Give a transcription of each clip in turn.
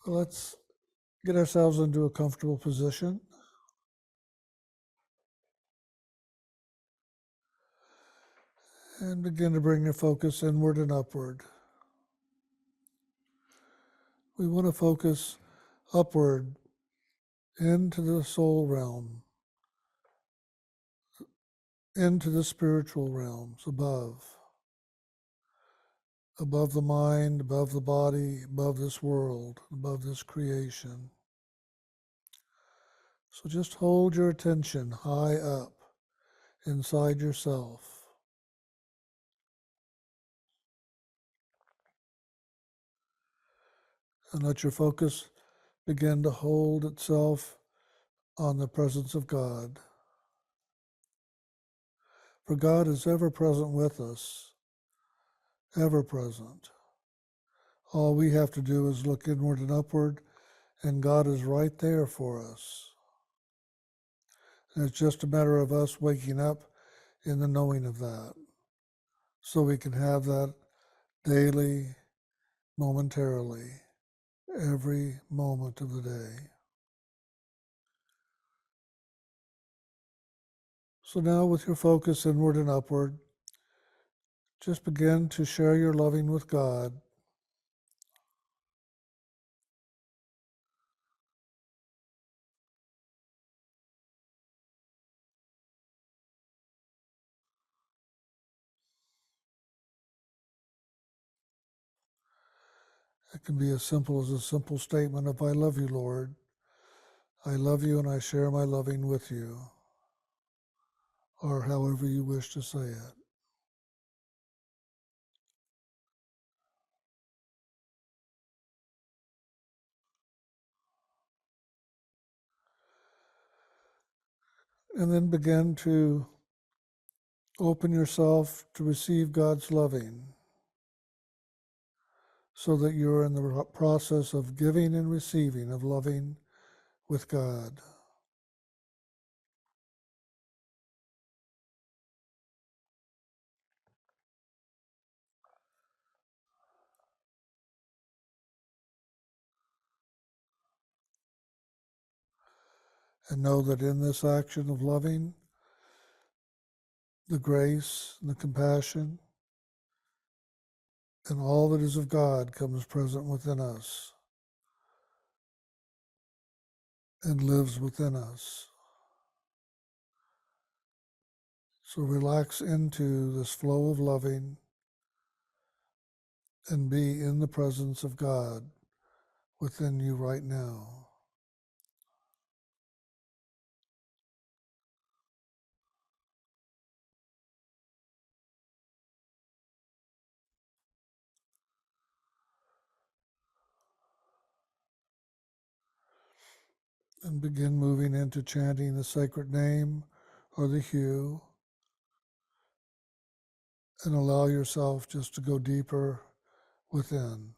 Let's get ourselves into a comfortable position. And begin to bring your focus inward and upward. We want to focus upward into the soul realm, into the spiritual realms above the mind, above the body, above this world, above this creation. So just hold your attention high up inside yourself. And let your focus begin to hold itself on the presence of God. For God is ever present with us, ever present. All we have to do is look inward and upward, and God is right there for us. And it's just a matter of us waking up in the knowing of that, so we can have that daily, momentarily, every moment of the day. So now with your focus inward and upward, just begin to share your loving with God. It can be as simple as a simple statement of, I love you, Lord. I love you and I share my loving with you, or however you wish to say it. And then begin to open yourself to receive God's loving, so that you're in the process of giving and receiving, of loving with God. And know that in this action of loving, the grace and the compassion and all that is of God comes present within us and lives within us. So relax into this flow of loving and be in the presence of God within you right now. And begin moving into chanting the sacred name or the hue, and allow yourself just to go deeper within.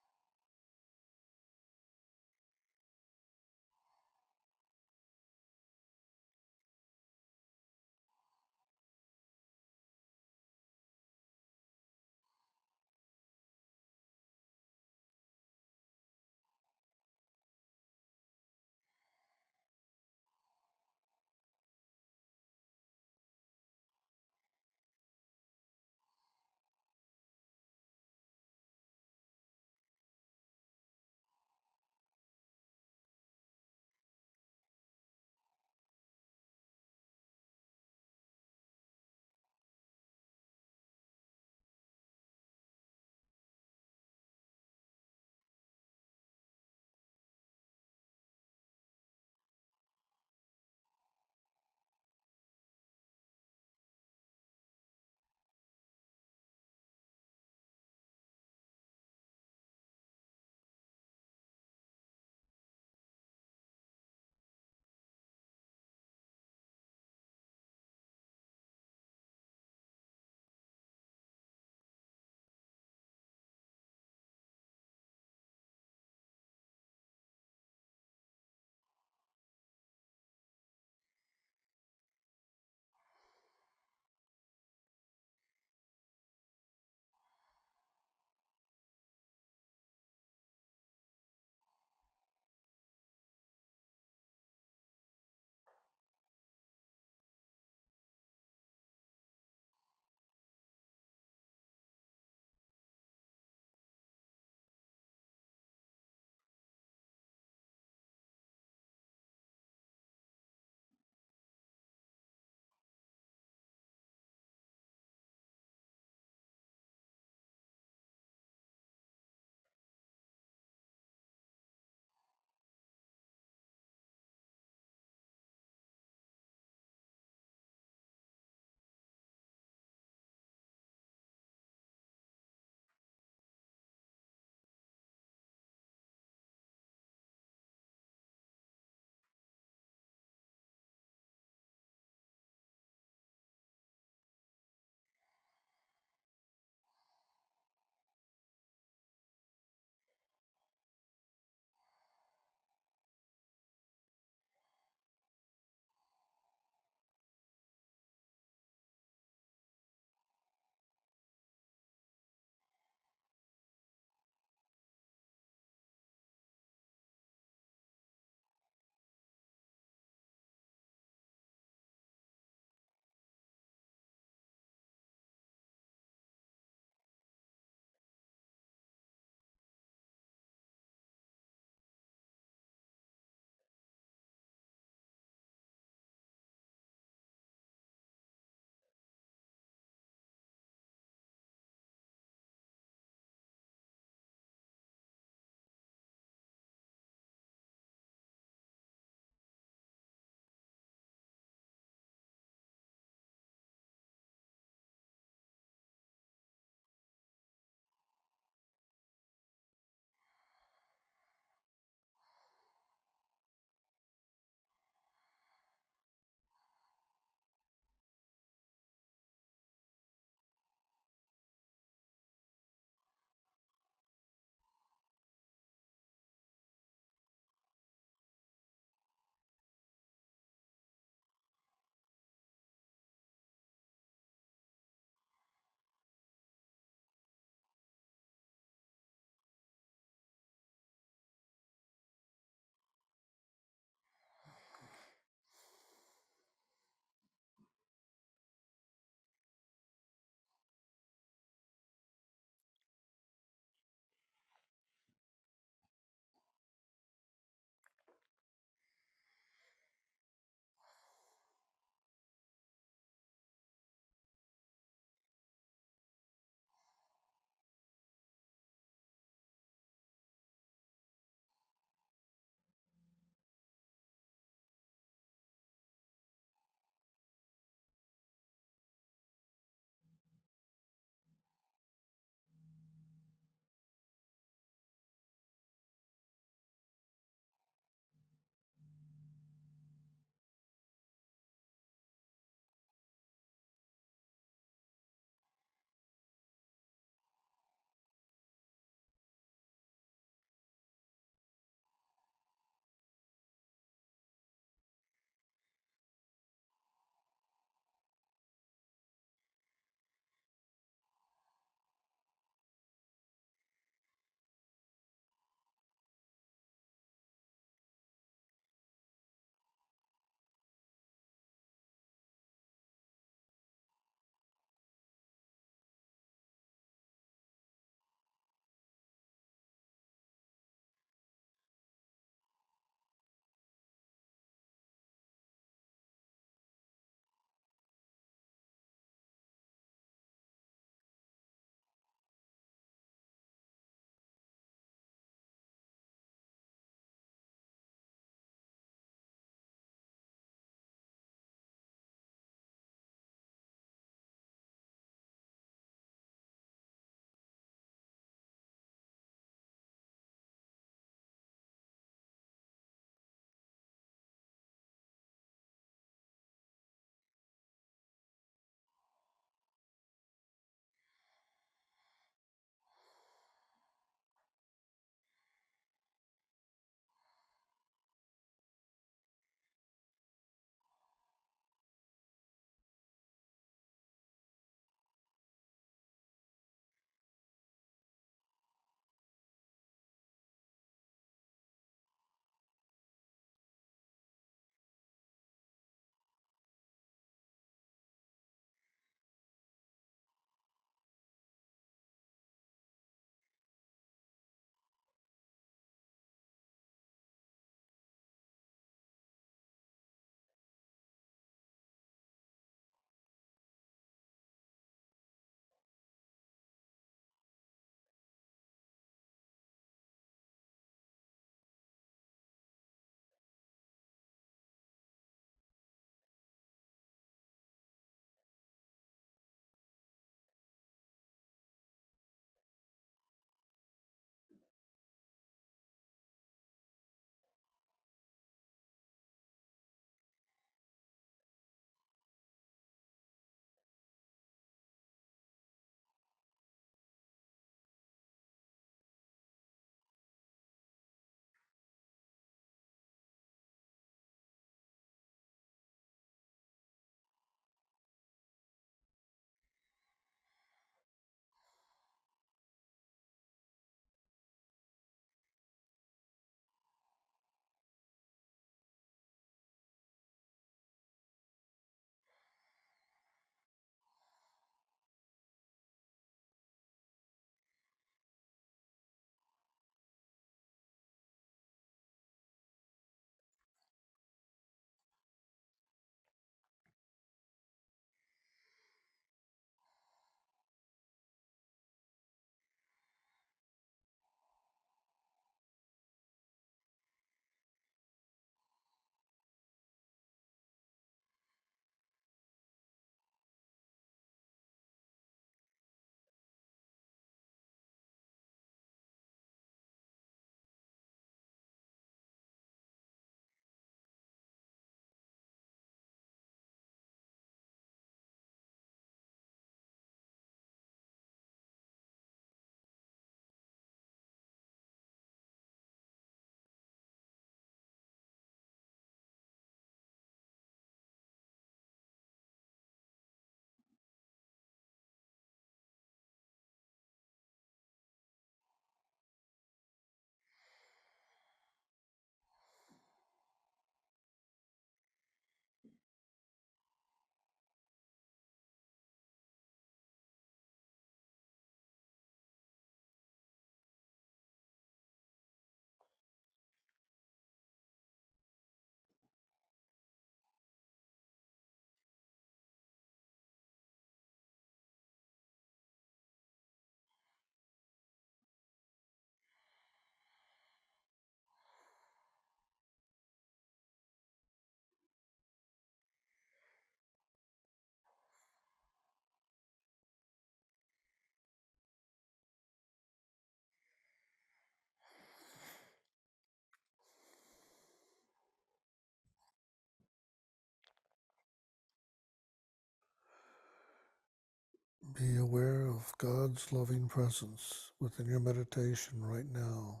Be aware of God's loving presence within your meditation right now.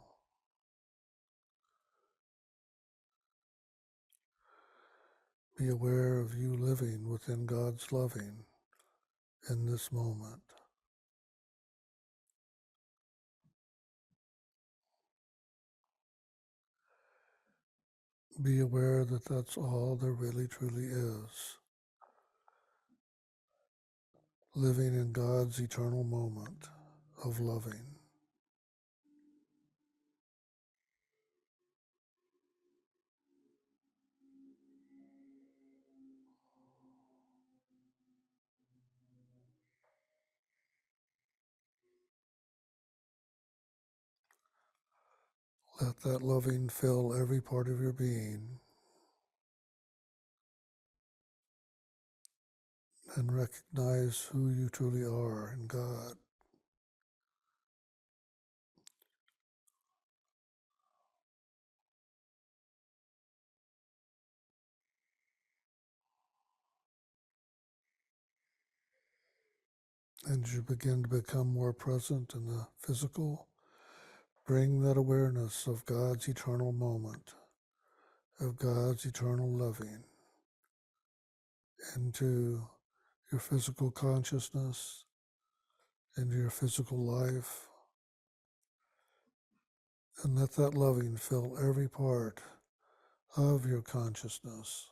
Be aware of you living within God's loving in this moment. Be aware that that's all there really truly is. Living in God's eternal moment of loving. Let that loving fill every part of your being, and recognize who you truly are in God. And as you begin to become more present in the physical, bring that awareness of God's eternal moment, of God's eternal loving, into your physical consciousness, into your physical life, and let that loving fill every part of your consciousness.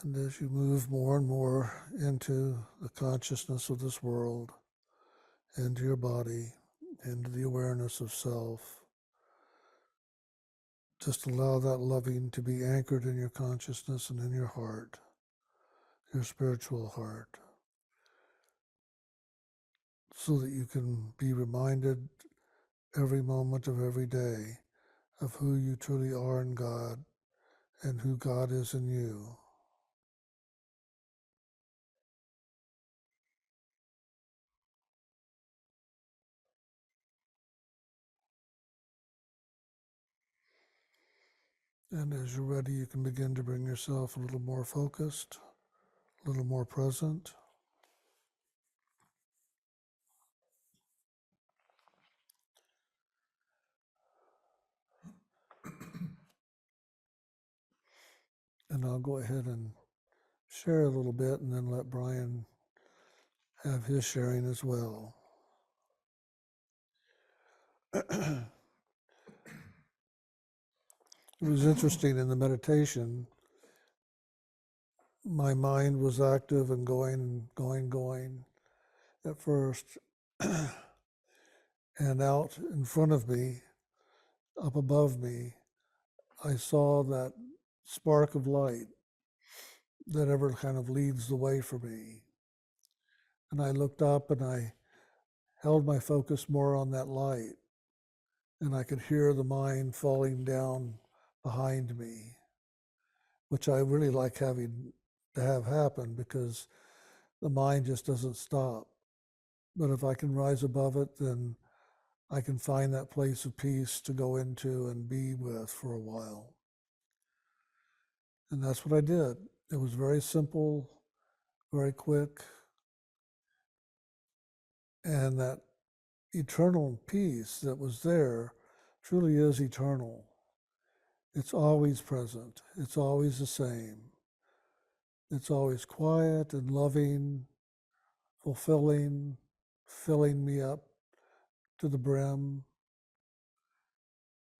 And as you move more and more into the consciousness of this world, into your body, into the awareness of self, just allow that loving to be anchored in your consciousness and in your heart, your spiritual heart, so that you can be reminded every moment of every day of who you truly are in God and who God is in you. And as you're ready, you can begin to bring yourself a little more focused, a little more present. And I'll go ahead and share a little bit and then let Brian have his sharing as well. It was interesting in the meditation, my mind was active and going at first. And out in front of me, up above me, I saw that spark of light that ever kind of leads the way for me. And I looked up and I held my focus more on that light, and I could hear the mind falling down behind me, which I really like having to have happen because the mind just doesn't stop. But if I can rise above it, then I can find that place of peace to go into and be with for a while. And that's what I did. It was very simple, very quick, and that eternal peace that was there truly is eternal. It's always present. It's always the same. It's always quiet and loving, fulfilling, filling me up to the brim,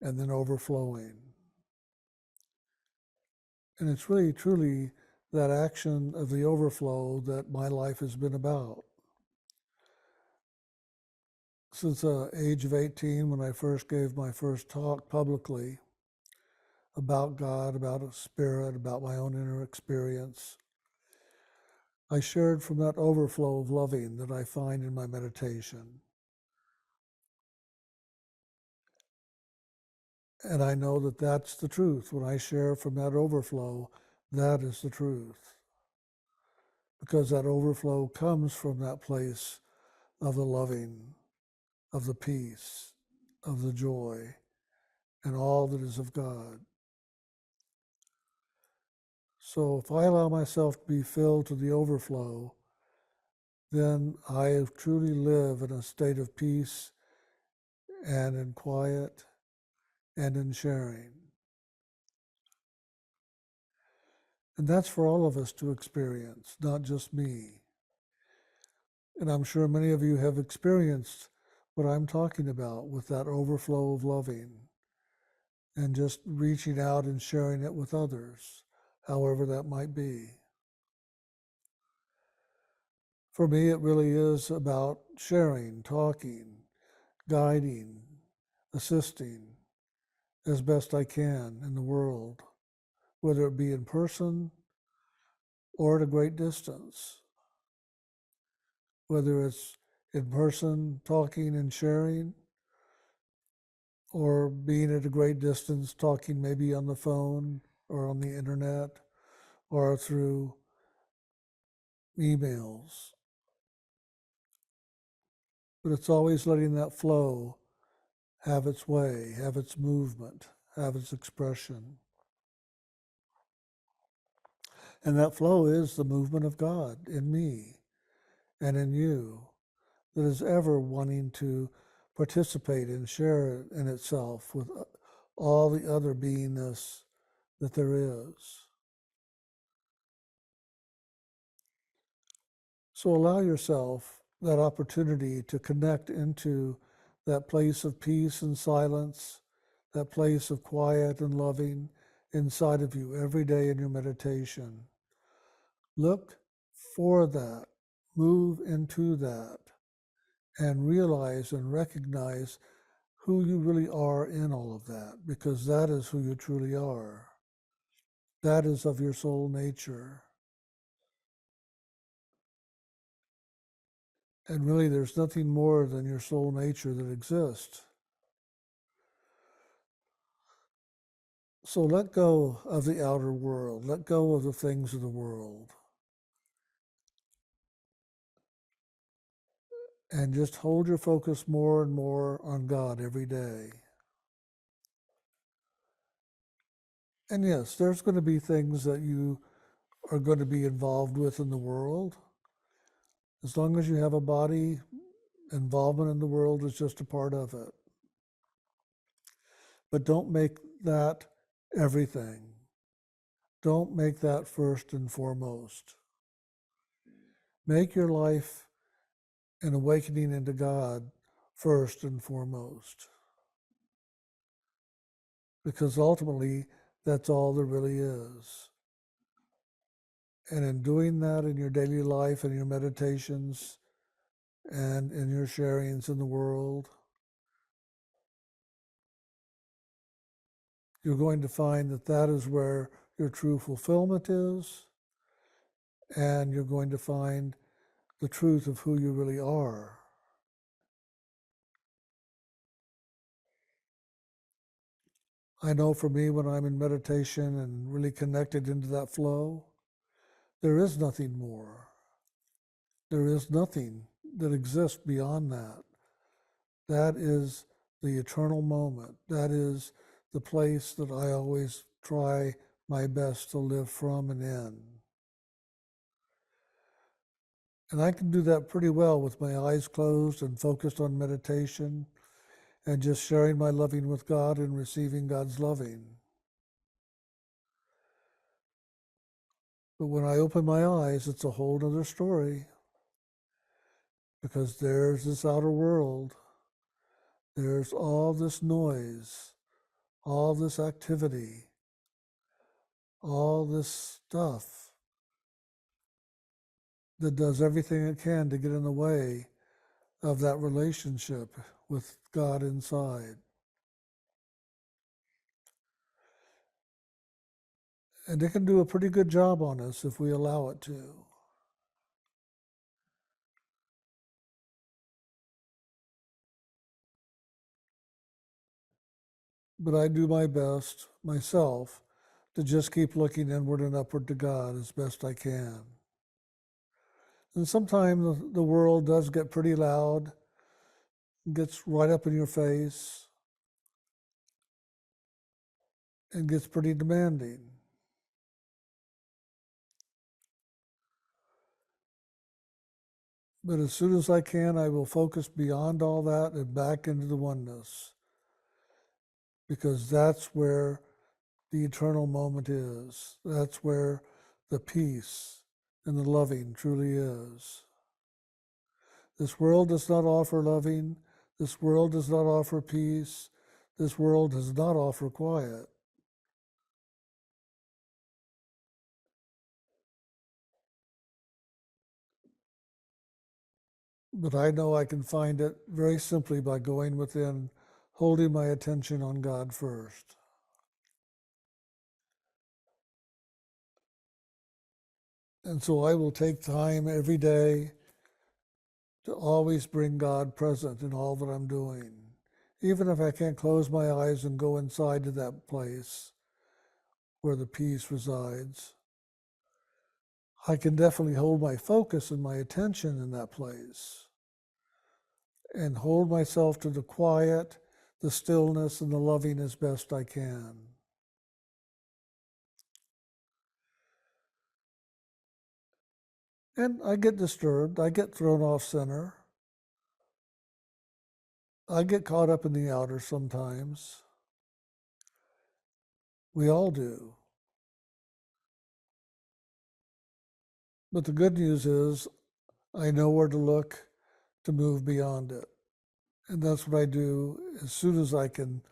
and then overflowing. And it's really, truly that action of the overflow that my life has been about. Since the age of 18, when I first gave my first talk publicly about God, about a spirit, about my own inner experience, I shared from that overflow of loving that I find in my meditation. And I know that that's the truth. When I share from that overflow, that is the truth. Because that overflow comes from that place of the loving, of the peace, of the joy, and all that is of God. So if I allow myself to be filled to the overflow, then I truly live in a state of peace and in quiet and in sharing. And that's for all of us to experience, not just me. And I'm sure many of you have experienced what I'm talking about with that overflow of loving and just reaching out and sharing it with others, however that might be. For me, it really is about sharing, talking, guiding, assisting as best I can in the world, whether it be in person or at a great distance, whether it's in person, talking and sharing, or being at a great distance, talking maybe on the phone or on the internet or through emails. But it's always letting that flow have its way, have its movement, have its expression. And that flow is the movement of God in me and in you that is ever wanting to participate and share in itself with all the other beingness that there is. So allow yourself that opportunity to connect into that place of peace and silence, that place of quiet and loving inside of you every day in your meditation. Look for that, move into that, and realize and recognize who you really are in all of that, because that is who you truly are. That is of your soul nature. And really, there's nothing more than your soul nature that exists. So let go of the outer world. Let go of the things of the world. And just hold your focus more and more on God every day. And yes, there's going to be things that you are going to be involved with in the world. As long as you have a body, involvement in the world is just a part of it. But don't make that everything. Don't make that first and foremost. Make your life an awakening into God first and foremost. Because ultimately, that's all there really is. And in doing that in your daily life and your meditations and in your sharings in the world, you're going to find that that is where your true fulfillment is, and you're going to find the truth of who you really are. I know for me, when I'm in meditation and really connected into that flow, there is nothing more. There is nothing that exists beyond that. That is the eternal moment. That is the place that I always try my best to live from and in. And I can do that pretty well with my eyes closed and focused on meditation and just sharing my loving with God and receiving God's loving. But when I open my eyes, it's a whole other story, because there's this outer world. There's all this noise, all this activity, all this stuff that does everything it can to get in the way of that relationship with God inside. And it can do a pretty good job on us if we allow it to. But I do my best myself to just keep looking inward and upward to God as best I can. And sometimes the world does get pretty loud, gets right up in your face, and gets pretty demanding. But as soon as I can, I will focus beyond all that and back into the oneness, because that's where the eternal moment is. That's where the peace and the loving truly is. This world does not offer loving. This world does not offer peace. This world does not offer quiet. But I know I can find it very simply by going within, holding my attention on God first. And so I will take time every day to always bring God present in all that I'm doing. Even if I can't close my eyes and go inside to that place where the peace resides, I can definitely hold my focus and my attention in that place and hold myself to the quiet, the stillness, and the loving as best I can. And I get disturbed. I get thrown off center. I get caught up in the outer sometimes. We all do. But the good news is I know where to look to move beyond it. And that's what I do as soon as I can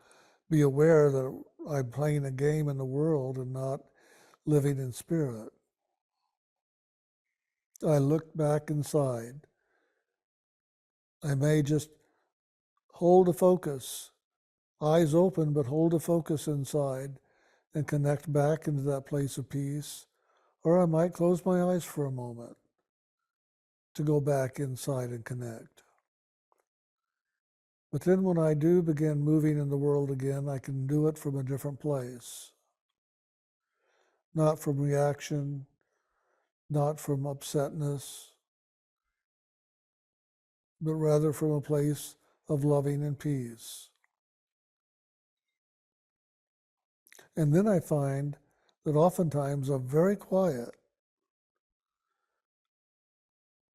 be aware that I'm playing a game in the world and not living in spirit. I look back inside. I may just hold a focus, eyes open, but hold a focus inside and connect back into that place of peace. Or I might close my eyes for a moment to go back inside and connect. But then when I do begin moving in the world again, I can do it from a different place. Not from reaction, not from upsetness, but rather from a place of loving and peace. And then I find that oftentimes I'm very quiet.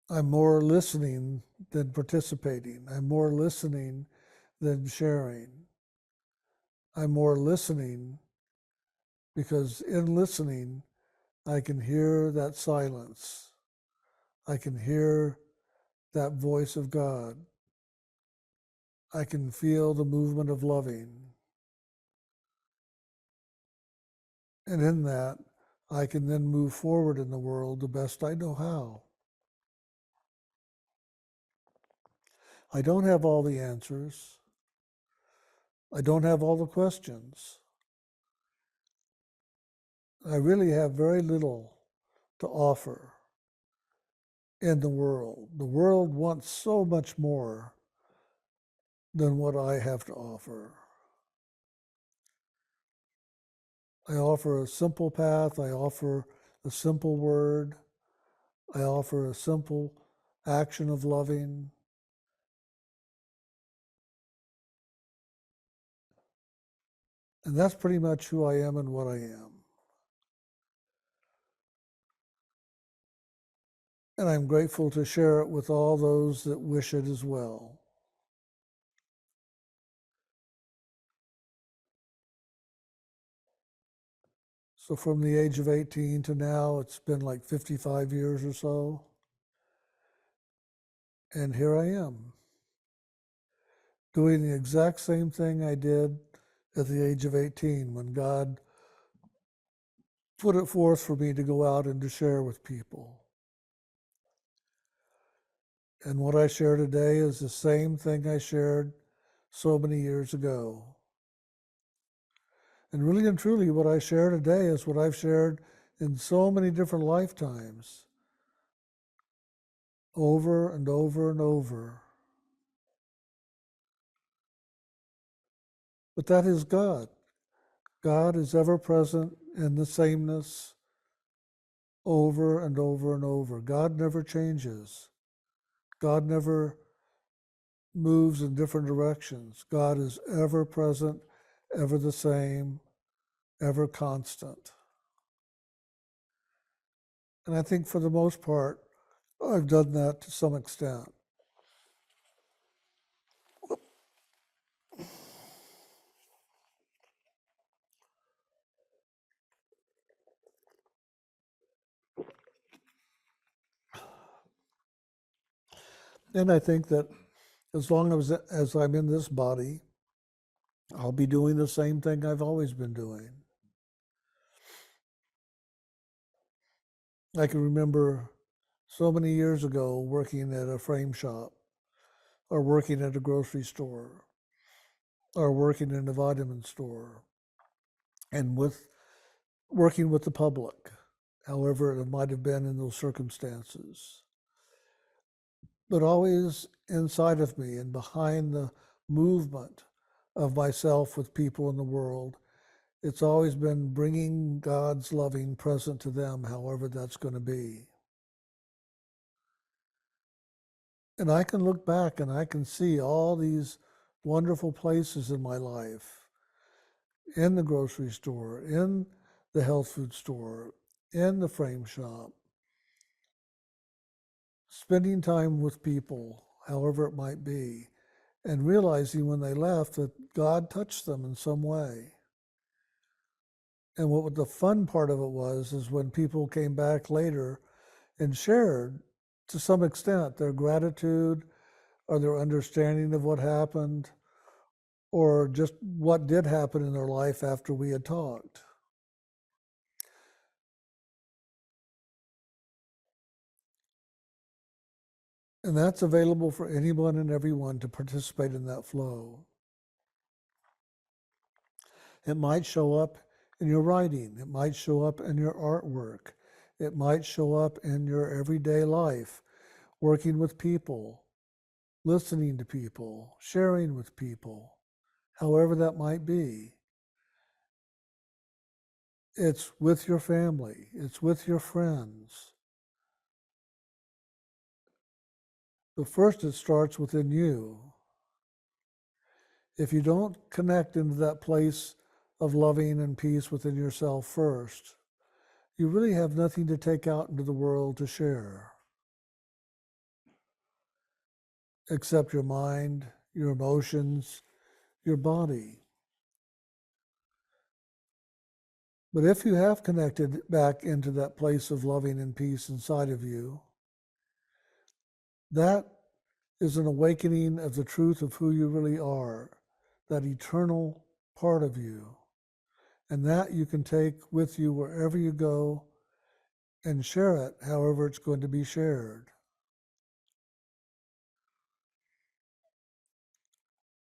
I'm more listening than participating. I'm more listening than sharing. I'm more listening because in listening, I can hear that silence. I can hear that voice of God. I can feel the movement of loving. And in that, I can then move forward in the world the best I know how. I don't have all the answers. I don't have all the questions. I really have very little to offer in the world. The world wants so much more than what I have to offer. I offer a simple path. I offer a simple word. I offer a simple action of loving. And that's pretty much who I am and what I am. And I'm grateful to share it with all those that wish it as well. So from the age of 18 to now, it's been like 55 years or so. And here I am, doing the exact same thing I did at the age of 18 when God put it forth for me to go out and to share with people. And what I share today is the same thing I shared so many years ago. And really and truly, what I share today is what I've shared in so many different lifetimes, over and over and over. But that is God. God is ever present in the sameness over and over and over. God never changes. God never moves in different directions. God is ever present, ever the same, ever constant. And I think for the most part, I've done that to some extent. And I think that as long as I'm in this body, I'll be doing the same thing I've always been doing. I can remember so many years ago working at a frame shop, or working at a grocery store, or working in a vitamin store, and working with the public, however it might have been in those circumstances. But always inside of me and behind the movement of myself with people in the world, it's always been bringing God's loving present to them, however that's going to be. And I can look back and I can see all these wonderful places in my life, in the grocery store, in the health food store, in the frame shop, spending time with people, however it might be, and realizing when they left that God touched them in some way. And what the fun part of it was is when people came back later and shared, to some extent, their gratitude or their understanding of what happened, or just what did happen in their life after we had talked. And that's available for anyone and everyone to participate in that flow. It might show up in your writing. It might show up in your artwork. It might show up in your everyday life, working with people, listening to people, sharing with people, however that might be. It's with your family. It's with your friends. But first it starts within you. If you don't connect into that place of loving and peace within yourself first, you really have nothing to take out into the world to share, except your mind, your emotions, your body. But if you have connected back into that place of loving and peace inside of you, that is an awakening of the truth of who you really are, that eternal part of you. And that you can take with you wherever you go and share it however it's going to be shared.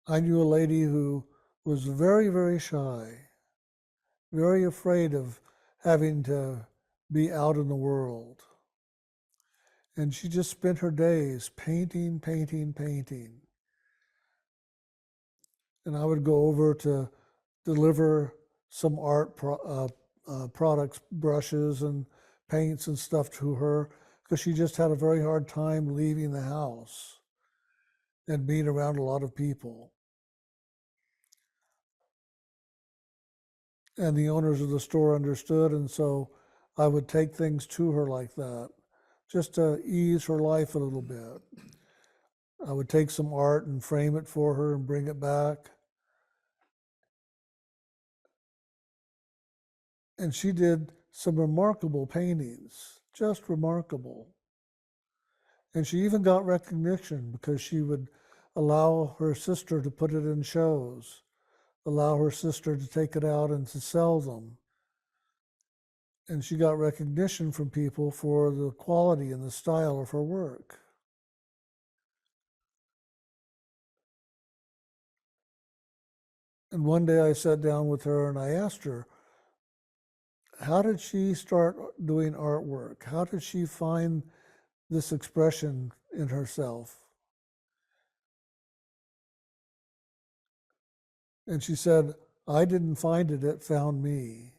I knew a lady who was very, very shy, very afraid of having to be out in the world. And she just spent her days painting, painting, painting. And I would go over to deliver some products, brushes and paints and stuff to her, because she just had a very hard time leaving the house and being around a lot of people. And the owners of the store understood, and so I would take things to her like that, just to ease her life a little bit. I would take some art and frame it for her and bring it back. And she did some remarkable paintings, just remarkable. And she even got recognition because she would allow her sister to put it in shows, allow her sister to take it out and to sell them. And she got recognition from people for the quality and the style of her work. And one day I sat down with her and I asked her, how did she start doing artwork? How did she find this expression in herself? And she said, I didn't find it, it found me.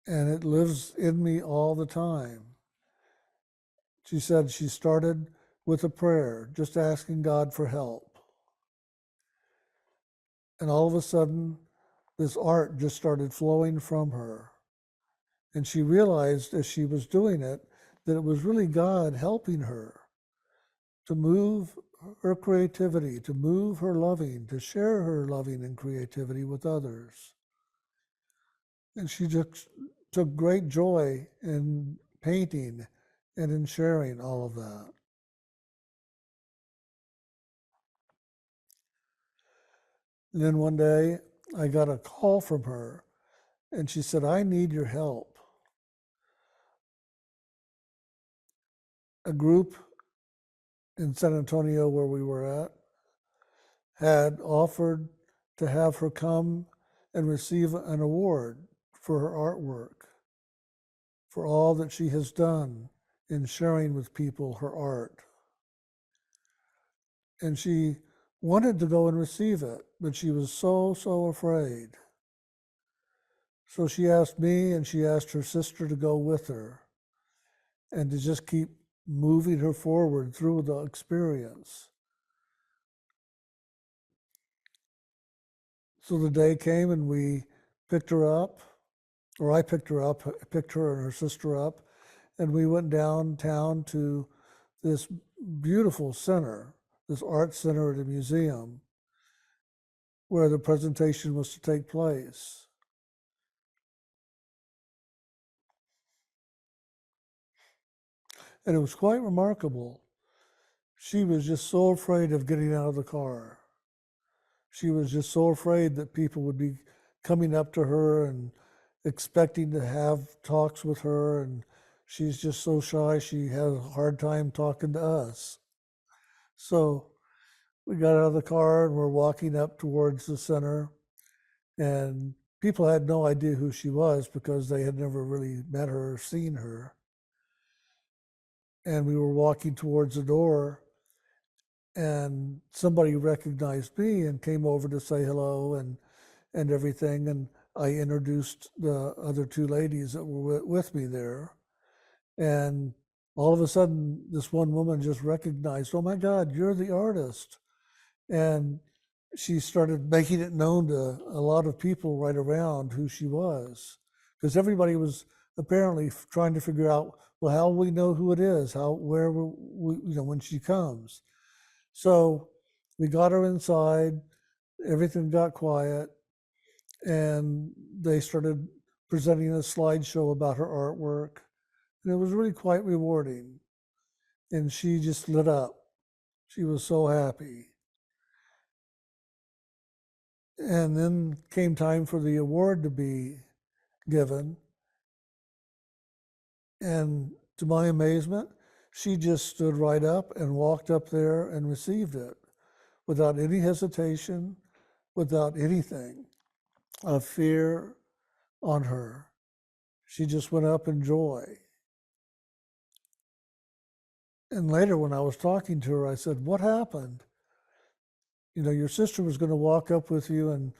And it lives in me all the time. She said she started with a prayer, just asking God for help. And all of a sudden, this art just started flowing from her. And she realized as she was doing it that it was really God helping her to move her creativity, to move her loving, to share her loving and creativity with others. And she just took great joy in painting and in sharing all of that. And then one day I got a call from her and she said, I need your help. A group in San Antonio where we were at had offered to have her come and receive an award for her artwork, for all that she has done in sharing with people her art. And she wanted to go and receive it, but she was so afraid. So she asked me and she asked her sister to go with her and to just keep moving her forward through the experience. So the day came and we picked her up, or I picked her up, picked her and her sister up, and we went downtown to this beautiful center, this art center at a museum, where the presentation was to take place. And it was quite remarkable. She was just so afraid of getting out of the car. She was just so afraid that people would be coming up to her and expecting to have talks with her, and she's just so shy she has a hard time talking to us. So we got out of the car and we're walking up towards the center, and people had no idea who she was because they had never really met her or seen her. And we were walking towards the door, and somebody recognized me and came over to say hello and everything. And I introduced the other two ladies that were with me there. And all of a sudden, this one woman just recognized, oh my God, you're the artist. And she started making it known to a lot of people right around who she was, because everybody was apparently trying to figure out, well, how will we know who it is? Where will we, when she comes? So we got her inside, everything got quiet, and they started presenting a slideshow about her artwork. And it was really quite rewarding. And she just lit up. She was so happy. And then came time for the award to be given. And to my amazement, she just stood right up and walked up there and received it without any hesitation, without anything of fear on her. She just went up in joy. And later, when I was talking to her, I said, what happened? Your sister was going to walk up with you and,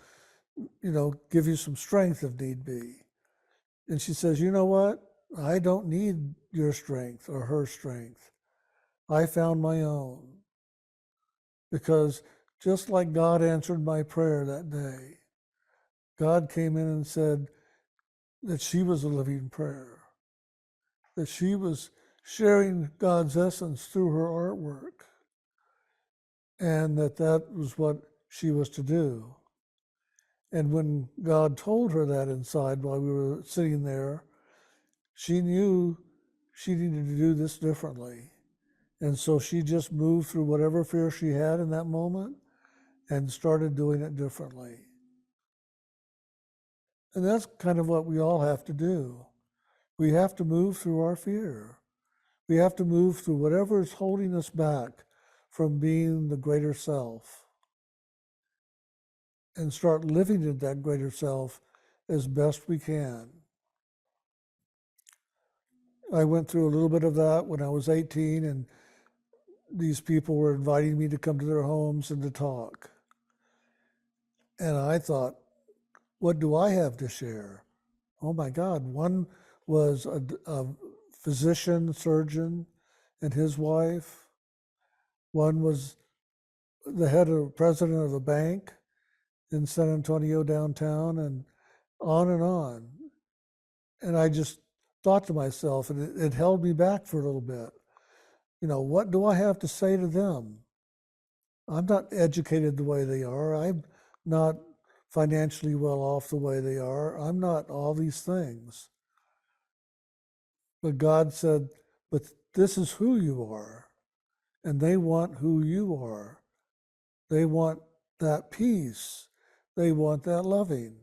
give you some strength if need be. And she says, you know what? I don't need your strength or her strength. I found my own. Because just like God answered my prayer that day, God came in and said that she was a living prayer, that she was sharing God's essence through her artwork, and that was what she was to do. And when God told her that inside while we were sitting there, she knew she needed to do this differently. And so she just moved through whatever fear she had in that moment and started doing it differently. And that's kind of what we all have to do. We have to move through our fear. We have to move through whatever is holding us back from being the greater self and start living in that greater self as best we can. I went through a little bit of that when I was 18, and these people were inviting me to come to their homes and to talk. And I thought, what do I have to share? Oh my God. One was a physician, surgeon, and his wife. One was the head of president of a bank in San Antonio downtown, and on and on. And I just thought to myself, and it held me back for a little bit. What do I have to say to them? I'm not educated the way they are. I'm not financially well off the way they are. I'm not all these things. But God said, but this is who you are. And they want who you are. They want that peace. They want that loving.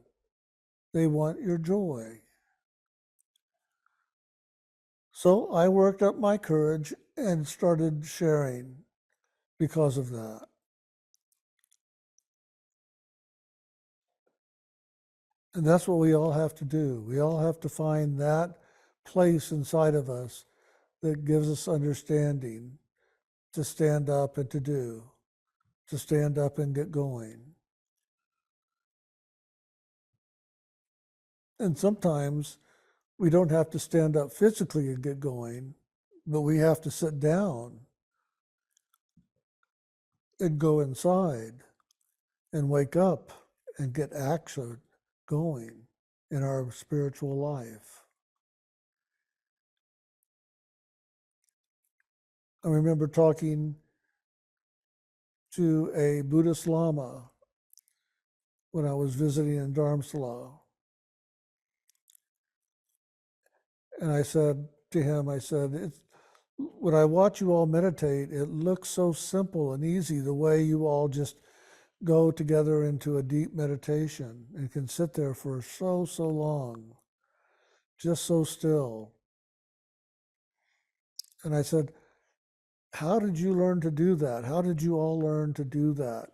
They want your joy. So I worked up my courage and started sharing because of that. And that's what we all have to do. We all have to find that place inside of us that gives us understanding to stand up and to do, to stand up and get going. And sometimes we don't have to stand up physically and get going, but we have to sit down and go inside and wake up and get action going in our spiritual life. I remember talking to a Buddhist Lama when I was visiting in Dharamsala. And I said to him, when I watch you all meditate, it looks so simple and easy the way you all just go together into a deep meditation and can sit there for so long, just so still. And I said, how did you learn to do that? How did you all learn to do that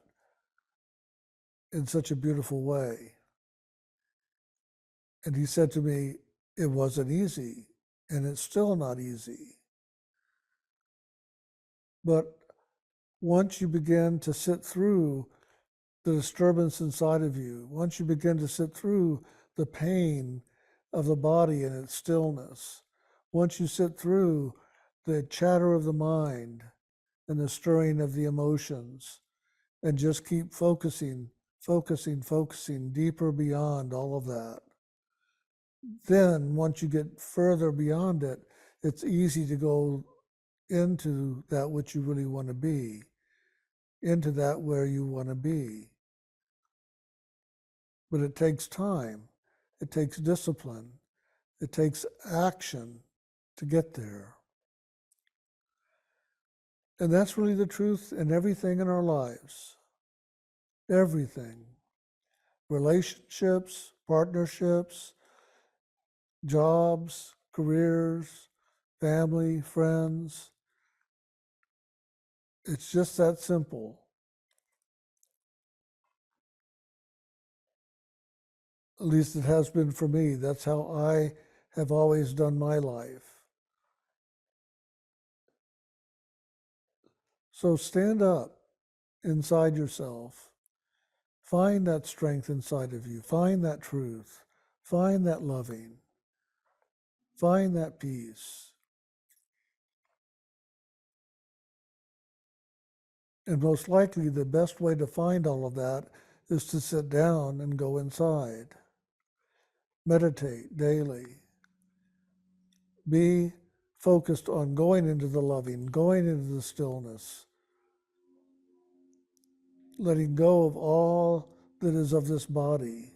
in such a beautiful way? And he said to me, it wasn't easy, and it's still not easy. But once you begin to sit through the disturbance inside of you, once you begin to sit through the pain of the body and its stillness, once you sit through the chatter of the mind and the stirring of the emotions, and just keep focusing deeper beyond all of that, then once you get further beyond it, it's easy to go into that which you really want to be, into that where you want to be. But it takes time, it takes discipline, it takes action to get there. And that's really the truth in everything in our lives. Everything. Relationships, partnerships, jobs, careers, family, friends. It's just that simple. At least it has been for me. That's how I have always done my life. So stand up inside yourself. Find that strength inside of you. Find that truth. Find that loving. Find that peace. And most likely, the best way to find all of that is to sit down and go inside. Meditate daily. Be focused on going into the loving, going into the stillness, letting go of all that is of this body,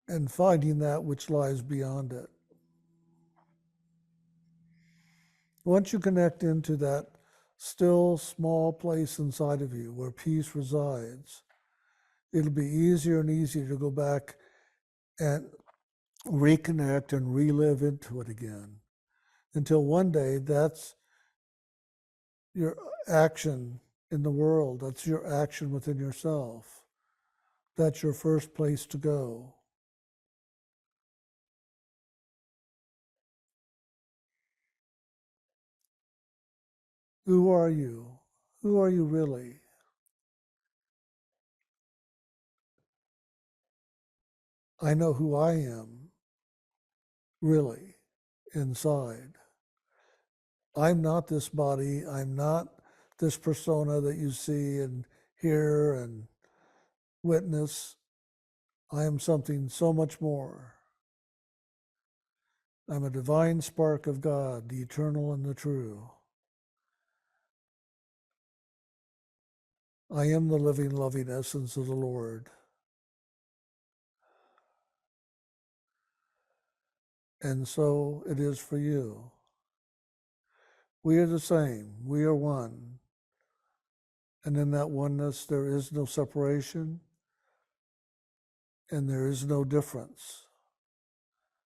and finding that which lies beyond it. Once you connect into that still small place inside of you where peace resides, it'll be easier and easier to go back and reconnect and relive into it again until one day that's your action in the world, that's your action within yourself. That's your first place to go. Who are you? Who are you really? I know who I am, really, inside. I'm not this body. I'm not this persona that you see and hear and witness. I am something so much more. I'm a divine spark of God, the eternal and the true. I am the living, loving essence of the Lord. And so it is for you. We are the same. We are one. And in that oneness, there is no separation and there is no difference.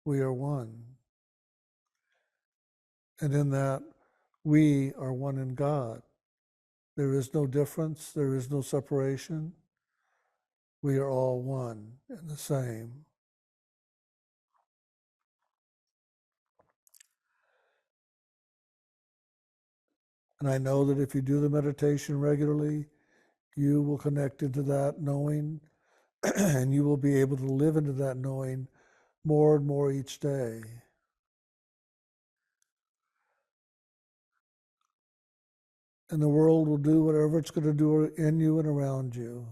We are one. And in that, we are one in God. There is no difference. There is no separation. We are all one and the same. And I know that if you do the meditation regularly, you will connect into that knowing and you will be able to live into that knowing more and more each day. And the world will do whatever it's going to do in you and around you.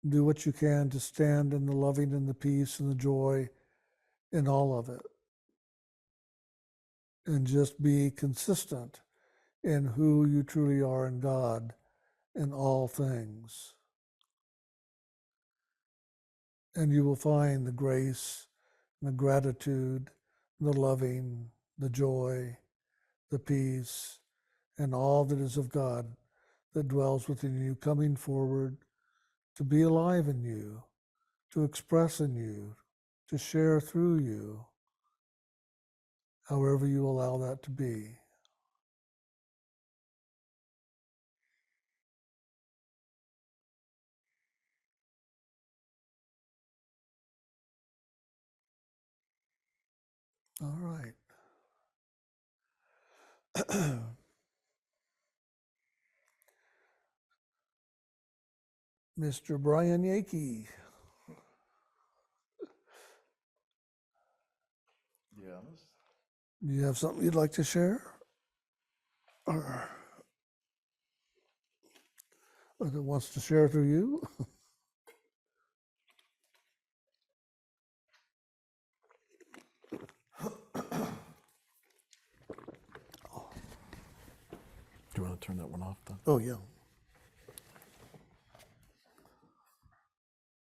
Do what you can to stand in the loving and the peace and the joy in all of it. And just be consistent in who you truly are in God in all things. And you will find the grace, the gratitude, the loving, the joy, the peace, and all that is of God that dwells within you coming forward to be alive in you, to express in you, to share through you, however you allow that to be. All right. Mr. Brian Yeakey. Yes. Do you have something you'd like to share? Or that wants to share through you? Do you want to turn that one off then? Oh, yeah.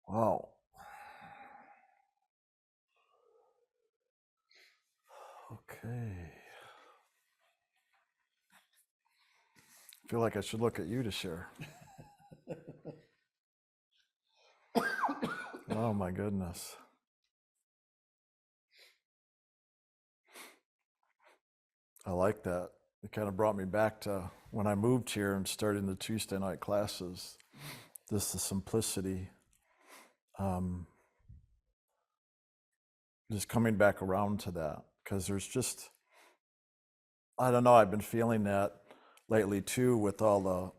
Wow. Okay. I feel like I should look at you to share. Oh my goodness. I like that. It kind of brought me back to when I moved here and started the Tuesday night classes. Just the simplicity. Just coming back around to that. Because there's just, I don't know, I've been feeling that lately too with all the,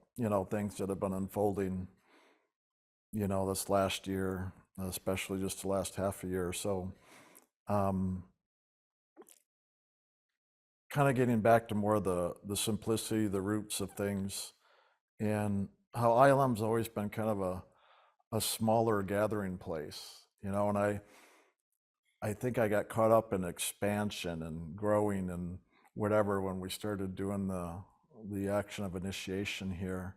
things that have been unfolding, this last year, especially just the last half a year or so. Kind of getting back to more of the simplicity, the roots of things, and how ILM's always been kind of a smaller gathering place, and I think I got caught up in expansion and growing and whatever when we started doing the action of initiation here.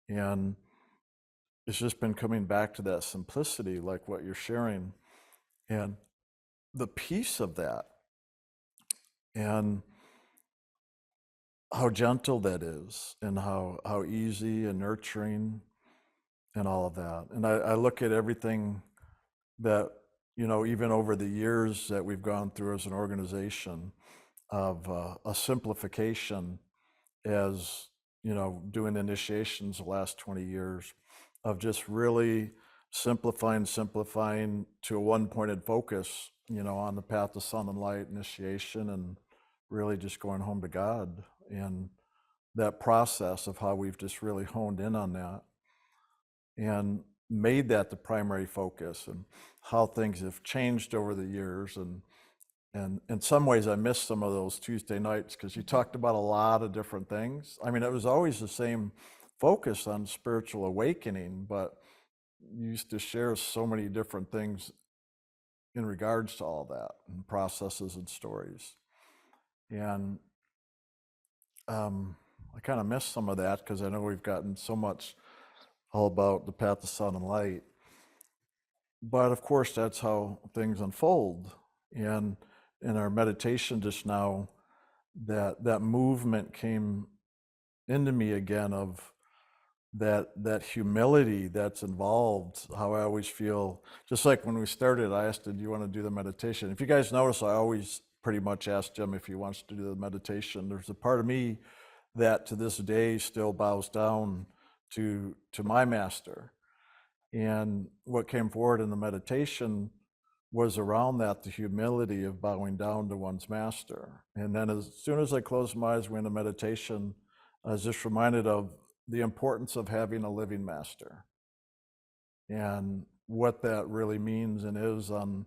And it's just been coming back to that simplicity, like what you're sharing, and the peace of that, and how gentle that is, and how easy and nurturing and all of that. And I look at everything that, even over the years that we've gone through as an organization of a simplification as, doing initiations the last 20 years of just really simplifying to a one-pointed focus, on the path to sun and light initiation, and really just going home to God, and that process of how we've just really honed in on that. And made that the primary focus, and how things have changed over the years. And in some ways, I missed some of those Tuesday nights because you talked about a lot of different things. I mean, it was always the same focus on spiritual awakening, but you used to share so many different things in regards to all that, and processes and stories. And I kind of missed some of that because I know we've gotten so much all about the path of sun and light. But of course, that's how things unfold. And in our meditation just now, that movement came into me again, of that humility that's involved. How I always feel, just like when we started, I asked, do you want to do the meditation? If you guys notice, I always pretty much ask Jim if he wants to do the meditation. There's a part of me that to this day still bows down to my master. And what came forward in the meditation was around that, the humility of bowing down to one's master. And then as soon as I closed my eyes, went into meditation, I was just reminded of the importance of having a living master and what that really means and is on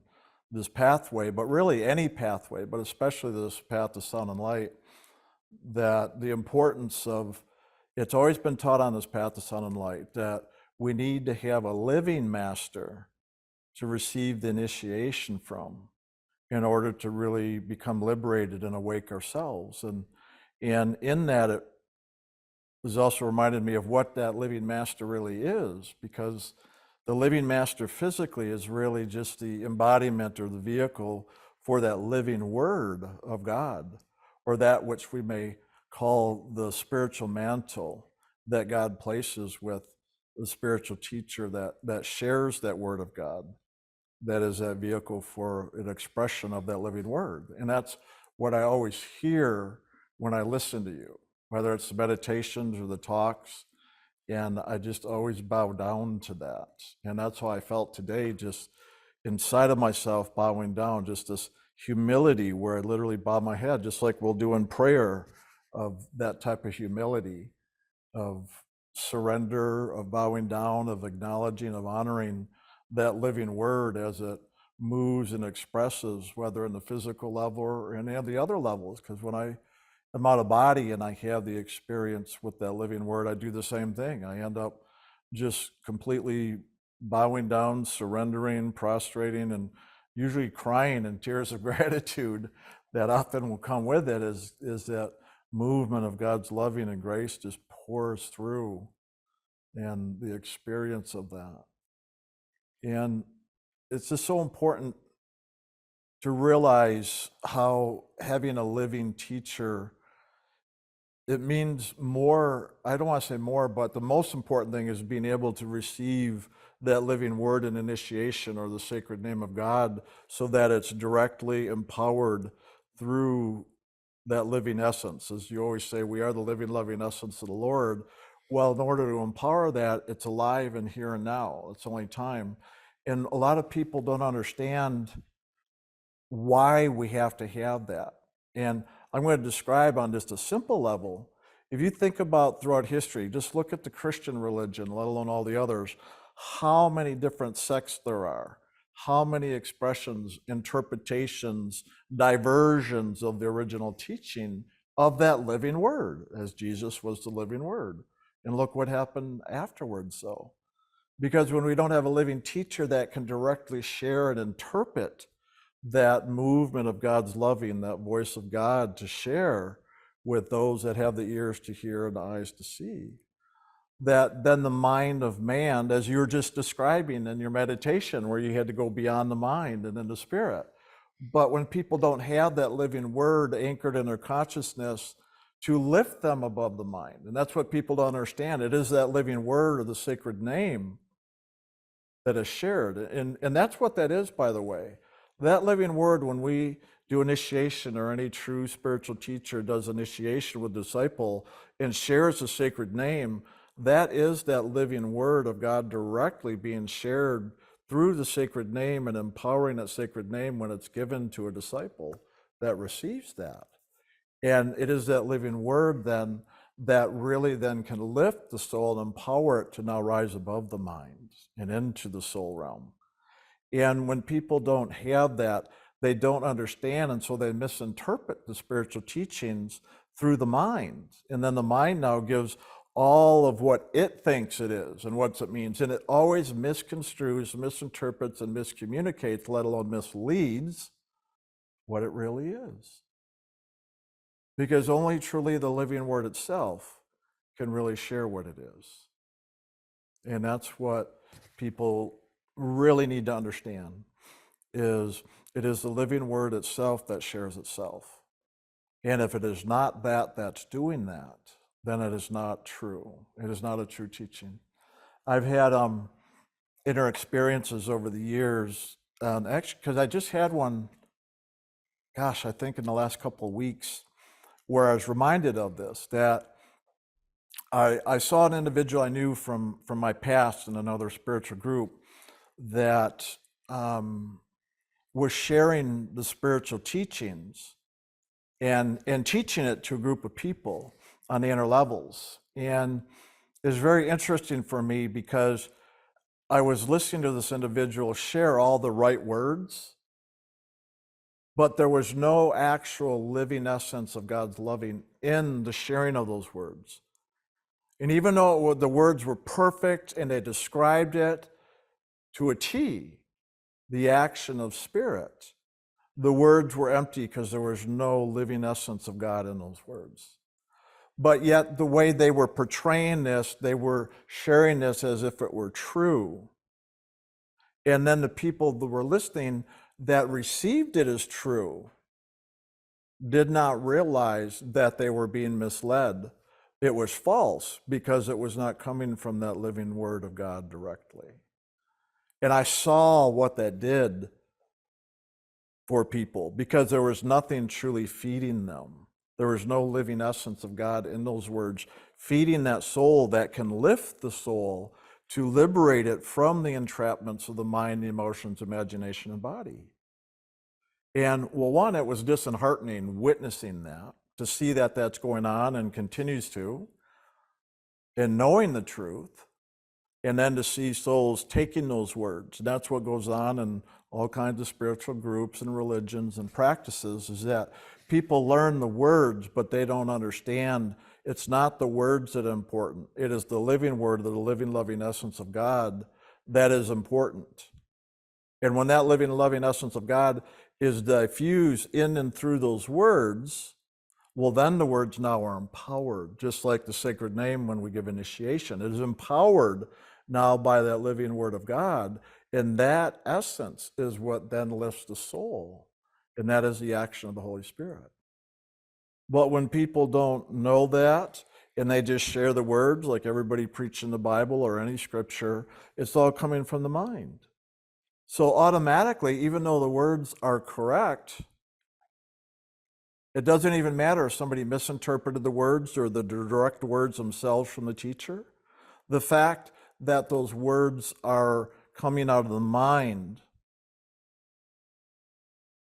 this pathway, but really any pathway, but especially this path of sun and light, that the importance of, it's always been taught on this path of sun and light, that we need to have a living master to receive the initiation from in order to really become liberated and awake ourselves. And in that, it was also reminded me of what that living master really is, because the living master physically is really just the embodiment or the vehicle for that living word of God, or that which we may call the spiritual mantle that God places with the spiritual teacher that shares that word of God, that is that vehicle for an expression of that living word. And that's what I always hear when I listen to you, whether it's the meditations or the talks. And I just always bow down to that. And that's how I felt today, just inside of myself, bowing down, just this humility where I literally bow my head, just like we'll do in prayer, of that type of humility, of surrender, of bowing down, of acknowledging, of honoring that living word as it moves and expresses, whether in the physical level or any of the other levels. Because when I am out of body and I have the experience with that living word, I do the same thing. I end up just completely bowing down, surrendering, prostrating, and usually crying in tears of gratitude that often will come with it, is that movement of God's loving and grace just pours through, and the experience of that. And it's just so important to realize how having a living teacher, it means more. I don't want to say more, but the most important thing is being able to receive that living word and initiation, or the sacred name of God, so that it's directly empowered through that living essence. As you always say, we are the living, loving essence of the Lord. Well, in order to empower that, it's alive and here and now. It's only time. And a lot of people don't understand why we have to have that. And I'm going to describe on just a simple level. If you think about throughout history, just look at the Christian religion, let alone all the others, how many different sects there are, how many expressions, interpretations, diversions of the original teaching of that living word, as Jesus was the living word. And look what happened afterwards, though. Because when we don't have a living teacher that can directly share and interpret that movement of God's loving, that voice of God to share with those that have the ears to hear and the eyes to see, that then the mind of man, as you were just describing in your meditation, where you had to go beyond the mind and into spirit. But when people don't have that living word anchored in their consciousness to lift them above the mind, and that's what people don't understand, it is that living word or the sacred name that is shared. And that's what that is, by the way. That living word, when we do initiation, or any true spiritual teacher does initiation with a disciple and shares the sacred name, that is that living word of God directly being shared through the sacred name, and empowering that sacred name when it's given to a disciple that receives that. And it is that living word then that really then can lift the soul and empower it to now rise above the mind and into the soul realm. And when people don't have that, they don't understand, and so they misinterpret the spiritual teachings through the mind. And then the mind now gives all of what it thinks it is and what it means. And it always misconstrues, misinterprets, and miscommunicates, let alone misleads what it really is. Because only truly the living word itself can really share what it is. And that's what people really need to understand, is it is the living word itself that shares itself. And if it is not that that's doing that, then it is not true. It is not a true teaching. I've had inner experiences over the years, actually, because I just had one, gosh, I think in the last couple of weeks, where I was reminded of this, that I saw an individual I knew from my past in another spiritual group that was sharing the spiritual teachings and teaching it to a group of people on the inner levels. And it was very interesting for me because I was listening to this individual share all the right words, but there was no actual living essence of God's loving in the sharing of those words. And even though the words were perfect and they described it to a T, the action of spirit, the words were empty because there was no living essence of God in those words. But yet the way they were portraying this, they were sharing this as if it were true. And then the people that were listening that received it as true did not realize that they were being misled. It was false because it was not coming from that living word of God directly. And I saw what that did for people because there was nothing truly feeding them. There was no living essence of God in those words, feeding that soul that can lift the soul to liberate it from the entrapments of the mind, the emotions, imagination, and body. And well, one, it was disheartening witnessing that, to see that that's going on and continues to, and knowing the truth, and then to see souls taking those words. That's what goes on in all kinds of spiritual groups and religions and practices, is that people learn the words, but they don't understand. It's not the words that are important. It is the living word, the living, loving essence of God that is important. And when that living, loving essence of God is diffused in and through those words, well, then the words now are empowered, just like the sacred name when we give initiation. It is empowered now by that living word of God. And that essence is what then lifts the soul. And that is the action of the Holy Spirit. But when people don't know that, and they just share the words like everybody preaching the Bible or any scripture, it's all coming from the mind. So automatically, even though the words are correct, it doesn't even matter if somebody misinterpreted the words or the direct words themselves from the teacher. The fact that those words are coming out of the mind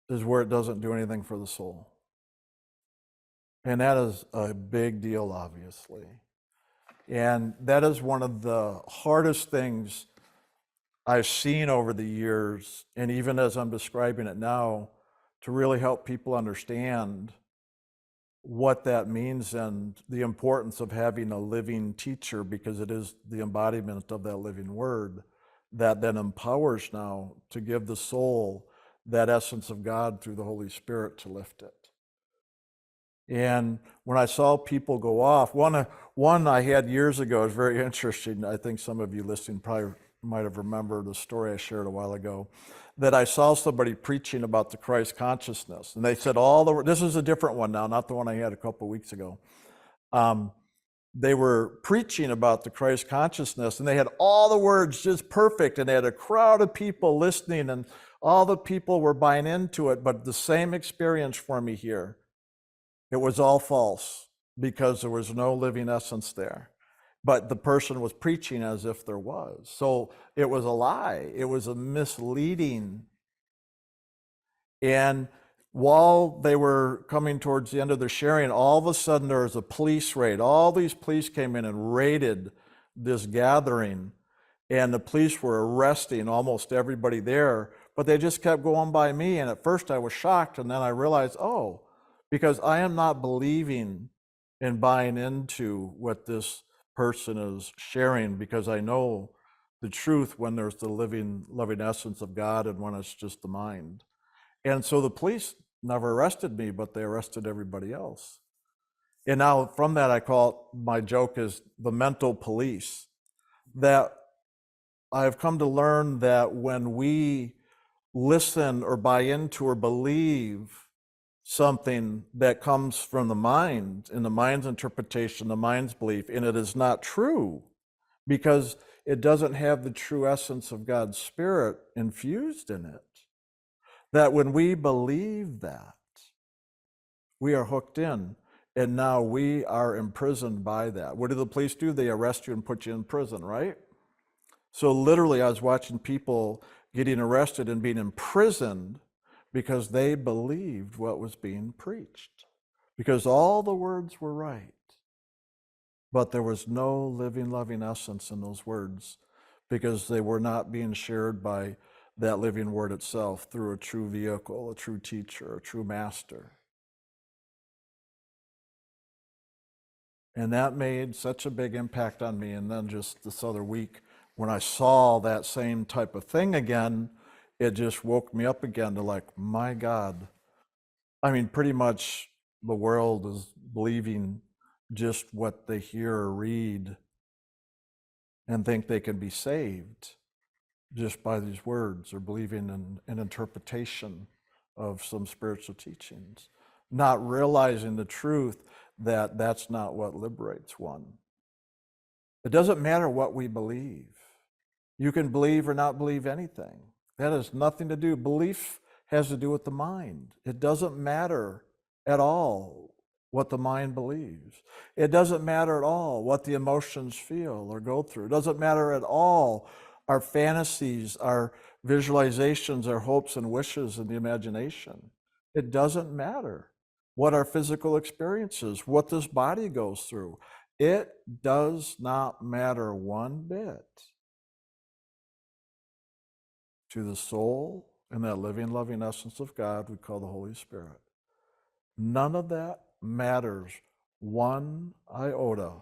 is where it doesn't do anything for the soul. And that is a big deal, obviously. And that is one of the hardest things I've seen over the years, and even as I'm describing it now, to really help people understand what that means and the importance of having a living teacher, because it is the embodiment of that living word that then empowers now to give the soul that essence of God through the Holy Spirit to lift it. And when I saw people go off, one I had years ago is very interesting. I think some of you listening probably might have remembered the story I shared a while ago, that I saw somebody preaching about the Christ consciousness. And they said this is a different one now, not the one I had a couple of weeks ago. They were preaching about the Christ consciousness, and they had all the words just perfect, and they had a crowd of people listening, and all the people were buying into it. But the same experience for me here. It was all false because there was no living essence there. But the person was preaching as if there was. So it was a lie. It was a misleading. And while they were coming towards the end of their sharing, all of a sudden there was a police raid. All these police came in and raided this gathering, and the police were arresting almost everybody there, but they just kept going by me. And at first I was shocked, and then I realized, oh, because I am not believing and buying into what this person is sharing, because I know the truth when there's the living, loving essence of God and when it's just the mind. And so the police never arrested me, but they arrested everybody else. And now from that, I call it, my joke is the mental police. That I've come to learn that when we listen or buy into or believe something that comes from the mind, in the mind's interpretation, the mind's belief, and it is not true because it doesn't have the true essence of God's Spirit infused in it, that when we believe that, we are hooked in, and now we are imprisoned by that. What do the police do? They arrest you and put you in prison, right? So literally, I was watching people getting arrested and being imprisoned because they believed what was being preached, because all the words were right, but there was no living, loving essence in those words because they were not being shared by that living word itself through a true vehicle, a true teacher, a true master. And that made such a big impact on me. And then just this other week, when I saw that same type of thing again, it just woke me up again to like, my God. I mean, pretty much the world is believing just what they hear or read and think they can be saved just by these words, or believing in an interpretation of some spiritual teachings, not realizing the truth that that's not what liberates one. It doesn't matter what we believe. You can believe or not believe anything. That has nothing to do. Belief has to do with the mind. It doesn't matter at all what the mind believes. It doesn't matter at all what the emotions feel or go through. It doesn't matter at all our fantasies, our visualizations, our hopes and wishes in the imagination. It doesn't matter what our physical experience is, what this body goes through. It does not matter one bit to the soul and that living, loving essence of God we call the Holy Spirit. None of that matters one iota,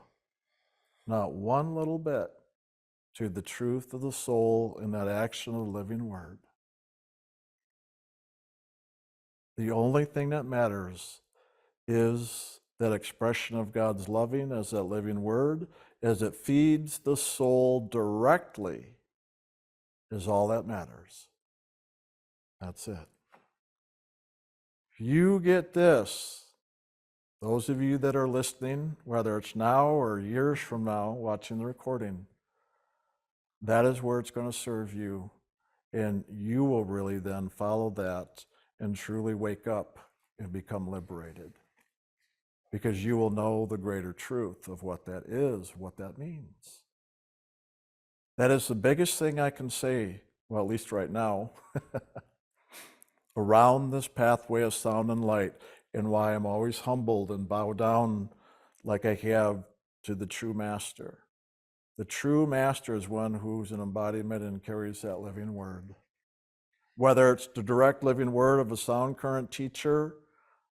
not one little bit, to the truth of the soul in that action of the living word. The only thing that matters is that expression of God's loving as that living word, as it feeds the soul directly, is all that matters. That's it. If you get this, those of you that are listening, whether it's now or years from now, watching the recording, that is where it's going to serve you. And you will really then follow that and truly wake up and become liberated. Because you will know the greater truth of what that is, what that means. That is the biggest thing I can say, well, at least right now, around this pathway of sound and light, and why I'm always humbled and bow down like I have to the true master. The true master is one who's an embodiment and carries that living word. Whether it's the direct living word of a sound current teacher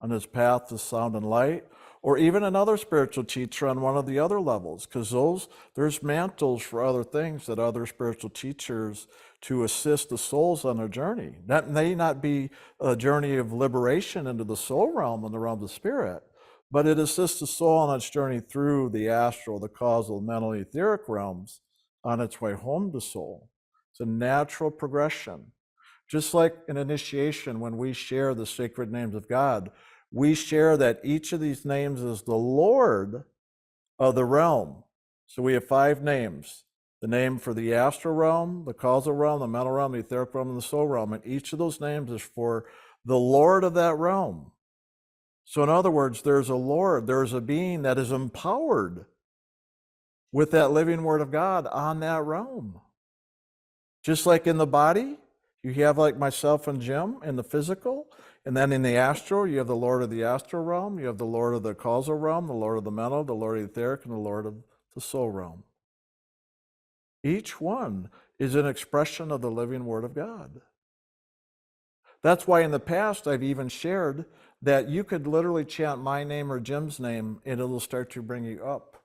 on his path to sound and light, or even another spiritual teacher on one of the other levels, because there's mantles for other things that other spiritual teachers to assist the souls on their journey. That may not be a journey of liberation into the soul realm and the realm of the spirit, but it assists the soul on its journey through the astral, the causal, mental, etheric realms on its way home to soul. It's a natural progression. Just like an initiation, when we share the sacred names of God, we share that each of these names is the Lord of the realm. So we have 5 names. The name for the astral realm, the causal realm, the mental realm, the etheric realm, and the soul realm. And each of those names is for the Lord of that realm. So in other words, there's a Lord, there's a being that is empowered with that living word of God on that realm. Just like in the body, you have like myself and Jim in the physical, And then in the astral, you have the Lord of the astral realm, you have the Lord of the causal realm, the Lord of the mental, the Lord of the etheric, and the Lord of the soul realm. Each one is an expression of the living Word of God. That's why in the past I've even shared that you could literally chant my name or Jim's name and it'll start to bring you up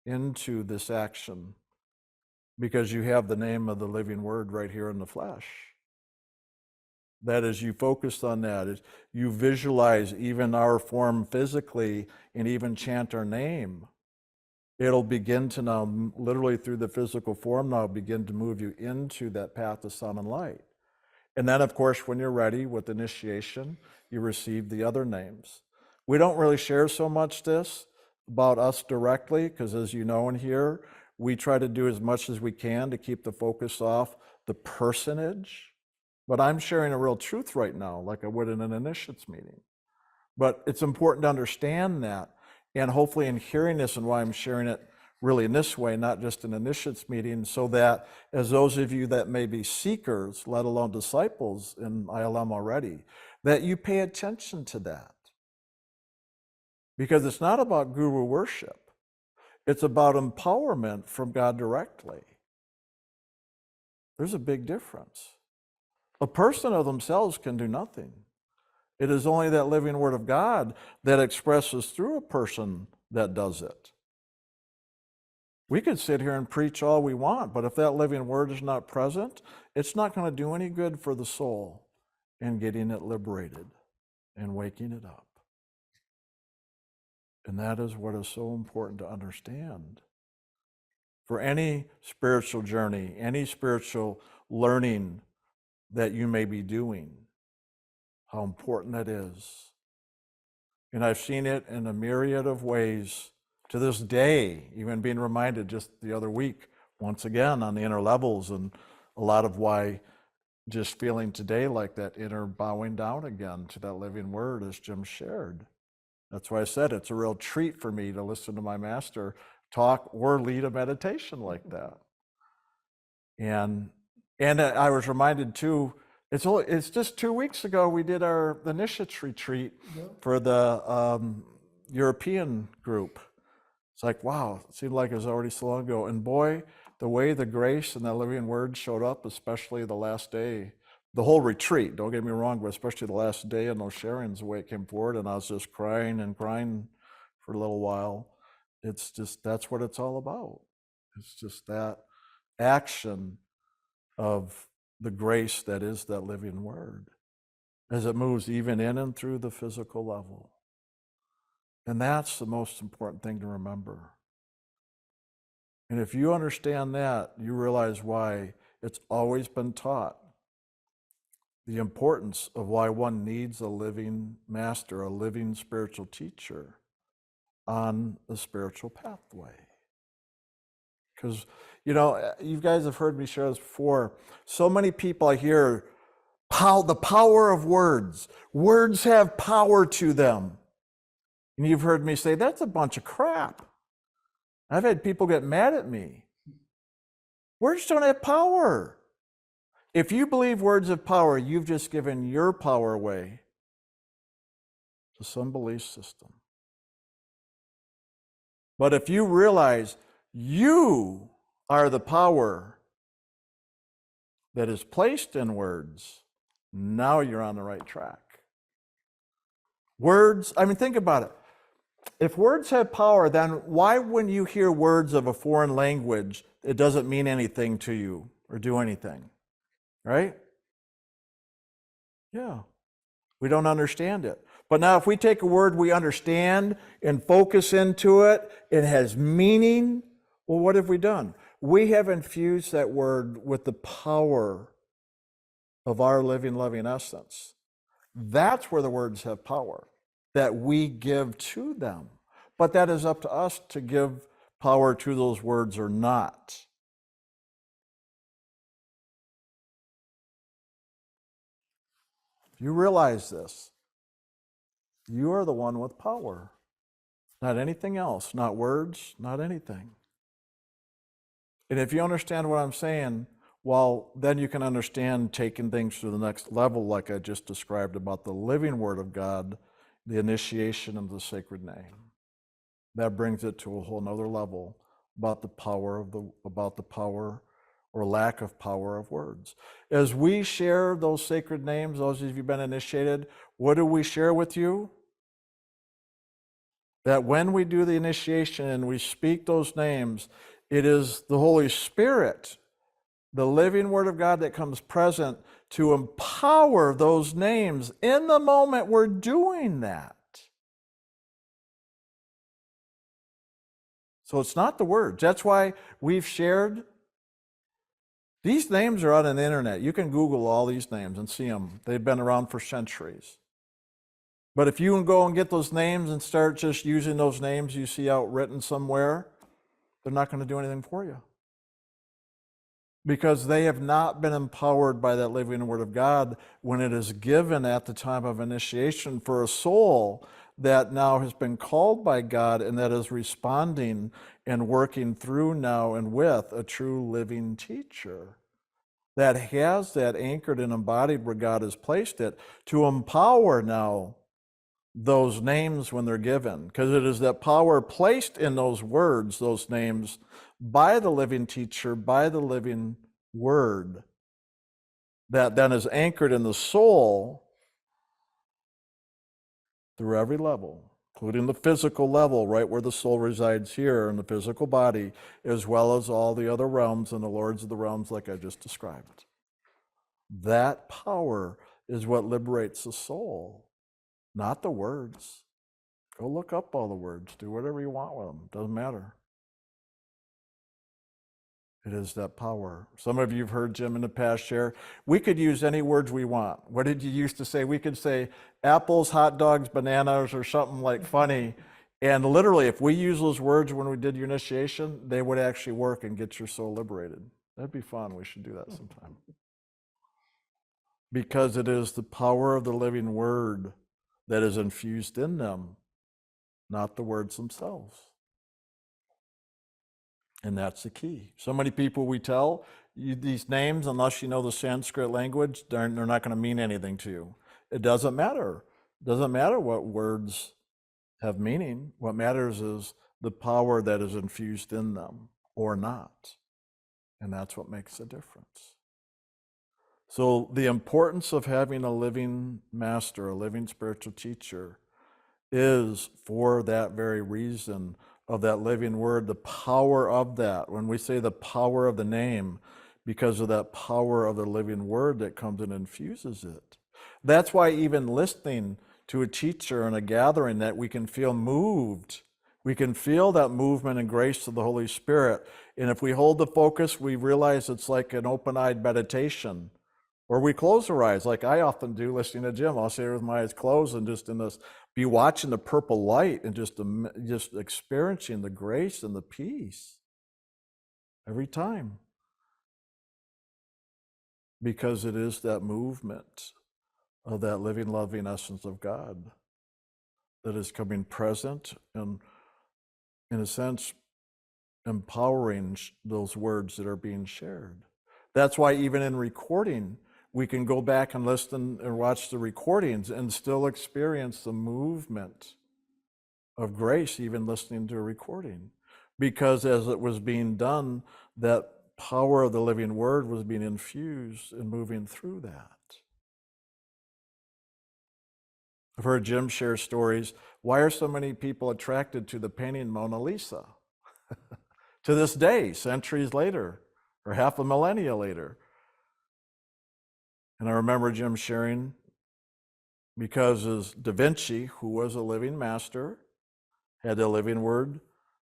into this action because you have the name of the living Word right here in the flesh. That is, you focus on that, is you visualize even our form physically and even chant our name. It'll begin to now, literally through the physical form now, begin to move you into that path of sound and light. And then, of course, when you're ready with initiation, you receive the other names. We don't really share so much this about us directly, because as you know in here, we try to do as much as we can to keep the focus off the personage. But I'm sharing a real truth right now, like I would in an initiates meeting. But it's important to understand that. And hopefully in hearing this and why I'm sharing it really in this way, not just an initiates meeting, so that as those of you that may be seekers, let alone disciples in ILM already, that you pay attention to that. Because it's not about guru worship. It's about empowerment from God directly. There's a big difference. A person of themselves can do nothing. It is only that living Word of God that expresses through a person that does it. We could sit here and preach all we want, but if that living Word is not present, it's not going to do any good for the soul in getting it liberated and waking it up. And that is what is so important to understand. For any spiritual journey, any spiritual learning that you may be doing, how important that is. And I've seen it in a myriad of ways to this day, even being reminded just the other week, once again, on the inner levels, and a lot of why just feeling today like that inner bowing down again to that living Word, as Jim shared. That's why I said it's a real treat for me to listen to my master talk or lead a meditation like that. And I was reminded too, it's just 2 weeks ago we did our initiates retreat for the European group. It's like, wow, it seemed like it was already so long ago. And boy, the way the grace and the living Word showed up, especially the last day, the whole retreat, don't get me wrong, but especially the last day and those sharings, the way it came forward, and I was just crying and crying for a little while. It's just, that's what it's all about. It's just that action of the grace that is that living Word as it moves even in and through the physical level. And that's the most important thing to remember. And if you understand that, you realize why it's always been taught the importance of why one needs a living master, a living spiritual teacher on the spiritual pathway. Because, you know, you guys have heard me share this before. So many people I hear, the power of words. Words have power to them. And you've heard me say, that's a bunch of crap. I've had people get mad at me. Words don't have power. If you believe words have power, you've just given your power away to some belief system. But if you realize you are the power that is placed in words, now you're on the right track. Words, I mean, think about it. If words have power, then why when you hear words of a foreign language, it doesn't mean anything to you or do anything, right? Yeah, we don't understand it. But now if we take a word we understand and focus into it, it has meaning, well, what have we done? We have infused that word with the power of our living, loving essence. That's where the words have power, that we give to them. But that is up to us to give power to those words or not. You realize this. You are the one with power, not anything else, not words, not anything. And if you understand what I'm saying, well, then you can understand taking things to the next level, like I just described about the living Word of God, the initiation of the sacred name. That brings it to a whole nother level about the power or lack of power of words. As we share those sacred names, those of you who've been initiated, what do we share with you? That when we do the initiation and we speak those names, it is the Holy Spirit, the living Word of God, that comes present to empower those names in the moment we're doing that. So it's not the words. That's why we've shared. These names are out on the internet. You can Google all these names and see them. They've been around for centuries. But if you can go and get those names and start just using those names you see out written somewhere, they're not going to do anything for you. Because they have not been empowered by that living Word of God when it is given at the time of initiation for a soul that now has been called by God and that is responding and working through now and with a true living teacher that has that anchored and embodied where God has placed it to empower now those names when they're given, because it is that power placed in those words, those names, by the living teacher, by the living Word, that then is anchored in the soul through every level, including the physical level, right where the soul resides here in the physical body, as well as all the other realms and the lords of the realms like I just described. That power is what liberates the soul, not the words. Go look up all the words. Do whatever you want with them. Doesn't matter. It is that power. Some of you have heard Jim in the past share. We could use any words we want. What did you used to say? We could say apples, hot dogs, bananas, or something like funny. And literally, if we use those words when we did your initiation, they would actually work and get your soul liberated. That'd be fun. We should do that sometime. Because it is the power of the living Word that is infused in them, not the words themselves. And that's the key. So many people we tell you these names, unless you know the Sanskrit language, they're not going to mean anything to you. It doesn't matter. It doesn't matter what words have meaning. What matters is the power that is infused in them or not. And that's what makes a difference. So the importance of having a living master, a living spiritual teacher, is for that very reason of that living Word, the power of that. When we say the power of the name, because of that power of the living Word that comes and infuses it. That's why even listening to a teacher in a gathering, that we can feel moved. We can feel that movement and grace of the Holy Spirit. And if we hold the focus, we realize it's like an open-eyed meditation. Or we close our eyes, like I often do listening to Jim. I'll sit here with my eyes closed and just in this, be watching the purple light and just experiencing the grace and the peace every time. Because it is that movement of that living, loving essence of God that is coming present and, in a sense, empowering those words that are being shared. That's why even in recording, we can go back and listen and watch the recordings and still experience the movement of grace, even listening to a recording. Because as it was being done, that power of the living Word was being infused and moving through that. I've heard Jim share stories. Why are so many people attracted to the painting Mona Lisa? To this day, centuries later, or half a millennia later. And I remember Jim sharing, because as Da Vinci, who was a living master, had the living Word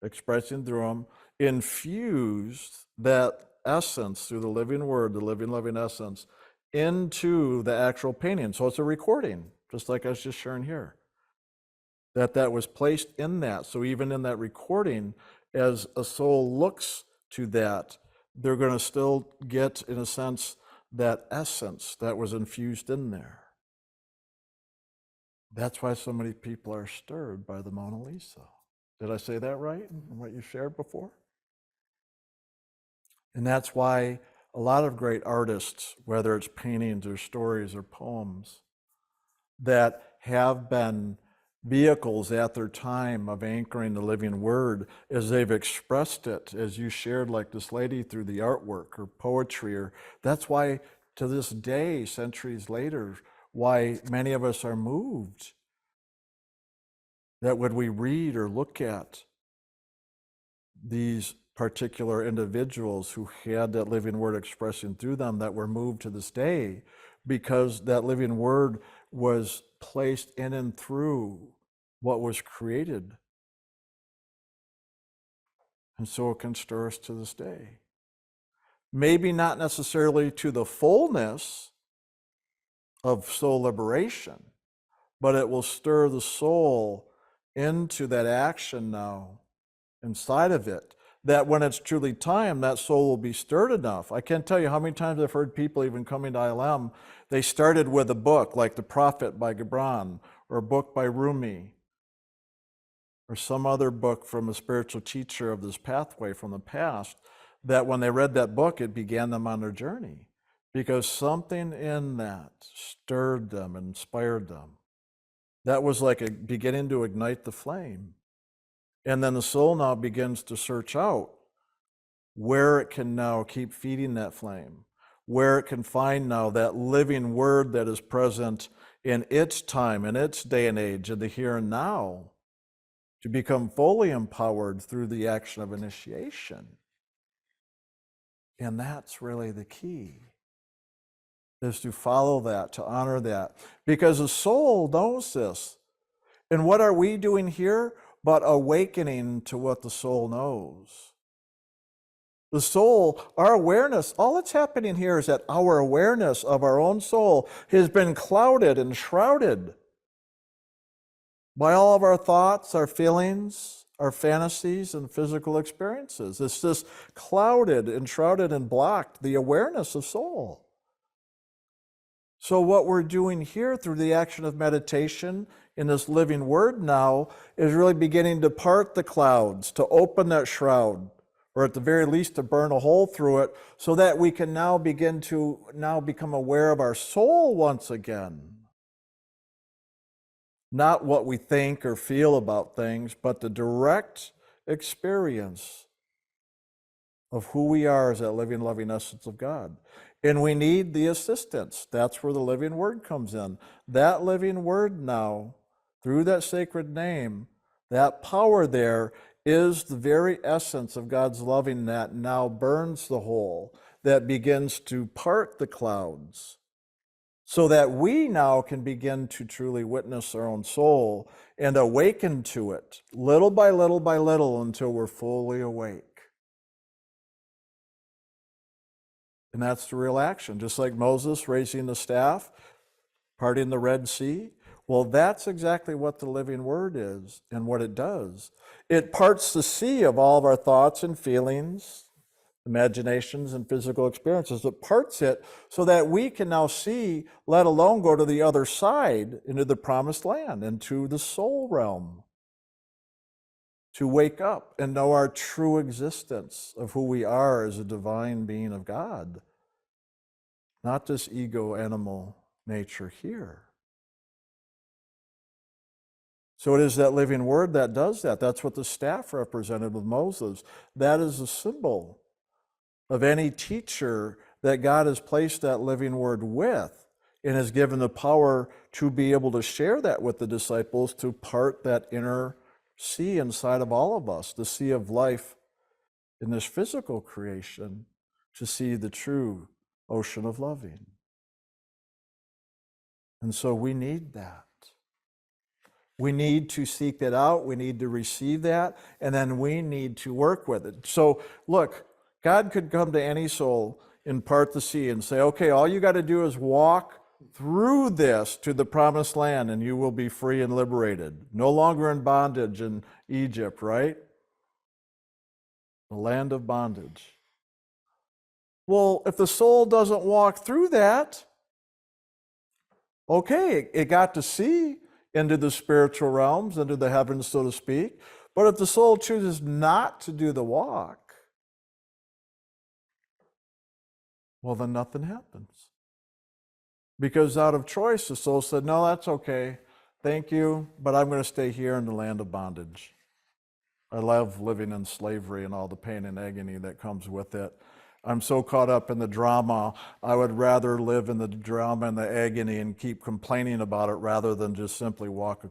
expressing through him, infused that essence through the living Word, the living, loving essence, into the actual painting. So it's a recording, just like I was just sharing here. That was placed in that. So even in that recording, as a soul looks to that, they're going to still get, in a sense, that essence that was infused in there. That's why so many people are stirred by the Mona Lisa. Did I say that right? What you shared before? And that's why a lot of great artists, whether it's paintings or stories or poems, that have been vehicles at their time of anchoring the living word as they've expressed it, as you shared, like this lady, through the artwork or poetry. Or that's why to this day, centuries later, why many of us are moved that when we read or look at these particular individuals who had that living word expressing through them, that we're moved to this day because that living word was placed in and through what was created. And so it can stir us to this day. Maybe not necessarily to the fullness of soul liberation, but it will stir the soul into that action now inside of it, that when it's truly time, that soul will be stirred enough. I can't tell you how many times I've heard people even coming to ILM, they started with a book like The Prophet by Gibran, or a book by Rumi, or some other book from a spiritual teacher of this pathway from the past, that when they read that book, it began them on their journey because something in that stirred them, inspired them. That was like a beginning to ignite the flame. And then the soul now begins to search out where it can now keep feeding that flame, where it can find now that living word that is present in its time, in its day and age, in the here and now, to become fully empowered through the action of initiation. And that's really the key, is to follow that, to honor that, because the soul knows this. And what are we doing here but awakening to what the soul knows? The soul, our awareness, all that's happening here is that our awareness of our own soul has been clouded and shrouded by all of our thoughts, our feelings, our fantasies, and physical experiences. It's just clouded and shrouded and blocked the awareness of soul. So what we're doing here through the action of meditation in this living word now is really beginning to part the clouds, to open that shroud, or at the very least to burn a hole through it, so that we can now begin to become aware of our soul once again. Not what we think or feel about things, but the direct experience of who we are as that living, loving essence of God. And we need the assistance. That's where the living word comes in. That living word now, through that sacred name, that power there is the very essence of God's loving that now burns the hole, that begins to part the clouds, so that we now can begin to truly witness our own soul and awaken to it, little by little by little, until we're fully awake. And that's the real action. Just like Moses raising the staff, parting the Red Sea. Well, that's exactly what the living word is and what it does. It parts the sea of all of our thoughts and feelings, imaginations and physical experiences. It parts it so that we can now see, let alone go to the other side, into the promised land, into the soul realm, to wake up and know our true existence of who we are as a divine being of God, not this ego animal nature here. So it is that living word that does that. That's what the staff represented with Moses. That is a symbol of any teacher that God has placed that living word with and has given the power to be able to share that with the disciples, to part that inner sea inside of all of us, the sea of life in this physical creation, to see the true ocean of loving. And so we need that. We need to seek that out. We need to receive that. And then we need to work with it. So look, God could come to any soul and part the sea and say, okay, all you got to do is walk through this to the promised land and you will be free and liberated. No longer in bondage in Egypt, right? The land of bondage. Well, if the soul doesn't walk through that, okay, it got to see into the spiritual realms, into the heavens, so to speak. But if the soul chooses not to do the walk, Well, then nothing happens. Because out of choice, the soul said, no, that's okay. Thank you, but I'm going to stay here in the land of bondage. I love living in slavery and all the pain and agony that comes with it. I'm so caught up in the drama, I would rather live in the drama and the agony and keep complaining about it rather than just simply walk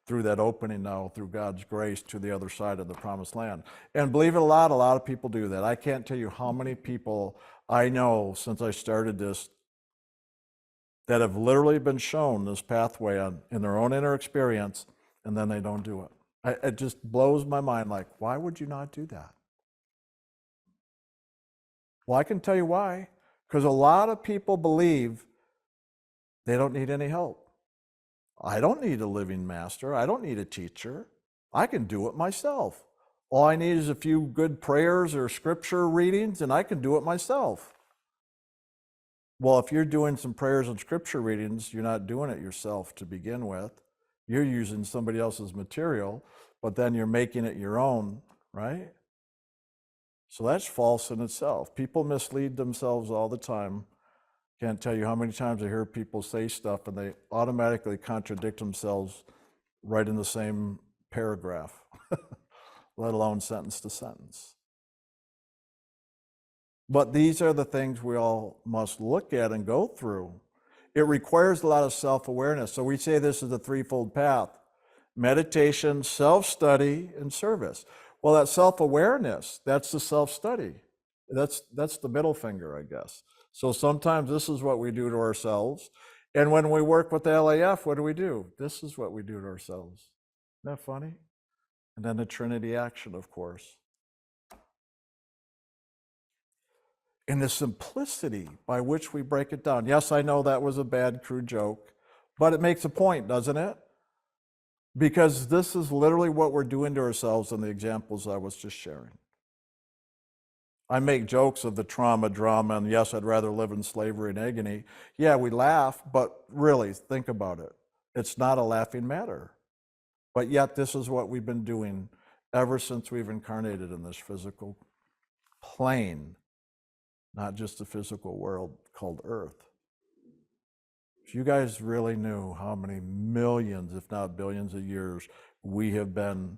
through that opening now through God's grace to the other side of the promised land. And believe it or not, a lot of people do that. I can't tell you how many people I know since I started this that have literally been shown this pathway in their own inner experience, and then they don't do it. It just blows my mind, like, why would you not do that? Well, I can tell you why. Because a lot of people believe they don't need any help. I don't need a living master. I don't need a teacher. I can do it myself. All I need is a few good prayers or scripture readings, and I can do it myself. Well, if you're doing some prayers and scripture readings, you're not doing it yourself to begin with. You're using somebody else's material, but then you're making it your own, right? So that's false in itself. People mislead themselves all the time. Can't tell you how many times I hear people say stuff and they automatically contradict themselves right in the same paragraph, let alone sentence to sentence. But these are the things we all must look at and go through. It requires a lot of self-awareness. So we say this is a threefold path: meditation, self-study, and service. Well, that self-awareness, that's the self-study. That's the middle finger, I guess. So sometimes this is what we do to ourselves. And when we work with the LAF, what do? This is what we do to ourselves. Isn't that funny? And then the Trinity action, of course. And the simplicity by which we break it down. Yes, I know that was a bad, crude joke, but it makes a point, doesn't it? Because this is literally what we're doing to ourselves in the examples I was just sharing. I make jokes of the trauma, drama, and yes, I'd rather live in slavery and agony. Yeah, we laugh, but really, think about it. It's not a laughing matter. But yet, this is what we've been doing ever since we've incarnated in this physical plane, not just the physical world called Earth. If you guys really knew how many millions, if not billions of years we have been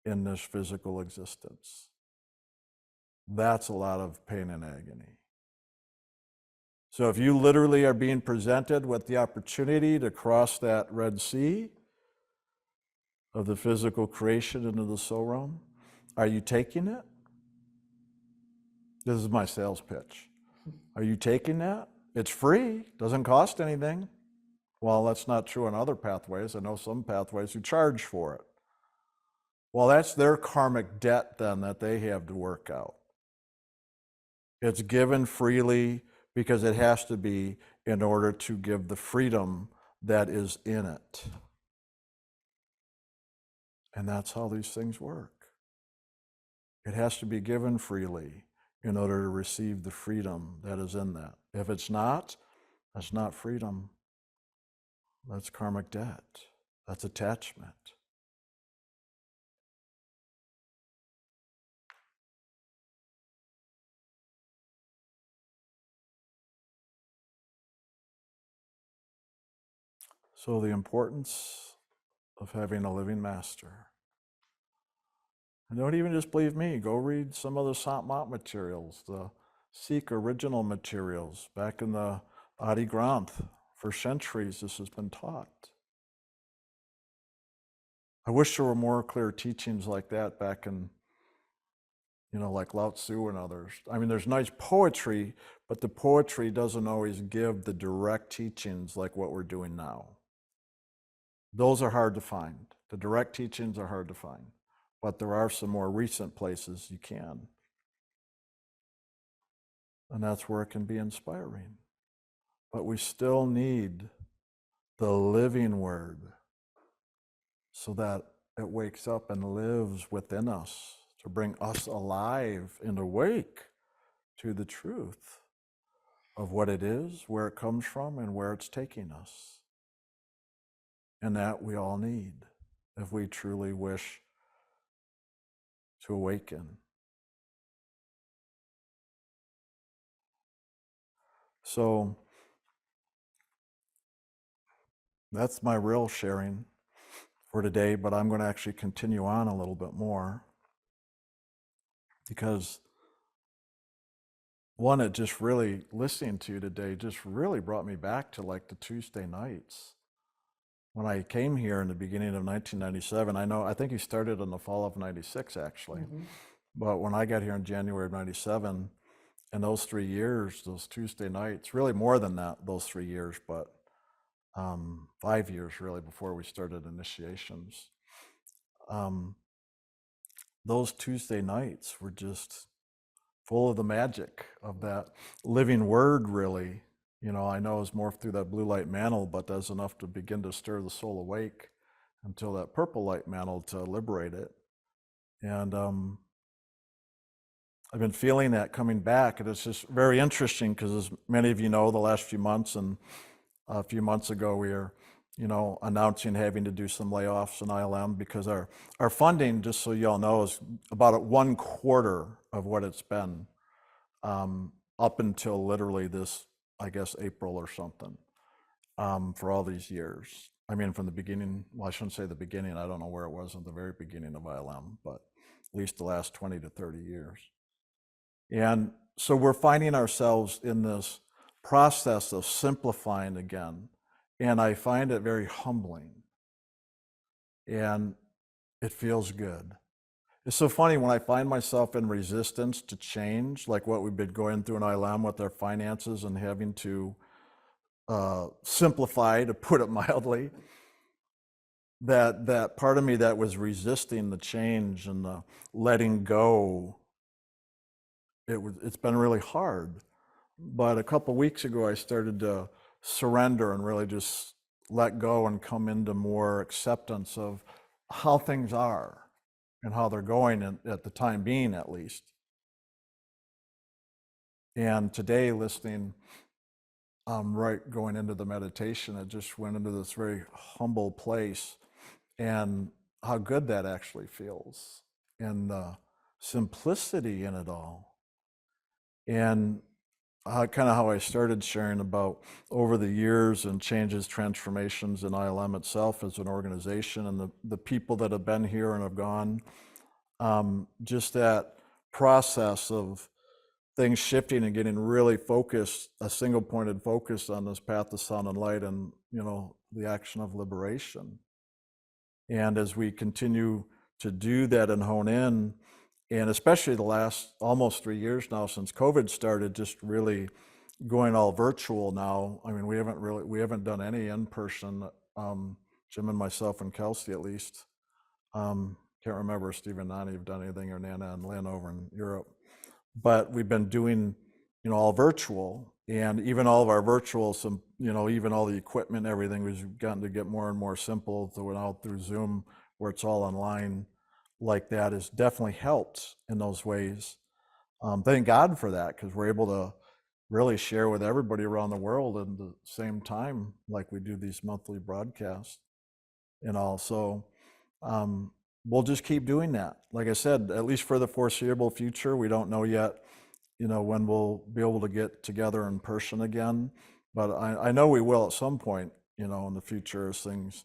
in this physical existence, that's a lot of pain and agony. So if you literally are being presented with the opportunity to cross that Red Sea of the physical creation into the soul realm, are you taking it? This is my sales pitch. Are you taking that? It's free, doesn't cost anything. Well, that's not true in other pathways. I know some pathways who charge for it. Well, that's their karmic debt then that they have to work out. It's given freely because it has to be in order to give the freedom that is in it. And that's how these things work. It has to be given freely in order to receive the freedom that is in that. If it's not, that's not freedom. That's karmic debt. That's attachment. So the importance of having a living master. And don't even just believe me. Go read some of the Satmat materials, the Sikh original materials back in the Adi Granth. For centuries, this has been taught. I wish there were more clear teachings like that back in, like Lao Tzu and others. I mean, there's nice poetry, but the poetry doesn't always give the direct teachings like what we're doing now. Those are hard to find. The direct teachings are hard to find, but there are some more recent places you can. And that's where it can be inspiring. But we still need the living word so that it wakes up and lives within us to bring us alive and awake to the truth of what it is, where it comes from, and where it's taking us. And that we all need if we truly wish to awaken. So that's my real sharing for today, but I'm going to actually continue on a little bit more because one, it just really, listening to you today just really brought me back to like the Tuesday nights. When I came here in the beginning of 1997, I think you started in the fall of 96 actually. But when I got here in January of 97, and those 3 years, those Tuesday nights, really more than that, those 3 years, but 5 years really before we started initiations. Um, those Tuesday nights were just full of the magic of that living word, really. I know it's morphed through that blue light mantle, but does enough to begin to stir the soul awake until that purple light mantle to liberate it. And I've been feeling that coming back, and it's just very interesting because, as many of you know, the last few months and a few months ago, we were, announcing having to do some layoffs in ILM because our funding, just so y'all know, is about 1/4 of what it's been up until literally this, I guess, April or something, for all these years. I mean, from the beginning, well, I shouldn't say the beginning, I don't know where it was at the very beginning of ILM, but at least the last 20 to 30 years. And so we're finding ourselves in this process of simplifying again. And I find it very humbling. And it feels good. It's so funny when I find myself in resistance to change, like what we've been going through in ILM with our finances and having to simplify, to put it mildly, that part of me that was resisting the change and the letting go, it's been really hard. But a couple weeks ago, I started to surrender and really just let go and come into more acceptance of how things are and how they're going at the time being, at least. And today, listening, right going into the meditation, it just went into this very humble place, and how good that actually feels, and the simplicity in it all. And kind of how I started sharing about over the years and changes, transformations in ILM itself as an organization, and the people that have been here and have gone. Just that process of things shifting and getting really focused, a single pointed focus on this path of sound and light, and the action of liberation. And as we continue to do that and hone in, and especially the last almost 3 years now since COVID started, just really going all virtual now. I mean, we haven't done any in person. Jim and myself and Kelsey, at least. Can't remember if Steve and Nani have done anything, or Nana and Lynn over in Europe. But we've been doing, all virtual, and even all of our virtual, even all the equipment, everything, we've gotten to get more and more simple through Zoom, where it's all online like that, has definitely helped in those ways. Thank God for that, because we're able to really share with everybody around the world at the same time, like we do these monthly broadcasts. And also, we'll just keep doing that. Like I said, at least for the foreseeable future. We don't know yet, when we'll be able to get together in person again, but I know we will at some point, in the future, as things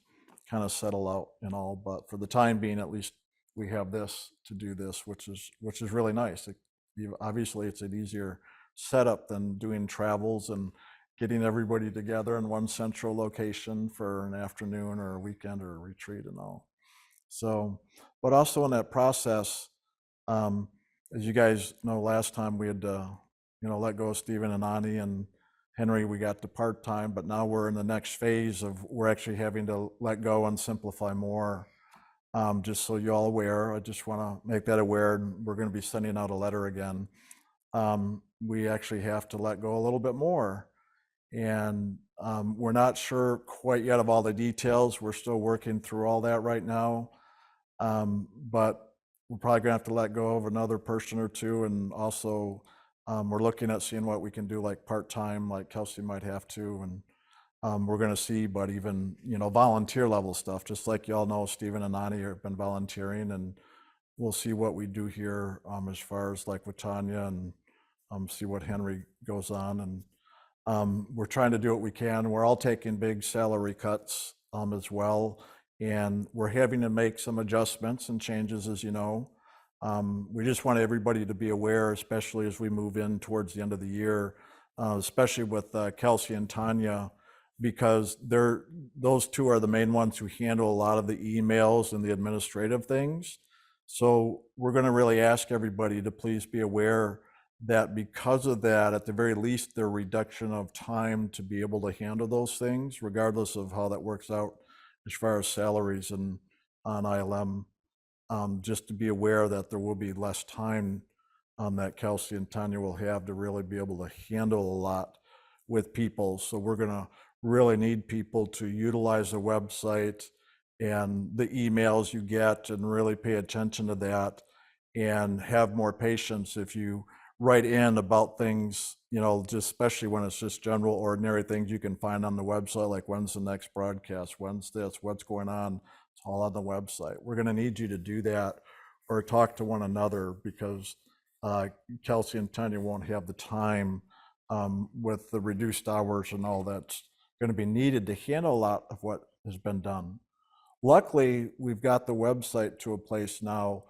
kind of settle out and all. But for the time being, at least we have this to do this, which is really nice. Obviously, it's an easier setup than doing travels and getting everybody together in one central location for an afternoon or a weekend or a retreat and all. So, but also in that process, as you guys know, last time we had let go of Stephen and Ani and Henry. We got to part-time, but now we're in the next phase of we're actually having to let go and simplify more. Just so you're all aware, I just want to make that aware, and we're going to be sending out a letter again. We actually have to let go a little bit more, and we're not sure quite yet of all the details. We're still working through all that right now, but we're probably gonna have to let go of another person or two, and also we're looking at seeing what we can do, like part-time, like Kelsey might have to, and we're gonna see, but even volunteer level stuff, just like y'all know, Stephen and Ani have been volunteering, and we'll see what we do here as far as like with Tanya, and see what Henry goes on, and We're trying to do what we can. We're all taking big salary cuts as well, and we're having to make some adjustments and changes, as you know. We just want everybody to be aware, especially as we move in towards the end of the year, especially with Kelsey and Tanya, because those two are the main ones who handle a lot of the emails and the administrative things. So we're going to really ask everybody to please be aware that because of that, at the very least, their reduction of time to be able to handle those things, regardless of how that works out as far as salaries and on ILM, just to be aware that there will be less time that Kelsey and Tanya will have to really be able to handle a lot with people. So we're going to really need people to utilize the website and the emails you get and really pay attention to that and have more patience if you write in about things, just especially when it's just general ordinary things you can find on the website, like when's the next broadcast, when's this, what's going on. It's all on the website. We're going to need you to do that or talk to one another, because Kelsey and Tanya won't have the time with the reduced hours and all that's going to be needed to handle a lot of what has been done. Luckily, we've got the website to a place now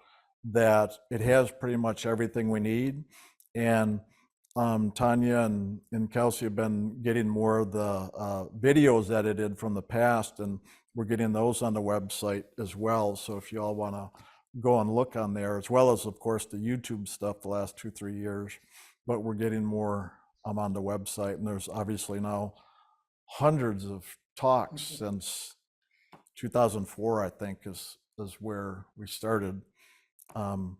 that it has pretty much everything we need. And Tanya and Kelsey have been getting more of the videos edited from the past, and we're getting those on the website as well. So if you all want to go and look on there, as well as, of course, the YouTube stuff the last 2-3 years, but we're getting more on the website. And there's obviously now hundreds of talks since 2004, I think, is where we started, and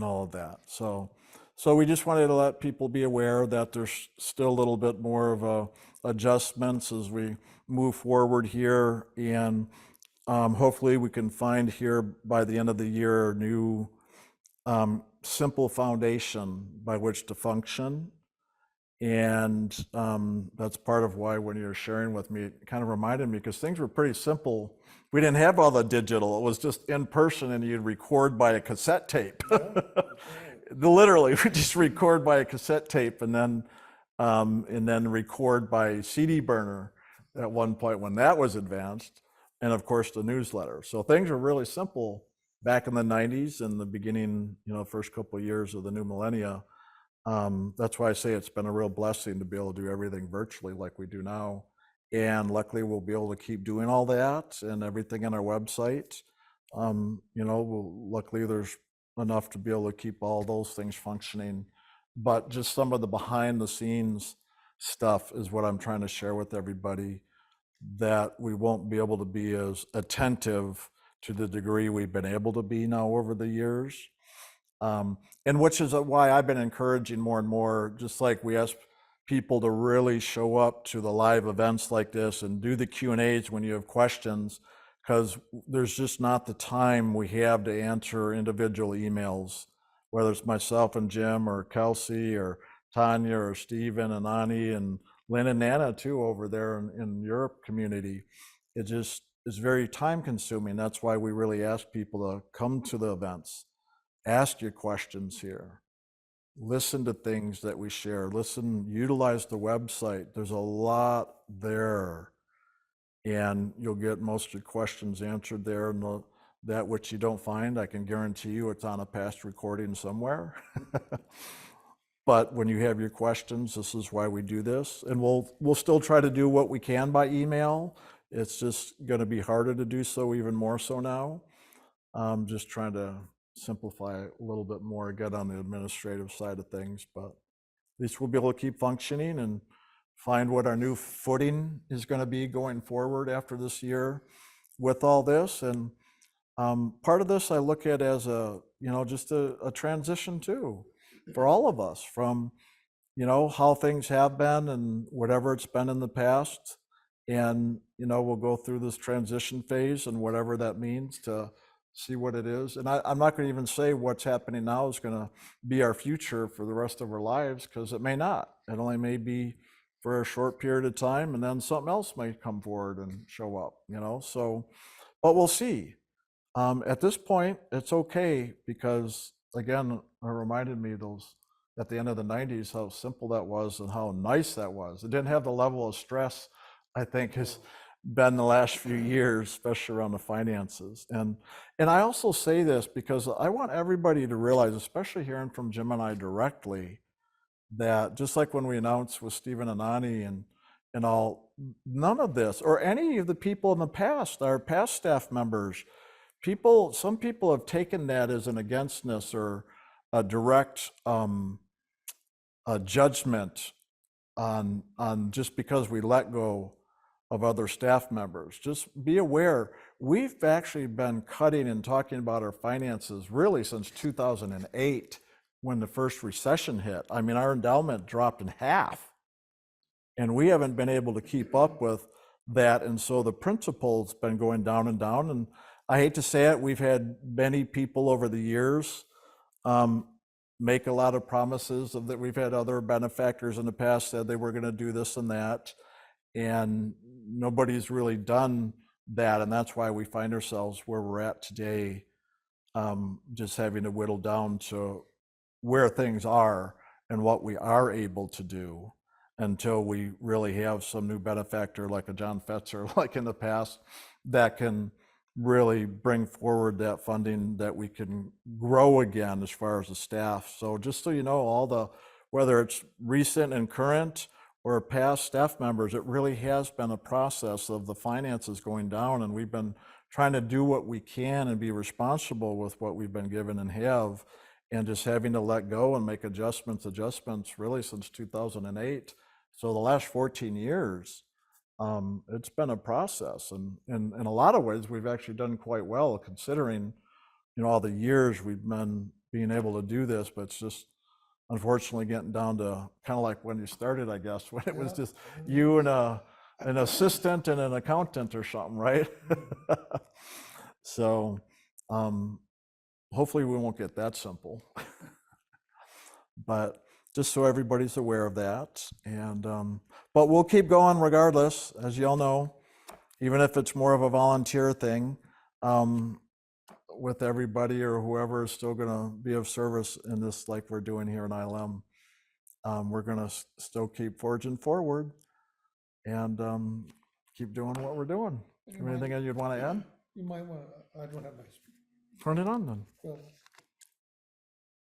all of that. So we just wanted to let people be aware that there's still a little bit more of adjustments as we move forward here, and hopefully we can find here by the end of the year a new simple foundation by which to function. And that's part of why when you're sharing with me, it kind of reminded me, because things were pretty simple. We didn't have all the digital. It was just in person, and you'd record by a cassette tape. Literally, we just record by a cassette tape, and then record by CD burner at one point when that was advanced, and of course the newsletter. So things were really simple back in the 90s and the beginning, first couple of years of the new millennia. That's why I say it's been a real blessing to be able to do everything virtually like we do now. And luckily we'll be able to keep doing all that and everything on our website. Luckily there's enough to be able to keep all those things functioning. But just some of the behind the scenes stuff is what I'm trying to share with everybody, that we won't be able to be as attentive to the degree we've been able to be now over the years. And which is why I've been encouraging more and more, just like we ask people to really show up to the live events like this and do the Q&As when you have questions, because there's just not the time we have to answer individual emails, whether it's myself and Jim or Kelsey or Tanya or Stephen and Ani and Lynn and Nana too over there in Europe community. It just is very time consuming. That's why we really ask people to come to the events. Ask your questions here. Listen to things that we share. Utilize the website. There's a lot there, and you'll get most of your questions answered there. And that which you don't find, I can guarantee you it's on a past recording somewhere. But when you have your questions, this is why we do this. And we'll still try to do what we can by email. It's just going to be harder to do so, even more so now. Just trying to simplify a little bit more, get on the administrative side of things, but at least we'll be able to keep functioning and find what our new footing is going to be going forward after this year with all this. And part of this I look at as just a transition too, for all of us, from how things have been and whatever it's been in the past. And we'll go through this transition phase and whatever that means to see what it is. And I'm not going to even say what's happening now is going to be our future for the rest of our lives, because it may not. It only may be for a short period of time, and then something else might come forward and show up, so, but we'll see. At this point, it's okay, because again, it reminded me of those at the end of the 90s, how simple that was and how nice that was. It didn't have the level of stress, I think, has been the last few years, especially around the finances. And I also say this because I want everybody to realize, especially hearing from Jim and I directly, that just like when we announced with Stephen and Ani and all, none of this, or any of the people in the past, our past staff members, some people have taken that as an againstness or a direct a judgment on just because we let go of other staff members. Just be aware, we've actually been cutting and talking about our finances really since 2008 when the first recession hit. I mean, our endowment dropped in half, and we haven't been able to keep up with that. And so the principal's been going down and down. And I hate to say it, we've had many people over the years make a lot of promises of that. We've had other benefactors in the past said they were going to do this and that, and nobody's really done that. And that's why we find ourselves where we're at today, just having to whittle down to where things are and what we are able to do until we really have some new benefactor like a John Fetzer, like in the past, that can really bring forward that funding that we can grow again as far as the staff. So just so you know, whether it's recent and current or past staff members, it really has been a process of the finances going down, and we've been trying to do what we can and be responsible with what we've been given and have, and just having to let go and make adjustments really since 2008. So the last 14 years, it's been a process, and in a lot of ways, we've actually done quite well considering, all the years we've been being able to do this. But it's just unfortunately getting down to kind of like when you started, I guess, when it was just you and an assistant and an accountant or something, right? So hopefully we won't get that simple. But just so everybody's aware of that. And but we'll keep going regardless, as you all know, even if it's more of a volunteer thing, with everybody or whoever is still going to be of service in this, like we're doing here in ILM. We're going to still keep forging forward and keep doing what we're doing. Anything you'd want to add? You might want to, I don't have my. Turn it on then.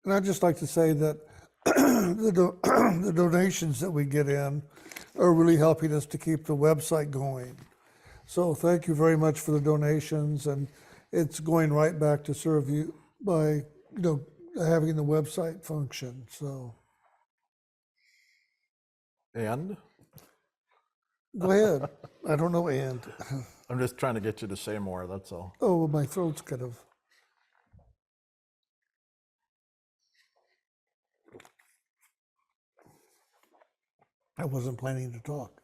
And I'd just like to say that the donations that we get in are really helping us to keep the website going. So thank you very much for the donations, and it's going right back to serve you by having the website function. So And go ahead. I don't know. And I'm just trying to get you to say more, that's all. oh, well, my throat's kind of. I wasn't planning to talk.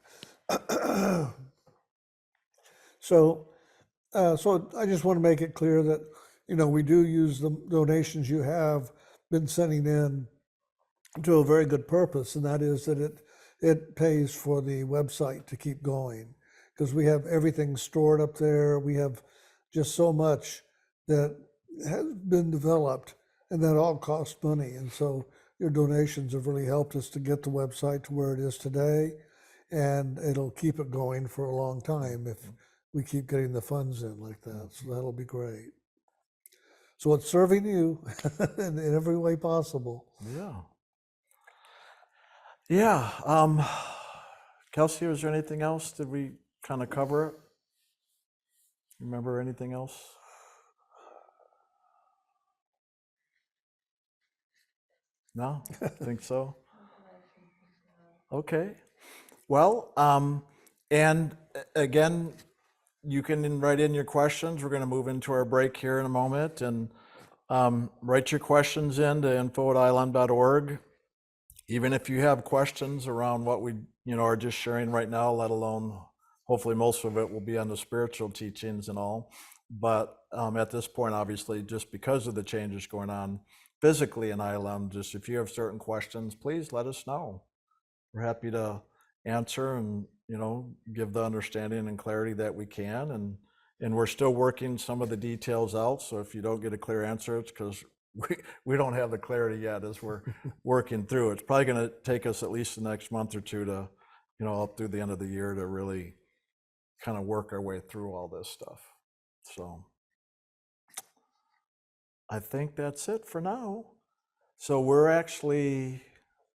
So I just want to make it clear that, we do use the donations you have been sending in to a very good purpose, and that is that it pays for the website to keep going, because we have everything stored up there. We have just so much that has been developed, and that all costs money. And so your donations have really helped us to get the website to where it is today, and it'll keep it going for a long time if we keep getting the funds in like that. So that'll be great. So it's serving you in every way possible. Yeah. Kelsey, was there anything else? Did we kind of cover it? Remember anything else? No? Think so? Okay. Well, and again, you can write in your questions. We're going to move into our break here in a moment, and write your questions in to info@ilm.org. Even if you have questions around what we are just sharing right now, let alone hopefully most of it will be on the spiritual teachings and all. But at this point, obviously, just because of the changes going on physically in ILM, just if you have certain questions, please let us know. We're happy to answer and give the understanding and clarity that we can, and we're still working some of the details out. So if you don't get a clear answer, it's because we don't have the clarity yet as we're working through. It's probably going to take us at least the next month or two to, up through the end of the year to really kind of work our way through all this stuff. So I think that's it for now. So we're actually,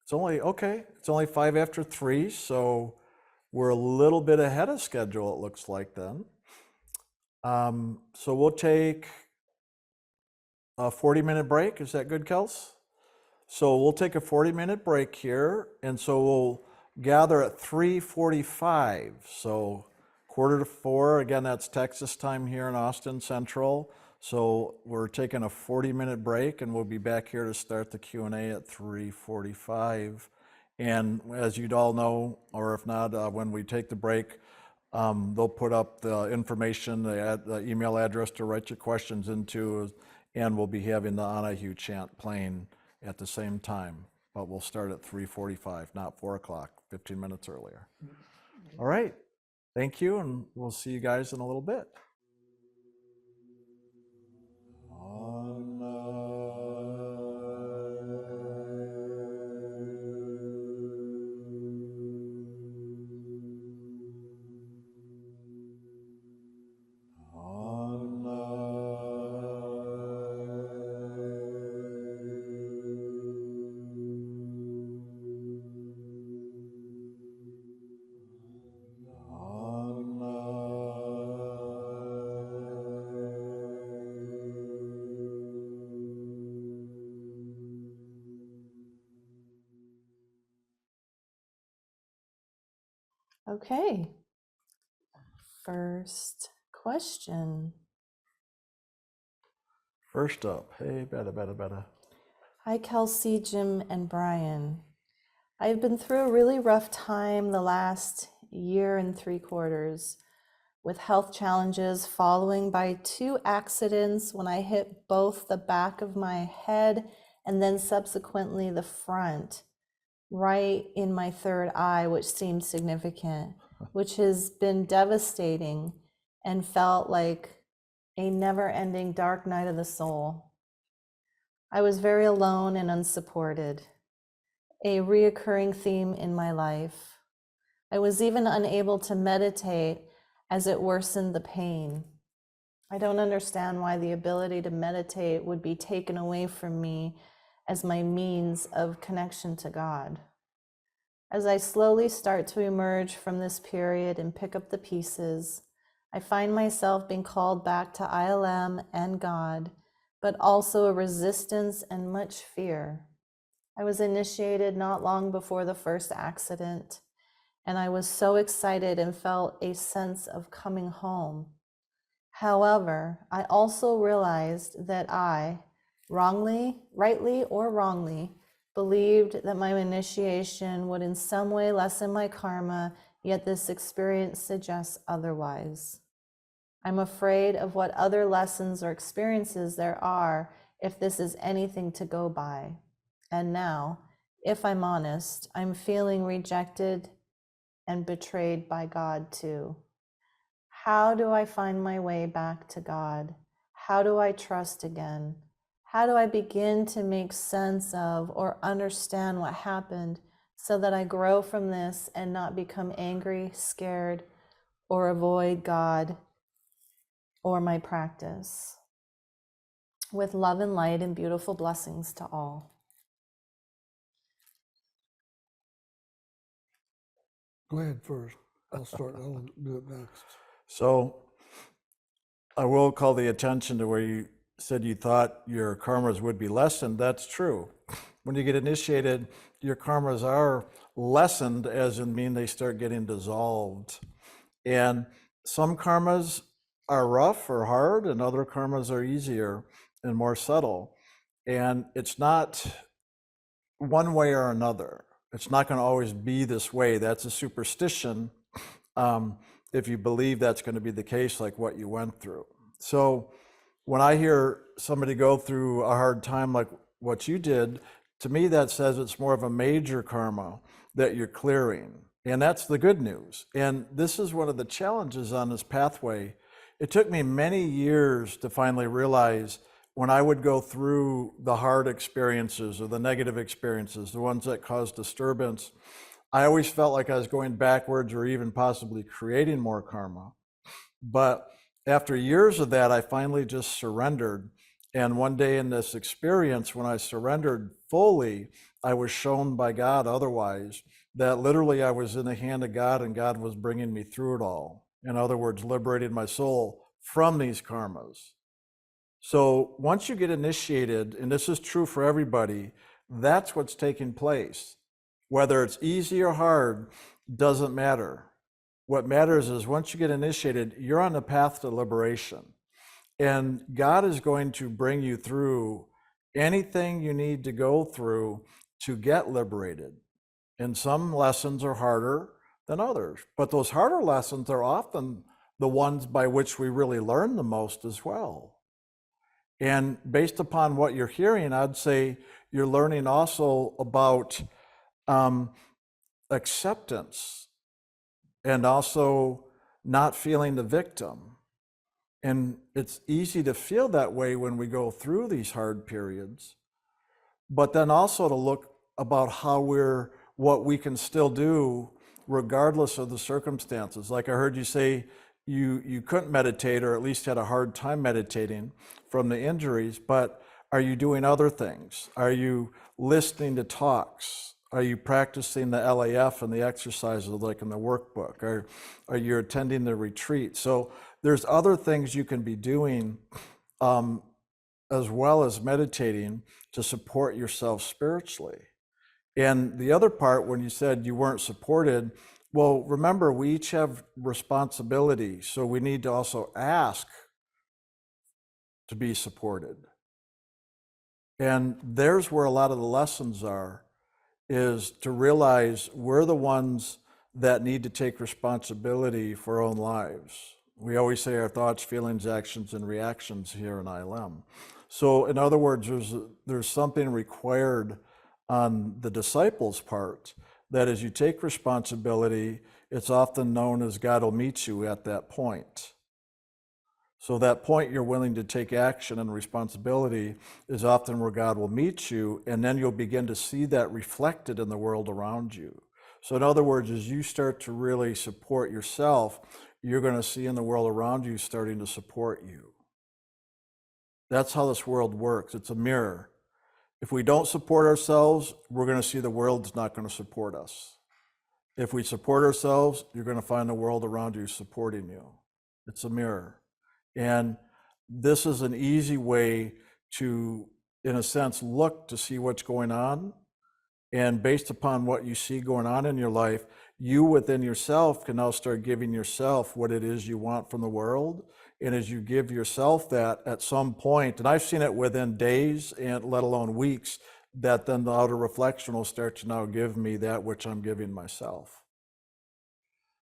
it's only 5 after 3, so we're a little bit ahead of schedule, it looks like then. So we'll take a 40-minute break. Is that good, Kels? So we'll take a 40-minute break here, and so we'll gather at 3:45. So 3:45, again, that's Texas time here in Austin Central. So we're taking a 40-minute break, and we'll be back here to start the Q&A at 3:45. And as you'd all know, or if not, when we take the break, they'll put up the information, the email address to write your questions into, and we'll be having the Anahu chant playing at the same time. But we'll start at 3:45, not 4 o'clock, 15 minutes earlier. All right. Thank you, and we'll see you guys in a little bit. Okay. First question. First up, hey, better. Hi, Kelsey, Jim, and Brian. I've been through a really rough time the last 1.75 years with health challenges following by 2 accidents when I hit both the back of my head and then subsequently the front, right in my third eye, which seemed significant, which has been devastating and felt like a never-ending dark night of the soul. I was very alone and unsupported, a reoccurring theme in my life. I was even unable to meditate as it worsened the pain. I don't understand why the ability to meditate would be taken away from me as my means of connection to God. As I slowly start to emerge from this period and pick up the pieces, I find myself being called back to ILM and God, but also a resistance and much fear. I was initiated not long before the first accident, and I was so excited and felt a sense of coming home. However, I also realized that I, rightly or wrongly, believed that my initiation would in some way lessen my karma, yet this experience suggests otherwise. I'm afraid of what other lessons or experiences there are if this is anything to go by. And now, if I'm honest, I'm feeling rejected and betrayed by God too. How do I find my way back to God? How do I trust again? How do I begin to make sense of or understand what happened so that I grow from this and not become angry, scared, or avoid God or my practice? With love and light and beautiful blessings to all. Go ahead first. I'll do it next. So I will call the attention to where you said you thought your karmas would be lessened. That's true. When you get initiated, your karmas are lessened, as in mean they start getting dissolved. And some karmas are rough or hard, and other karmas are easier and more subtle. And it's not one way or another. It's not going to always be this way. That's a superstition if you believe that's going to be the case, like what you went through. So when I hear somebody go through a hard time like what you did, to me that says it's more of a major karma that you're clearing. And that's the good news. And this is one of the challenges on this pathway. It took me many years to finally realize when I would go through the hard experiences or the negative experiences, the ones that cause disturbance, I always felt like I was going backwards or even possibly creating more karma. But after years of that, I finally just surrendered. And one day in this experience, when I surrendered fully, I was shown by God otherwise that literally I was in the hand of God and God was bringing me through it all. In other words, liberating my soul from these karmas. So once you get initiated, and this is true for everybody, that's what's taking place. Whether it's easy or hard doesn't matter. What matters is once you get initiated, you're on the path to liberation. And God is going to bring you through anything you need to go through to get liberated. And some lessons are harder than others, but those harder lessons are often the ones by which we really learn the most as well. And based upon what you're hearing, I'd say you're learning also about acceptance and also not feeling the victim. And it's easy to feel that way when we go through these hard periods, but then also to look about what we can still do regardless of the circumstances. Like I heard you say, you couldn't meditate, or at least had a hard time meditating from the injuries, but are you doing other things? Are you listening to talks? Are you practicing the LAF and the exercises like in the workbook? Are you attending the retreat? So there's other things you can be doing as well as meditating to support yourself spiritually. And the other part, when you said you weren't supported, well, remember, we each have responsibility, so we need to also ask to be supported. And there's where a lot of the lessons are, is to realize we're the ones that need to take responsibility for our own lives. We always say our thoughts, feelings, actions, and reactions here in ILM. So in other words, there's something required on the disciples' part, that as you take responsibility, it's often known as God will meet you at that point. So that point you're willing to take action and responsibility is often where God will meet you, and then you'll begin to see that reflected in the world around you. So in other words, as you start to really support yourself, you're going to see in the world around you starting to support you. That's how this world works. It's a mirror. If we don't support ourselves, we're going to see the world's not going to support us. If we support ourselves, you're going to find the world around you supporting you. It's a mirror. And this is an easy way to, in a sense, look to see what's going on. And based upon what you see going on in your life, you within yourself can now start giving yourself what it is you want from the world. And as you give yourself that at some point, and I've seen it within days and let alone weeks, that then the outer reflection will start to now give me that which I'm giving myself.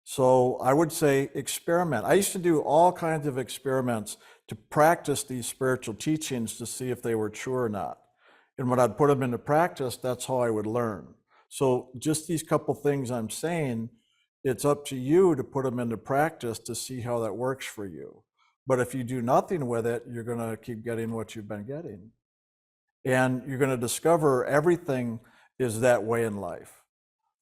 So I would say experiment. I used to do all kinds of experiments to practice these spiritual teachings to see if they were true or not. And when I'd put them into practice, that's how I would learn. So just these couple things I'm saying, it's up to you to put them into practice to see how that works for you. But if you do nothing with it, you're going to keep getting what you've been getting. And you're going to discover everything is that way in life.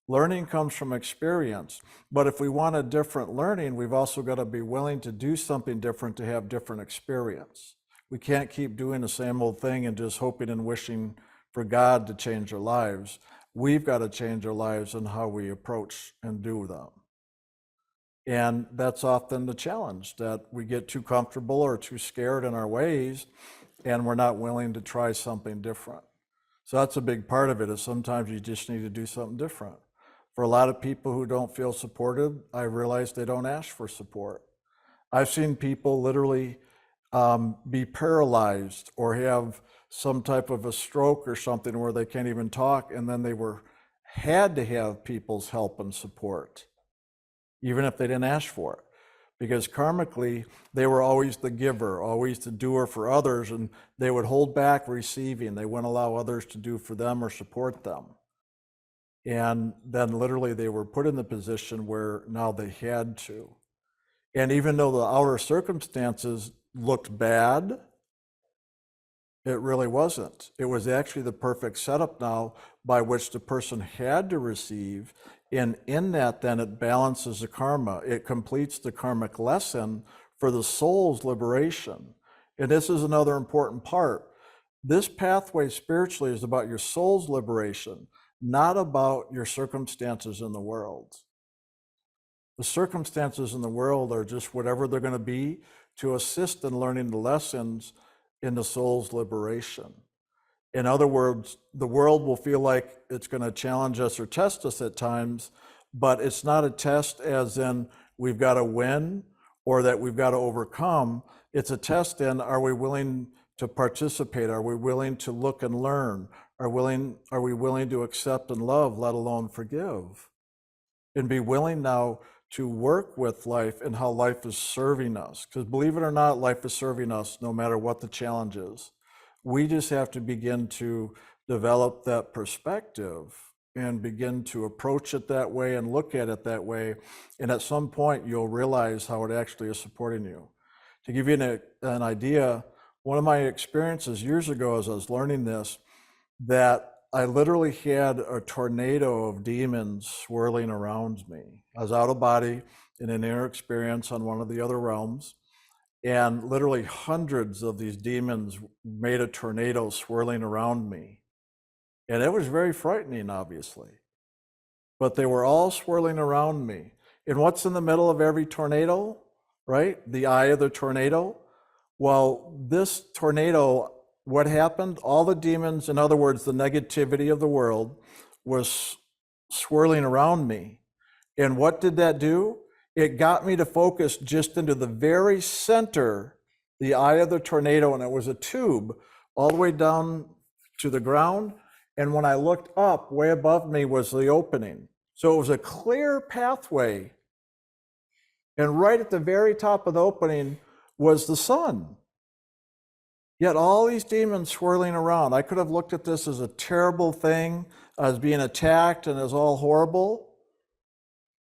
Learning comes from experience, but if we want a different learning, we've also got to be willing to do something different to have different experience. We can't keep doing the same old thing and just hoping and wishing for God to change our lives. We've got to change our lives and how we approach and do them. And that's often the challenge, that we get too comfortable or too scared in our ways, and we're not willing to try something different. So that's a big part of it, is sometimes you just need to do something different. For a lot of people who don't feel supported, I realize they don't ask for support. I've seen people literally be paralyzed or have some type of a stroke or something where they can't even talk, and then they had to have people's help and support, even if they didn't ask for it. Because karmically, they were always the giver, always the doer for others, and they would hold back receiving. They wouldn't allow others to do for them or support them. And then literally they were put in the position where now they had to. And even though the outer circumstances looked bad, It really wasn't. It was actually the perfect setup now by which the person had to receive. And in that, then it balances the karma. It completes the karmic lesson for the soul's liberation. And this is another important part. This pathway spiritually is about your soul's liberation, not about your circumstances in the world. The circumstances in the world are just whatever they're going to be to assist in learning the lessons in the soul's liberation. In other words, the world will feel like it's going to challenge us or test us at times, but it's not a test as in we've got to win or that we've got to overcome. It's a test in, are we willing to participate? Are we willing to look and learn? Are we willing to accept and love, let alone forgive? And be willing now to work with life and how life is serving us. Because believe it or not, life is serving us no matter what the challenge is. We just have to begin to develop that perspective and begin to approach it that way and look at it that way. And at some point, you'll realize how it actually is supporting you. To give you an idea, one of my experiences years ago as I was learning this, that I literally had a tornado of demons swirling around me. I was out of body in an inner experience on one of the other realms, and literally hundreds of these demons made a tornado swirling around me. And it was very frightening, obviously, but they were all swirling around me. And what's in the middle of every tornado, right? The eye of the tornado. Well, this tornado, what happened? All the demons, in other words, the negativity of the world, was swirling around me. And what did that do? It got me to focus just into the very center, the eye of the tornado, and it was a tube all the way down to the ground. And when I looked up, way above me was the opening. So it was a clear pathway. And right at the very top of the opening was the sun. Yet all these demons swirling around. I could have looked at this as a terrible thing, as being attacked and as all horrible.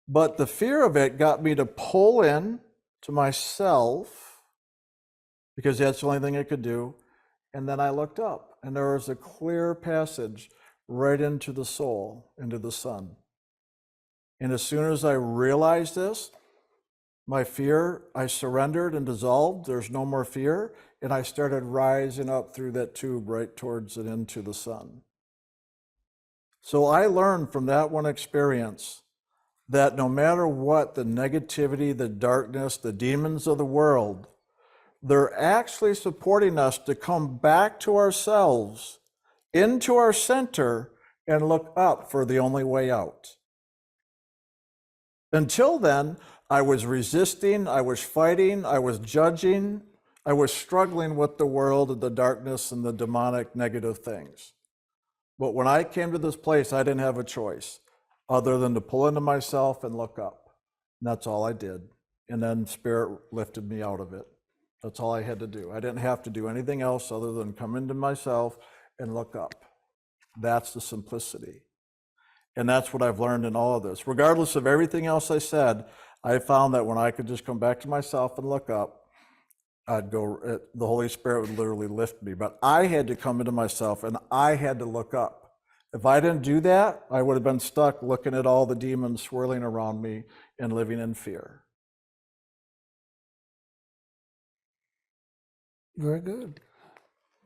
But the fear of it got me to pull in to myself, because that's the only thing I could do. And then I looked up, and there was a clear passage right into the soul, into the sun. And as soon as I realized this, my fear, I surrendered and dissolved. There's no more fear. And I started rising up through that tube right towards it into the sun. So I learned from that one experience that no matter what the negativity, the darkness, the demons of the world, they're actually supporting us to come back to ourselves, into our center, and look up for the only way out. Until then, I was resisting, I was fighting, I was judging, I was struggling with the world and the darkness and the demonic negative things. But when I came to this place, I didn't have a choice other than to pull into myself and look up. And that's all I did. And then Spirit lifted me out of it. That's all I had to do. I didn't have to do anything else other than come into myself and look up. That's the simplicity. And that's what I've learned in all of this. Regardless of everything else I said, I found that when I could just come back to myself and look up, the Holy Spirit would literally lift me. But I had to come into myself and I had to look up. If I didn't do that, I would have been stuck looking at all the demons swirling around me and living in fear. Very good.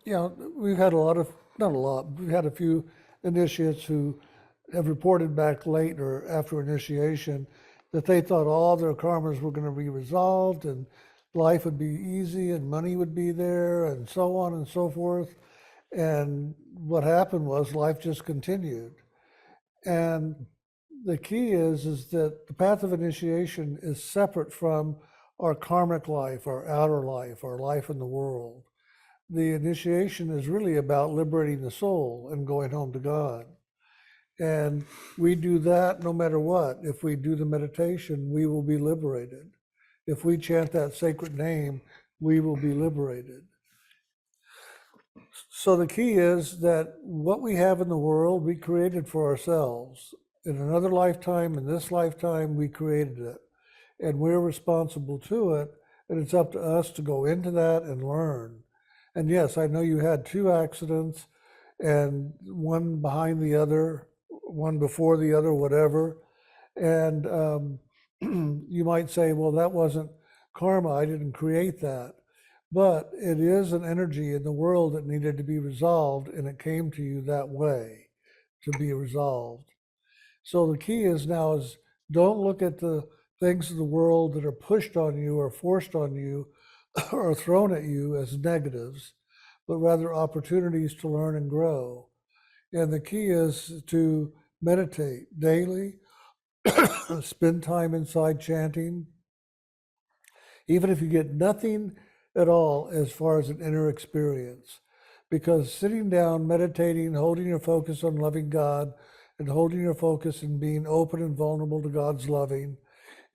Yeah, we've had we've had a few initiates who have reported back late or after initiation that they thought all their karmas were going to be resolved and life would be easy and money would be there and so on and so forth. And what happened was life just continued. And the key is that the path of initiation is separate from our karmic life, our outer life, our life in the world. The initiation is really about liberating the soul and going home to God. And we do that no matter what. If we do the meditation, we will be liberated. If we chant that sacred name, we will be liberated. So the key is that what we have in the world, we created for ourselves. In another lifetime, in this lifetime, we created it. And we're responsible to it. And it's up to us to go into that and learn. And yes, I know you had 2 accidents, and one behind the other, one before the other, whatever. And you might say, well, that wasn't karma. I didn't create that. But it is an energy in the world that needed to be resolved, and it came to you that way to be resolved. So the key is now is don't look at the things of the world that are pushed on you or forced on you or thrown at you as negatives, but rather opportunities to learn and grow. And the key is to meditate daily, spend time inside chanting, even if you get nothing at all as far as an inner experience. Because sitting down, meditating, holding your focus on loving God, and holding your focus and being open and vulnerable to God's loving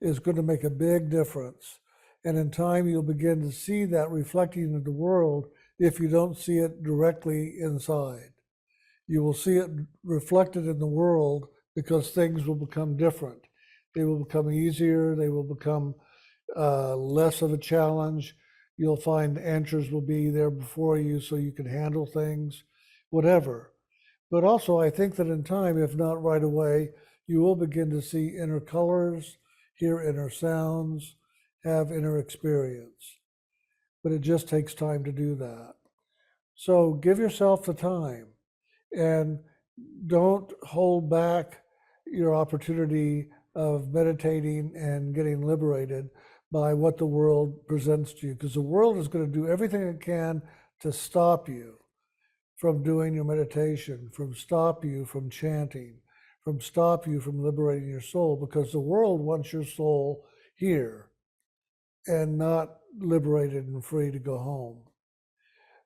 is going to make a big difference. And in time, you'll begin to see that reflecting in the world if you don't see it directly inside. You will see it reflected in the world because things will become different. They will become easier. They will become less of a challenge. You'll find answers will be there before you so you can handle things, whatever. But also, I think that in time, if not right away, you will begin to see inner colors, hear inner sounds, have inner experience. But it just takes time to do that. So give yourself the time and don't hold back your opportunity of meditating and getting liberated by what the world presents to you, because the world is going to do everything it can to stop you from doing your meditation, from stop you from chanting, from stop you from liberating your soul, because the world wants your soul here and not liberated and free to go home.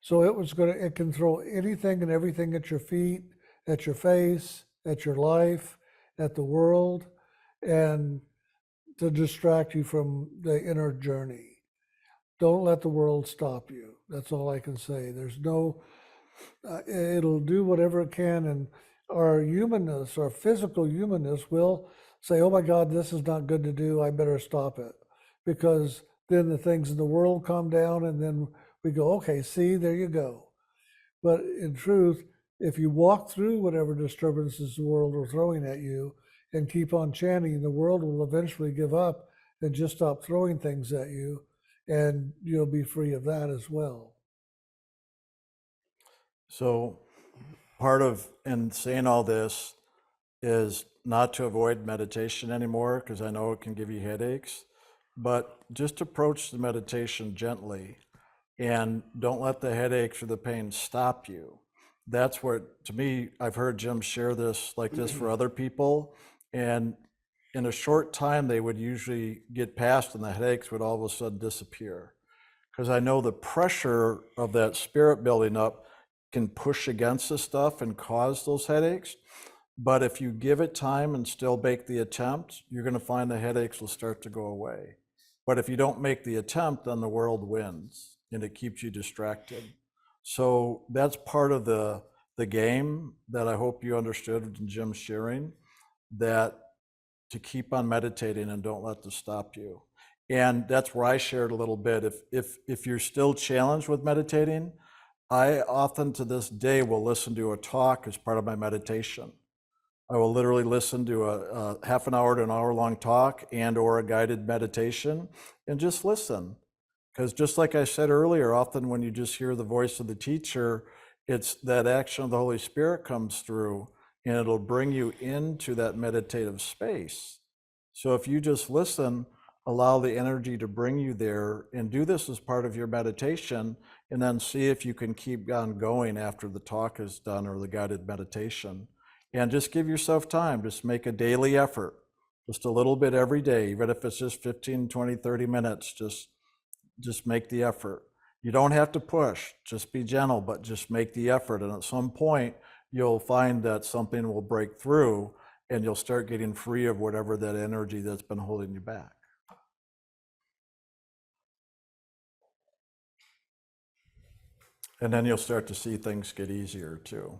So it can throw anything and everything at your feet, at your face, at your life, at the world, and to distract you from the inner journey. Don't let the world stop you. That's all I can say. There's no, it'll do whatever it can. And our humanness, our physical humanness will say, oh my God, this is not good to do. I better stop it. Because then the things in the world calm down and then we go, okay, see, there you go. But in truth, if you walk through whatever disturbances the world are throwing at you and keep on chanting, the world will eventually give up and just stop throwing things at you, and you'll be free of that as well. So part of in saying all this is not to avoid meditation anymore, because I know it can give you headaches, but just approach the meditation gently and don't let the headaches or the pain stop you. That's where, to me, I've heard Jim share this like this for other people, and in a short time they would usually get past and the headaches would all of a sudden disappear. Because I know the pressure of that spirit building up can push against the stuff and cause those headaches. But if you give it time and still make the attempt, you're going to find the headaches will start to go away. But if you don't make the attempt, then the world wins and it keeps you distracted. So that's part of the game that I hope you understood in Jim's sharing, that to keep on meditating and don't let this stop you. And that's where I shared a little bit. If you're still challenged with meditating, I often to this day will listen to a talk as part of my meditation. I will literally listen to a half an hour to an hour long talk and or a guided meditation and just listen. Because just like I said earlier, often when you just hear the voice of the teacher, it's that action of the Holy Spirit comes through and it'll bring you into that meditative space. So if you just listen, allow the energy to bring you there and do this as part of your meditation, and then see if you can keep on going after the talk is done or the guided meditation. And just give yourself time, just make a daily effort, just a little bit every day, even if it's just 15, 20, 30 minutes, just make the effort. You don't have to push, just be gentle, but just make the effort. And at some point, you'll find that something will break through and you'll start getting free of whatever that energy that's been holding you back. And then you'll start to see things get easier too.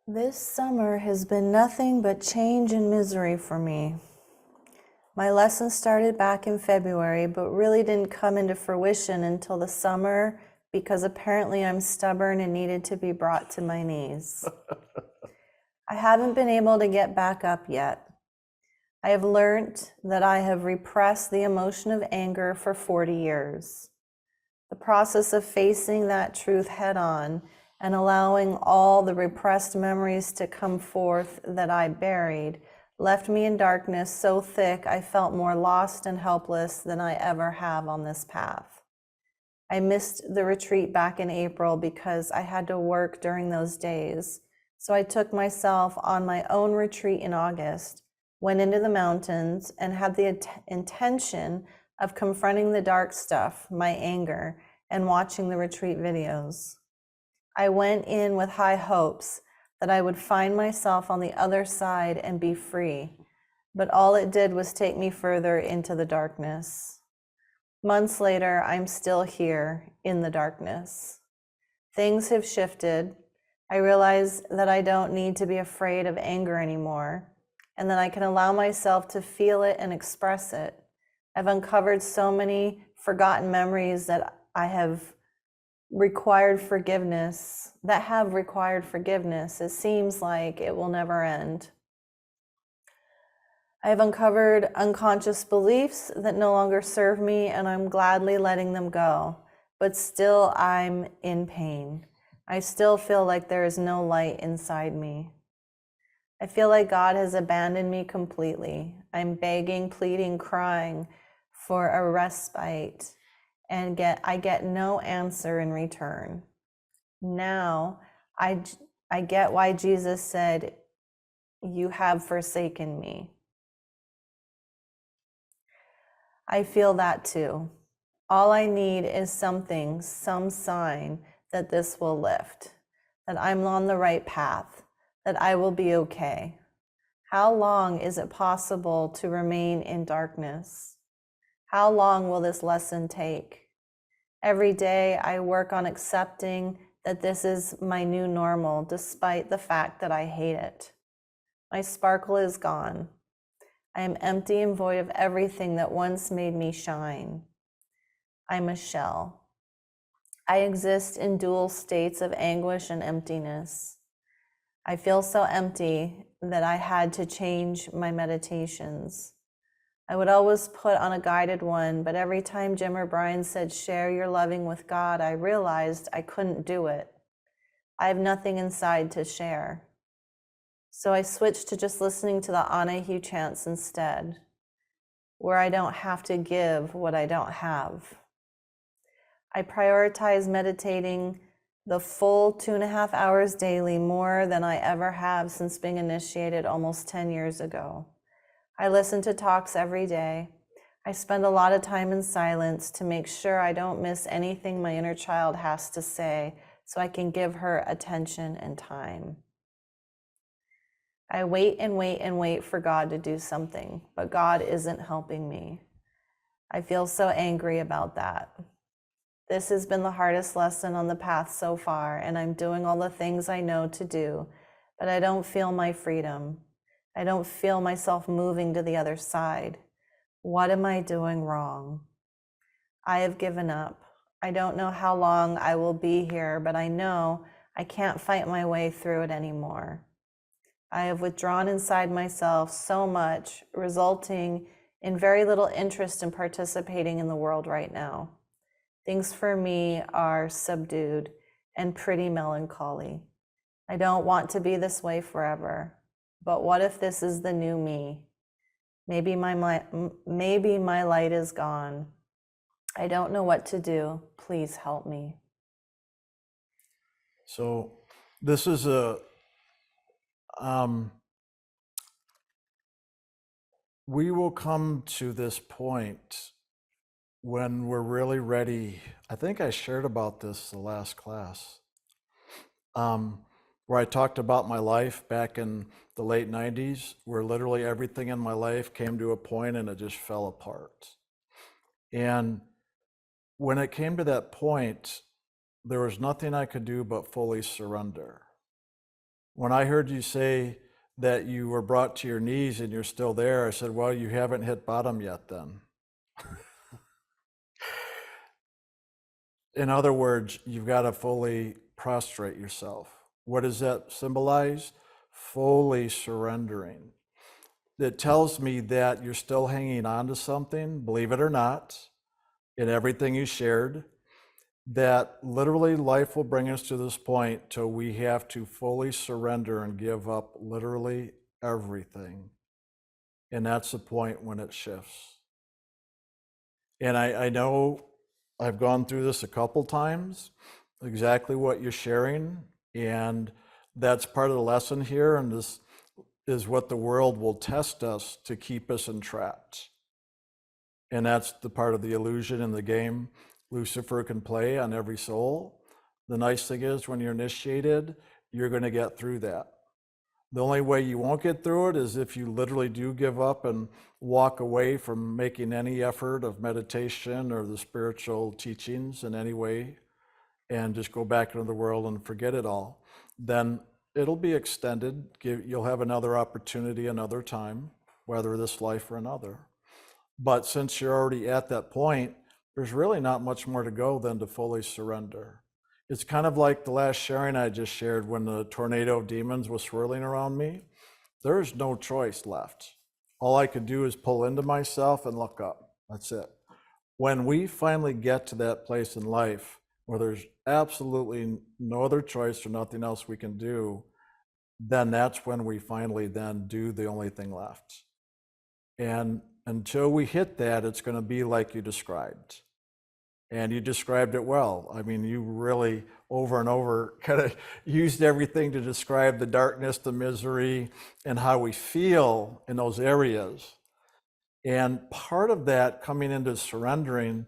This summer has been nothing but change and misery for me. My lesson started back in February, but really didn't come into fruition until the summer because apparently I'm stubborn and needed to be brought to my knees. I haven't been able to get back up yet. I have learned that I have repressed the emotion of anger for 40 years. The process of facing that truth head on and allowing all the repressed memories to come forth that I buried left me in darkness so thick I felt more lost and helpless than I ever have on this path. I missed the retreat back in April because I had to work during those days. So I took myself on my own retreat in August, went into the mountains, and had the intention of confronting the dark stuff, my anger, and watching the retreat videos. I went in with high hopes that I would find myself on the other side and be free, but all it did was take me further into the darkness. Months later, I'm still here in the darkness. Things have shifted. I realize that I don't need to be afraid of anger anymore, and that I can allow myself to feel it and express it. I've uncovered so many forgotten memories that have required forgiveness. It seems like it will never end. I have uncovered unconscious beliefs that no longer serve me, and I'm gladly letting them go. But still, I'm in pain. I still feel like there is no light inside me. I feel like God has abandoned me completely. I'm begging, pleading, crying for a respite, and I get no answer in return. Now, I get why Jesus said, "You have forsaken me." I feel that too. All I need is some sign that this will lift, that I'm on the right path, that I will be okay. How long is it possible to remain in darkness? How long will this lesson take? Every day I work on accepting that this is my new normal, despite the fact that I hate it. My sparkle is gone. I am empty and void of everything that once made me shine. I'm a shell. I exist in dual states of anguish and emptiness. I feel so empty that I had to change my meditations. I would always put on a guided one, but every time Jim or Brian said, "Share your loving with God," I realized I couldn't do it. I have nothing inside to share. So I switched to just listening to the Anahu chants instead, where I don't have to give what I don't have. I prioritize meditating the full 2.5 hours daily, more than I ever have since being initiated almost 10 years ago. I listen to talks every day. I spend a lot of time in silence to make sure I don't miss anything my inner child has to say, so I can give her attention and time. I wait and wait and wait for God to do something, but God isn't helping me. I feel so angry about that. This has been the hardest lesson on the path so far, and I'm doing all the things I know to do, but I don't feel my freedom. I don't feel myself moving to the other side. What am I doing wrong? I have given up. I don't know how long I will be here, but I know I can't fight my way through it anymore. I have withdrawn inside myself so much, resulting in very little interest in participating in the world right now. Things for me are subdued and pretty melancholy. I don't want to be this way forever, but what if this is the new me? Maybe my light is gone. I don't know what to do. Please help me. So this is we will come to this point when we're really ready. I think I shared about this the last class, where I talked about my life back in the late 90s, where literally everything in my life came to a point and it just fell apart. And when it came to that point, there was nothing I could do but fully surrender. When I heard you say that you were brought to your knees and you're still there. I said, well, you haven't hit bottom yet then. In other words, you've got to fully prostrate yourself. What does that symbolize? Fully surrendering. It tells me that you're still hanging on to something, believe it or not, in everything you shared, that literally life will bring us to this point till we have to fully surrender and give up literally everything. And that's the point when it shifts. And I know I've gone through this a couple times, exactly what you're sharing. And that's part of the lesson here. And this is what the world will test us to keep us entrapped. And that's the part of the illusion in the game Lucifer can play on every soul. The nice thing is when you're initiated, you're going to get through that. The only way you won't get through it is if you literally do give up and walk away from making any effort of meditation or the spiritual teachings in any way and just go back into the world and forget it all. Then it'll be extended. You'll have another opportunity another time, whether this life or another. But since you're already at that point, there's really not much more to go than to fully surrender. It's kind of like the last sharing I just shared when the tornado of demons was swirling around me. There's no choice left. All I could do is pull into myself and look up. That's it. When we finally get to that place in life where there's absolutely no other choice or nothing else we can do, then that's when we finally then do the only thing left. And until we hit that, it's going to be like you described. And you described it well. I mean, you really over and over kind of used everything to describe the darkness, the misery, and how we feel in those areas. And part of that coming into surrendering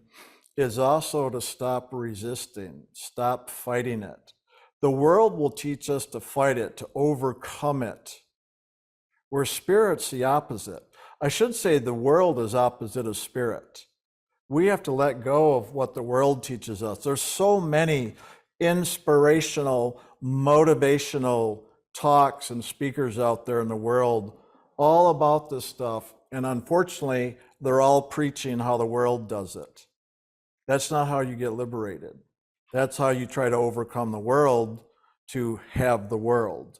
is also to stop resisting, stop fighting it. The world will teach us to fight it, to overcome it. Where spirit's the opposite. I should say the world is opposite of spirit. We have to let go of what the world teaches us. There's so many inspirational, motivational talks and speakers out there in the world all about this stuff. And unfortunately, they're all preaching how the world does it. That's not how you get liberated. That's how you try to overcome the world to have the world.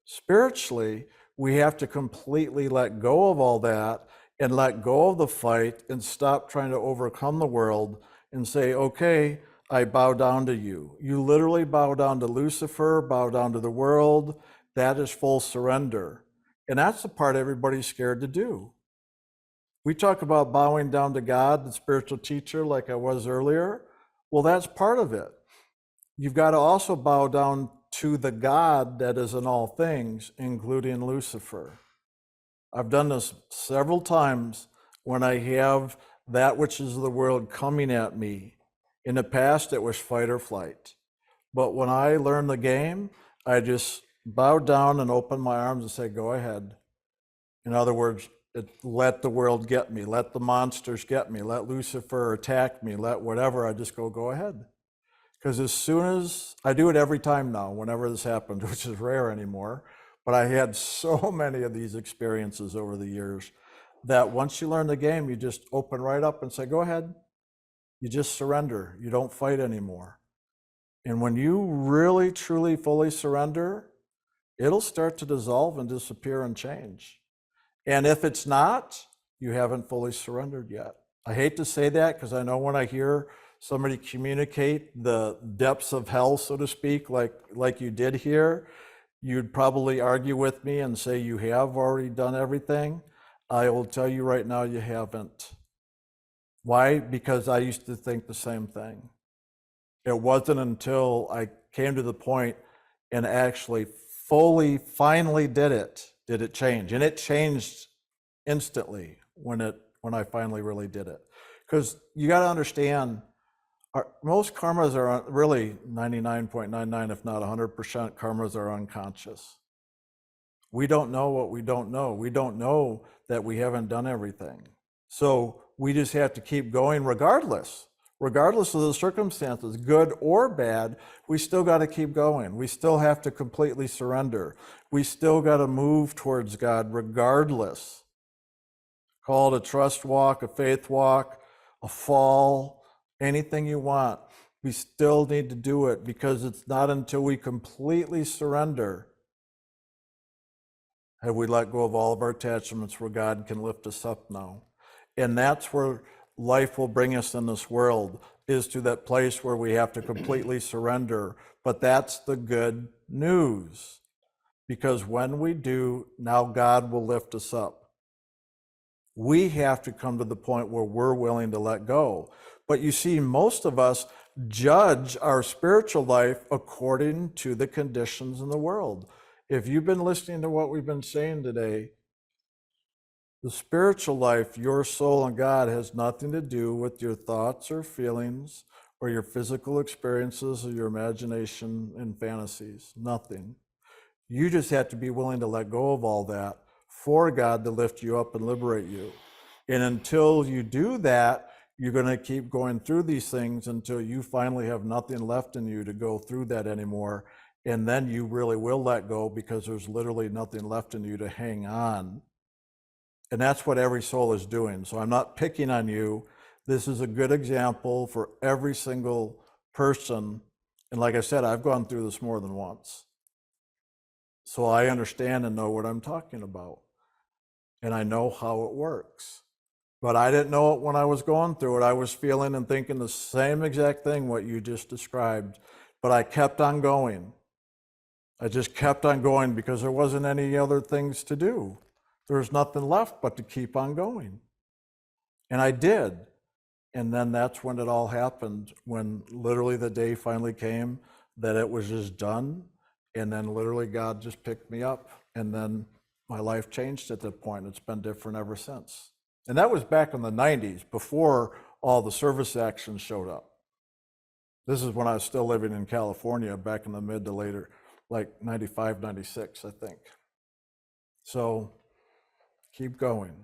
Spiritually, we have to completely let go of all that and let go of the fight and stop trying to overcome the world and say, okay, I bow down to you. You literally bow down to Lucifer, bow down to the world. That is full surrender. And that's the part everybody's scared to do. We talk about bowing down to God, the spiritual teacher, like I was earlier. Well, that's part of it. You've got to also bow down to the God that is in all things, including Lucifer. I've done this several times when I have that which is the world coming at me. In the past, it was fight or flight. But when I learned the game, I just bow down and open my arms and say, go ahead. In other words, let the world get me. Let the monsters get me. Let Lucifer attack me. Let whatever. I just go ahead. Because as soon as I do it every time now, whenever this happens, which is rare anymore, but I had so many of these experiences over the years that once you learn the game, you just open right up and say, go ahead. You just surrender. You don't fight anymore. And when you really, truly, fully surrender, it'll start to dissolve and disappear and change. And if it's not, you haven't fully surrendered yet. I hate to say that because I know when I hear somebody communicate the depths of hell, so to speak, like you did here, you'd probably argue with me and say you have already done everything. I will tell you right now, you haven't. Why? Because I used to think the same thing. It wasn't until I came to the point and actually finally did it change. And it changed instantly when I finally really did it. Because you got to understand, most karmas are really 99.99, if not 100% karmas are unconscious. We don't know what we don't know. We don't know that we haven't done everything. So we just have to keep going regardless. regardless of the circumstances, good or bad, we still got to keep going. We still have to completely surrender. We still got to move towards God regardless. Call it a trust walk, a faith walk, a fall, anything you want. We still need to do it, because it's not until we completely surrender have we let go of all of our attachments where God can lift us up now. And that's where life will bring us in this world, is to that place where we have to completely surrender. But that's the good news, because when we do, now God will lift us up. We have to come to the point where we're willing to let go. But you see, most of us judge our spiritual life according to the conditions in the world. If you've been listening to what we've been saying today, the spiritual life, your soul and God, has nothing to do with your thoughts or feelings or your physical experiences or your imagination and fantasies. Nothing. You just have to be willing to let go of all that for God to lift you up and liberate you. And until you do that, you're going to keep going through these things until you finally have nothing left in you to go through that anymore. And then you really will let go, because there's literally nothing left in you to hang on. And that's what every soul is doing. So I'm not picking on you. This is a good example for every single person. And like I said, I've gone through this more than once. So I understand and know what I'm talking about. And I know how it works. But I didn't know it when I was going through it. I was feeling and thinking the same exact thing, what you just described. But I kept on going. I just kept on going, because there wasn't any other things to do. There was nothing left but to keep on going. And I did. And then that's when it all happened, when literally the day finally came that it was just done. And then literally God just picked me up. And then my life changed at that point. It's been different ever since. And that was back in the 90s, before all the service actions showed up. This is when I was still living in California, back in the mid to later, like 95, 96, I think. So keep going.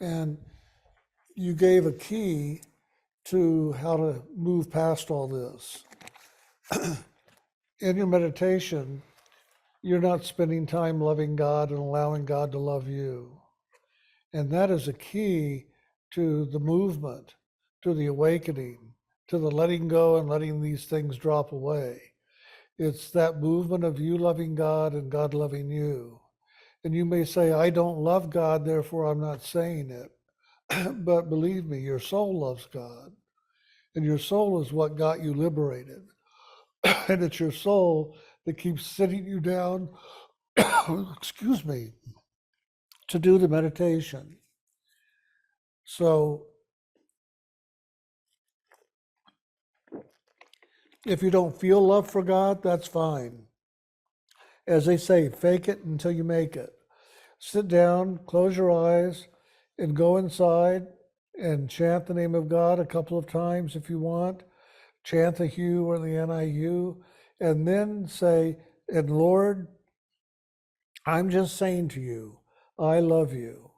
And you gave a key to how to move past all this. In your meditation, you're not spending time loving God and allowing God to love you. And that is a key to the movement, to the awakening, to the letting go and letting these things drop away. It's that movement of you loving God and God loving you. And you may say, I don't love God, therefore I'm not saying it. But believe me, your soul loves God. And your soul is what got you liberated. And it's your soul that keeps sitting you down, excuse me, to do the meditation. So if you don't feel love for God, that's fine. As they say, fake it until you make it. Sit down, close your eyes, and go inside and chant the name of God a couple of times if you want. Chant the HU or the NIU, and then say, and Lord, I'm just saying to you, I love you.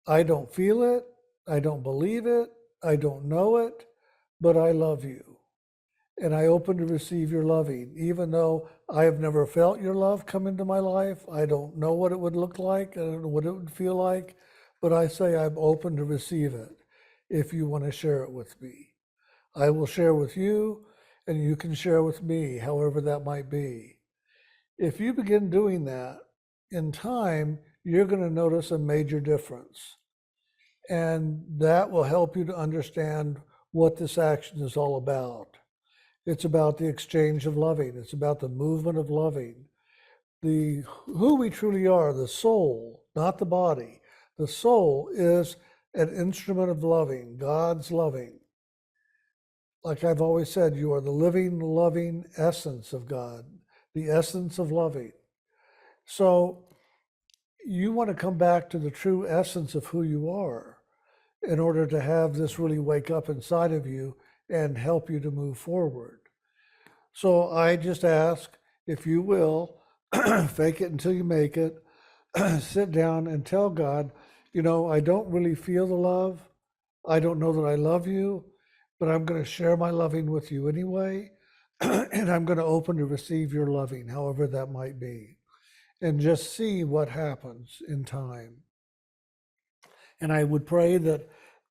I don't feel it, I don't believe it, I don't know it, but I love you. And I open to receive your loving, even though I have never felt your love come into my life. I don't know what it would look like, I don't know what it would feel like, but I say I'm open to receive it if you want to share it with me. I will share with you, and you can share with me, however that might be. If you begin doing that, in time, you're going to notice a major difference. And that will help you to understand what this action is all about. It's about the exchange of loving. It's about the movement of loving. Who we truly are, the soul, not the body. The soul is an instrument of loving, God's loving. Like I've always said, you are the living, loving essence of God, the essence of loving. So you want to come back to the true essence of who you are in order to have this really wake up inside of you and help you to move forward. So I just ask, if you will, fake it until you make it, sit down and tell God, I don't really feel the love, I don't know that I love you, but I'm going to share my loving with you anyway. And I'm going to open to receive your loving, however that might be, and just see what happens in time. And I would pray that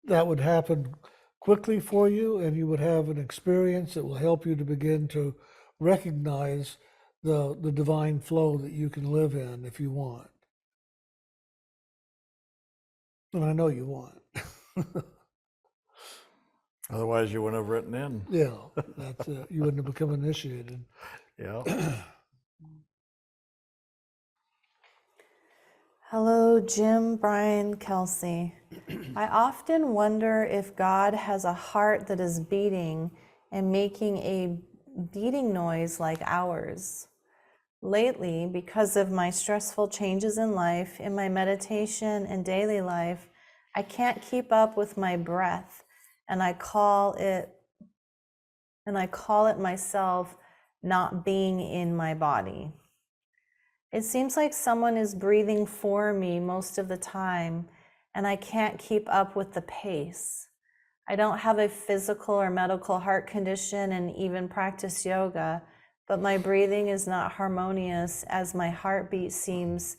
that would happen quickly for you, and you would have an experience that will help you to begin to recognize the divine flow that you can live in if you want. And I know you want. Otherwise, you wouldn't have written in. Yeah, that's it. You wouldn't have become initiated. Yeah. Hello, Jim, Brian, Kelsey. I often wonder if God has a heart that is beating and making a beating noise like ours. Lately, because of my stressful changes in life, in my meditation and daily life, I can't keep up with my breath, and I call it myself not being in my body. It seems like someone is breathing for me most of the time, and I can't keep up with the pace. I don't have a physical or medical heart condition and even practice yoga, but my breathing is not harmonious as my heartbeat seems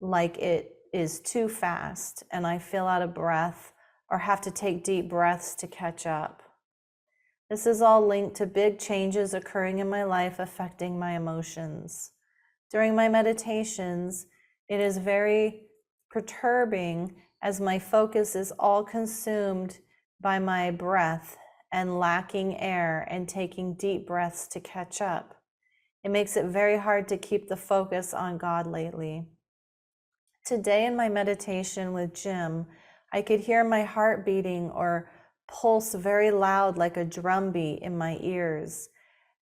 like it is too fast, and I feel out of breath or have to take deep breaths to catch up. This is all linked to big changes occurring in my life affecting my emotions. During my meditations, it is very perturbing as my focus is all consumed by my breath and lacking air and taking deep breaths to catch up. It makes it very hard to keep the focus on God lately. Today in my meditation with Jim, I could hear my heart beating or pulse very loud like a drumbeat in my ears,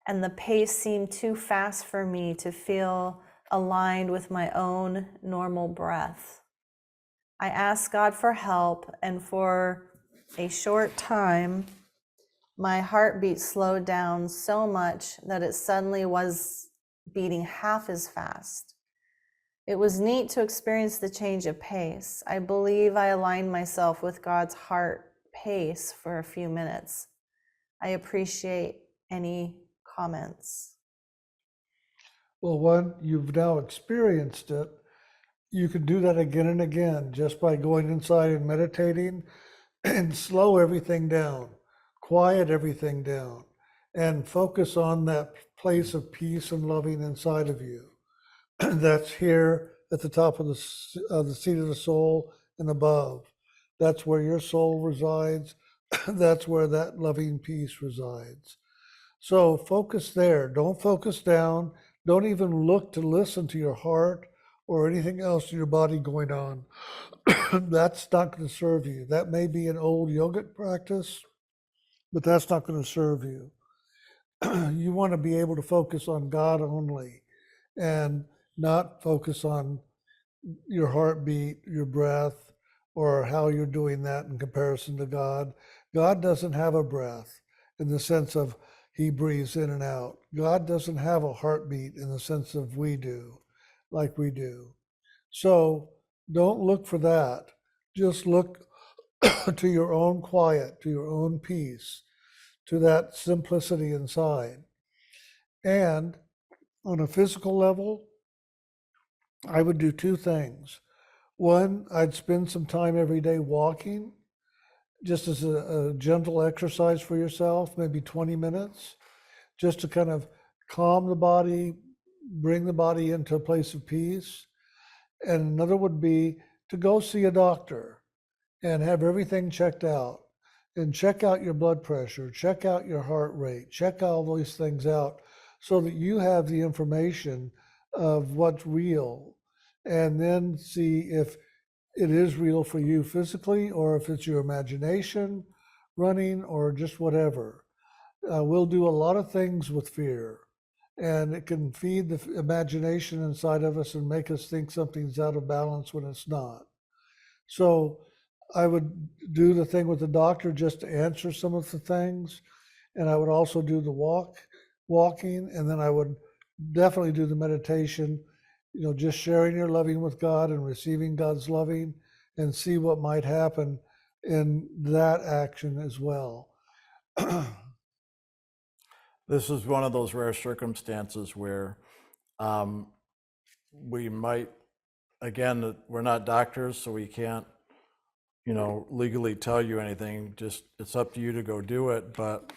and the pace seemed too fast for me to feel aligned with my own normal breath. I asked God for help, and for a short time, my heartbeat slowed down so much that it suddenly was beating half as fast. It was neat to experience the change of pace. I believe I aligned myself with God's heart pace for a few minutes. I appreciate any comments. Well, one, you've now experienced it. You can do that again and again just by going inside and meditating and slow everything down, quiet everything down, and focus on that place of peace and loving inside of you. That's here at the top of the seat of the soul and above. That's where your soul resides. That's where that loving peace resides. So focus there. Don't focus down. Don't even look to listen to your heart or anything else in your body going on. That's not going to serve you. That may be an old yogic practice, but that's not going to serve you. You want to be able to focus on God only and not focus on your heartbeat, your breath, or how you're doing that in comparison to God. God doesn't have a breath in the sense of he breathes in and out. God doesn't have a heartbeat in the sense of we do, like we do. So don't look for that. Just look to your own quiet, to your own peace, to that simplicity inside. And on a physical level, I would do two things. One, I'd spend some time every day walking, just as a gentle exercise for yourself, maybe 20 minutes, just to kind of calm the body, bring the body into a place of peace. And another would be to go see a doctor and have everything checked out, and check out your blood pressure, check out your heart rate, check all these things out so that you have the information of what's real, and then see if it is real for you physically or if it's your imagination running or just whatever. We'll do a lot of things with fear, and it can feed the imagination inside of us and make us think something's out of balance when it's not. So I would do the thing with the doctor just to answer some of the things. And I would also do the walking, and then I would definitely do the meditation, just sharing your loving with God and receiving God's loving, and see what might happen in that action as well. This is one of those rare circumstances where we might, again, we're not doctors, so we can't, legally tell you anything. Just it's up to you to go do it. But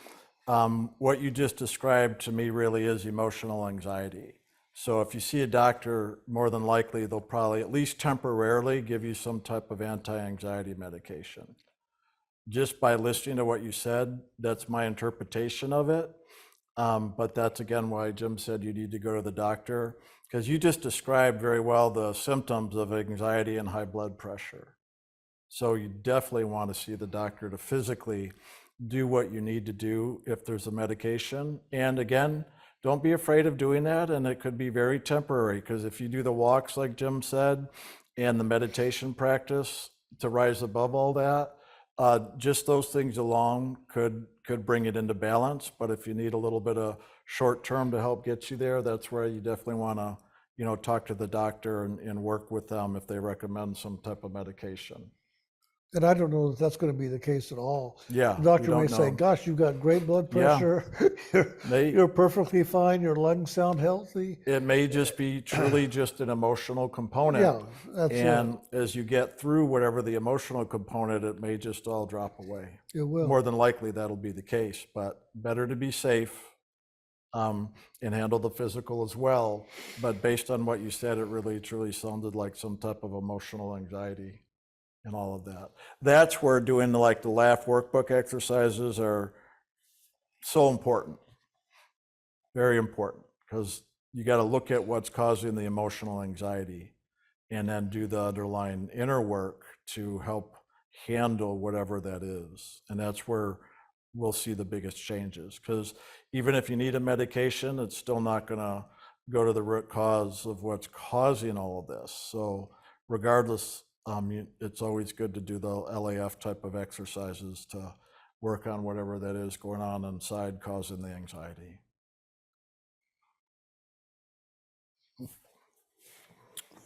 what you just described to me really is emotional anxiety. So if you see a doctor, more than likely they'll probably at least temporarily give you some type of anti-anxiety medication. Just by listening to what you said, that's my interpretation of it. But that's again why Jim said you need to go to the doctor, because you just described very well the symptoms of anxiety and high blood pressure. So you definitely want to see the doctor to physically do what you need to do if there's a medication. And again, don't be afraid of doing that. And it could be very temporary, because if you do the walks like Jim said and the meditation practice to rise above all that, just those things alone could bring it into balance. But if you need a little bit of short term to help get you there, that's where you definitely want to talk to the doctor and work with them if they recommend some type of medication. And I don't know that that's going to be the case at all. Yeah, The doctor we may don't say, know. gosh, you've got great blood Yeah. pressure. You're perfectly fine. Your lungs sound healthy. It may just be truly just an emotional component. Yeah, that's And as you get through whatever the emotional component, it may just all drop away. it. It will. More than likely, that'll be the case. But better to be safe and handle the physical as well. But based on what you said, it really truly sounded like some type of emotional anxiety and all of that. That's where doing the laugh workbook exercises are so important. Very important, because you got to look at what's causing the emotional anxiety and then do the underlying inner work to help handle whatever that is. And that's where we'll see the biggest changes, because even if you need a medication, it's still not going to go to the root cause of what's causing all of this. So regardless, it's always good to do the LAF type of exercises to work on whatever that is going on inside causing the anxiety.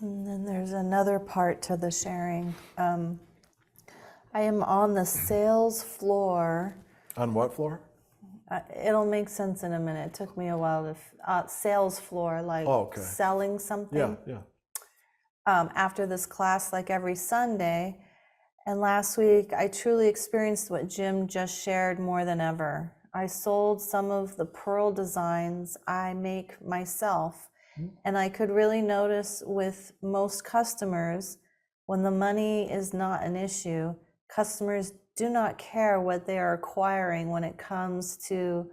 And then there's another part to the sharing. I am on the sales floor. On what floor? It'll make sense in a minute. It took me a while to sales floor, like selling something. Yeah. After this class, like every Sunday. And last week, I truly experienced what Jim just shared more than ever. I sold some of the pearl designs I make myself. And I could really notice with most customers, when the money is not an issue, customers do not care what they are acquiring when it comes to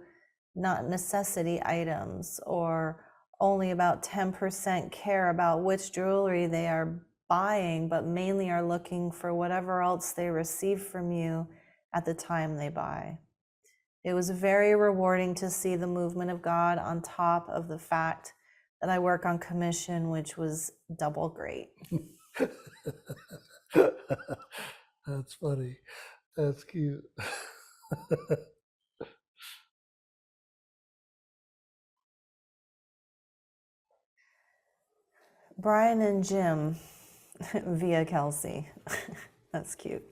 not necessity items, or only about 10% care about which jewelry they are buying, but mainly are looking for whatever else they receive from you at the time they buy. It was very rewarding to see the movement of God on top of the fact that I work on commission, which was double great. That's funny. That's cute. Brian and Jim via Kelsey. That's cute.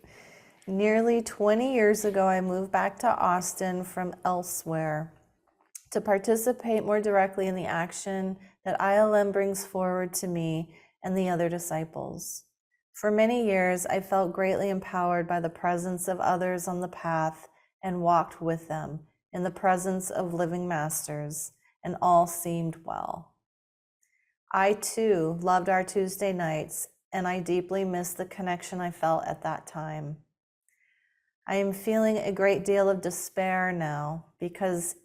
Nearly 20 years ago, I moved back to Austin from elsewhere to participate more directly in the action that ILM brings forward to me and the other disciples. For many years, I felt greatly empowered by the presence of others on the path and walked with them in the presence of living masters, and all seemed well. I too loved our Tuesday nights, and I deeply missed the connection I felt at that time. I am feeling a great deal of despair now, because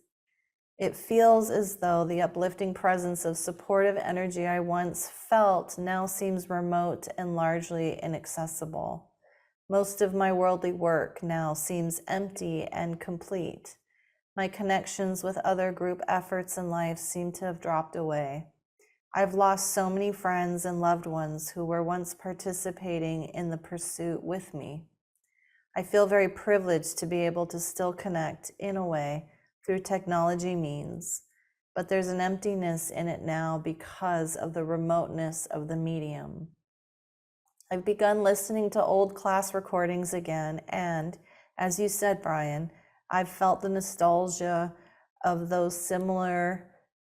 it feels as though the uplifting presence of supportive energy I once felt now seems remote and largely inaccessible. Most of my worldly work now seems empty and complete. My connections with other group efforts in life seem to have dropped away. I've lost so many friends and loved ones who were once participating in the pursuit with me. I feel very privileged to be able to still connect in a way through technology means, but there's an emptiness in it now because of the remoteness of the medium. I've begun listening to old class recordings again, and as you said, Brian, I've felt the nostalgia of those similar,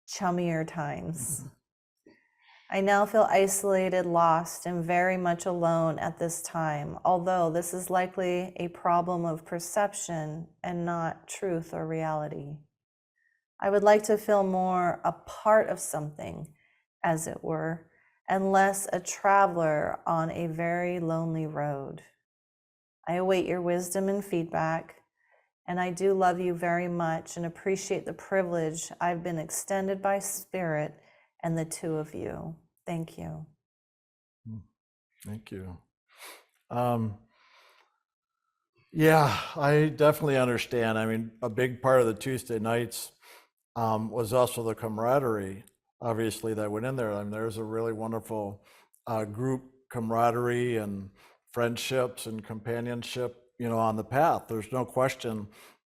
chummier times. I now feel isolated, lost, and very much alone at this time, although this is likely a problem of perception and not truth or reality. I would like to feel more a part of something, as it were, and less a traveler on a very lonely road. I await your wisdom and feedback, and I do love you very much and appreciate the privilege I've been extended by Spirit and the two of you. Thank you. Thank you. Yeah, I definitely understand. I mean, a big part of the Tuesday nights was also the camaraderie, obviously, that went in there. I mean, there's a really wonderful group camaraderie and friendships and companionship, on the path. There's no question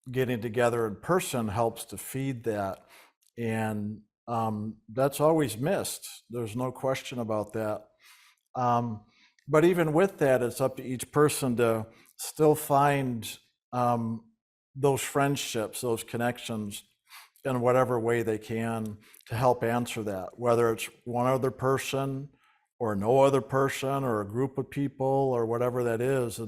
getting together in person helps to feed that. And that's always missed. There's no question about that. But even with that, it's up to each person to still find those friendships, those connections in whatever way they can to help answer that, whether it's one other person or no other person or a group of people or whatever that is.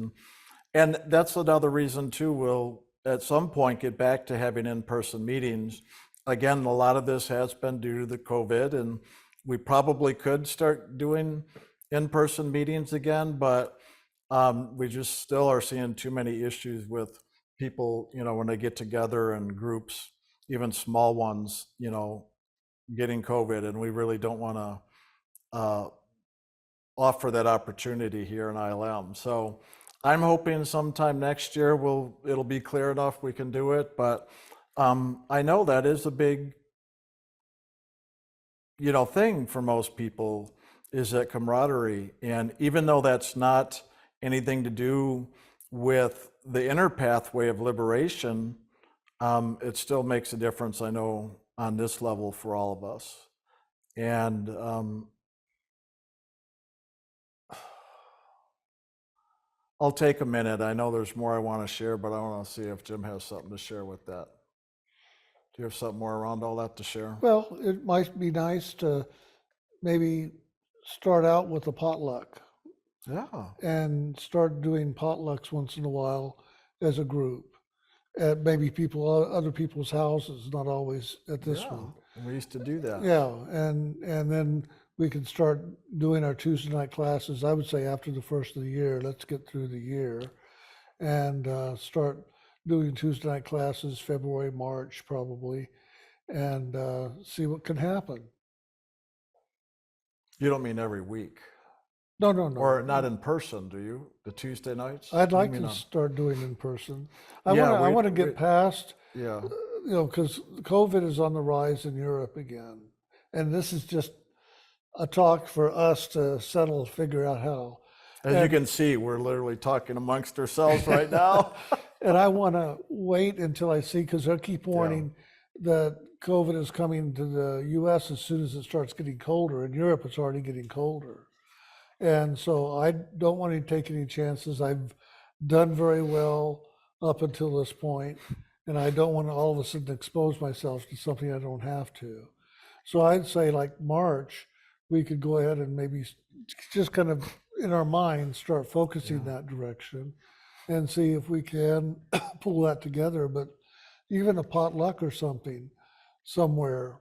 And that's another reason too, we'll at some point get back to having in-person meetings. Again, a lot of this has been due to the COVID, and we probably could start doing in-person meetings again, but we just still are seeing too many issues with people, when they get together in groups, even small ones, getting COVID, and we really don't want to offer that opportunity here in ILM. So I'm hoping sometime next year it'll be clear enough we can do it, but I know that is a big, thing for most people, is that camaraderie. And even though that's not anything to do with the inner pathway of liberation, it still makes a difference, I know, on this level for all of us. And I'll take a minute. I know there's more I want to share, but I want to see if Jim has something to share with that. Do you have something more around all that to share? Well, it might be nice to maybe start out with a potluck Yeah. and start doing potlucks once in a while as a group at maybe other people's houses, not always at this Yeah. one. We used to do that. Yeah, and then we can start doing our Tuesday night classes. I would say after the first of the year, let's get through the year and start doing Tuesday night classes, February, March probably, and see what can happen. You don't mean every week, No, or not in person, do you? The Tuesday nights? I'd You like mean to on- start doing in person. Yeah, I want to get past, Yeah. because COVID is on the rise in Europe again, and this is just a talk for us to figure out how. As you And- can see, we're literally talking amongst ourselves right now. And I want to wait until I see, because they'll keep warning that COVID is coming to the US as soon as it starts getting colder. In Europe, it's already getting colder. And so I don't want to take any chances. I've done very well up until this point, and I don't want to all of a sudden expose myself to something I don't have to. So I'd say like March, we could go ahead and maybe just kind of in our minds start focusing that direction and see if we can pull that together. But even a potluck or something somewhere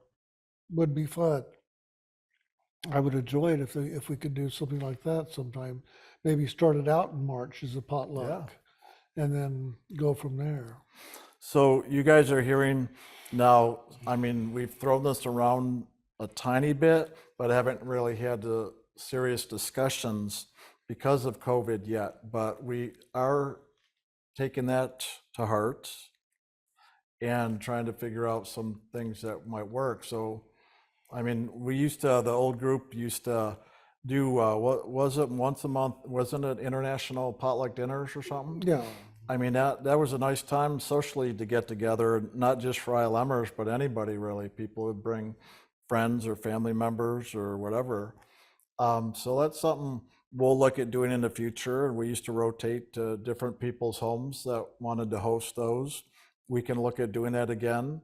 would be fun. I would enjoy it if we could do something like that sometime. Maybe start it out in March as a potluck and then go from there. So you guys are hearing now, I mean, we've thrown this around a tiny bit, but haven't really had the serious discussions because of COVID yet. But we are taking that to heart and trying to figure out some things that might work. So, I mean, the old group used to do, what was it, once a month? Wasn't it international potluck dinners or something? Yeah. I mean, that was a nice time socially to get together, not just for ILMers, but anybody really. People would bring friends or family members or whatever. So that's something we'll look at doing in the future. And we used to rotate to different people's homes that wanted to host those. We can look at doing that again.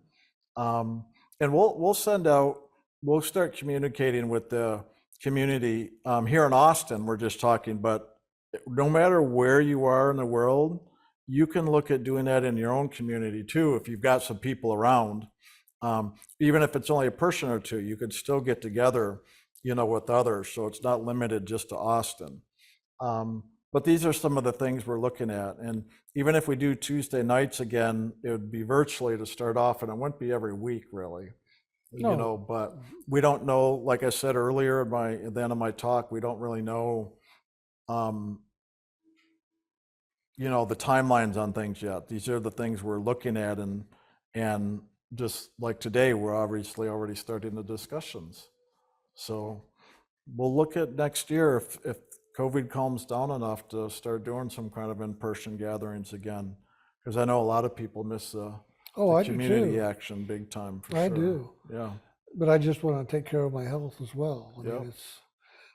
And we'll send out, we'll start communicating with the community here in Austin. We're just talking, but no matter where you are in the world, you can look at doing that in your own community too. If you've got some people around, even if it's only a person or two, you could still get together, with others. So it's not limited just to Austin. But these are some of the things we're looking at. And even if we do Tuesday nights again, it would be virtually to start off, and it wouldn't be every week really. No. But we don't know, like I said earlier at the end of my talk, we don't really know, the timelines on things yet. These are the things we're looking at, and just like today, we're obviously already starting the discussions. So we'll look at next year if COVID calms down enough to start doing some kind of in-person gatherings again, because I know a lot of people miss the I do community too. action big time for I sure. do. Yeah. But I just want to take care of my health as well. I Yep. mean,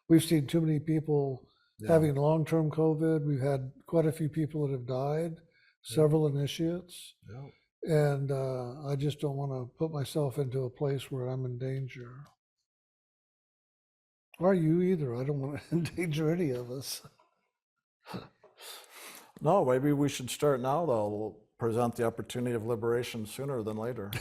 we've seen too many people Yeah. having long-term COVID. We've had quite a few people that have died, several initiates. Yeah. And I just don't want to put myself into a place where I'm in danger. Or you either. I don't want to endanger any of us. No, maybe we should start now though. We'll present the opportunity of liberation sooner than later.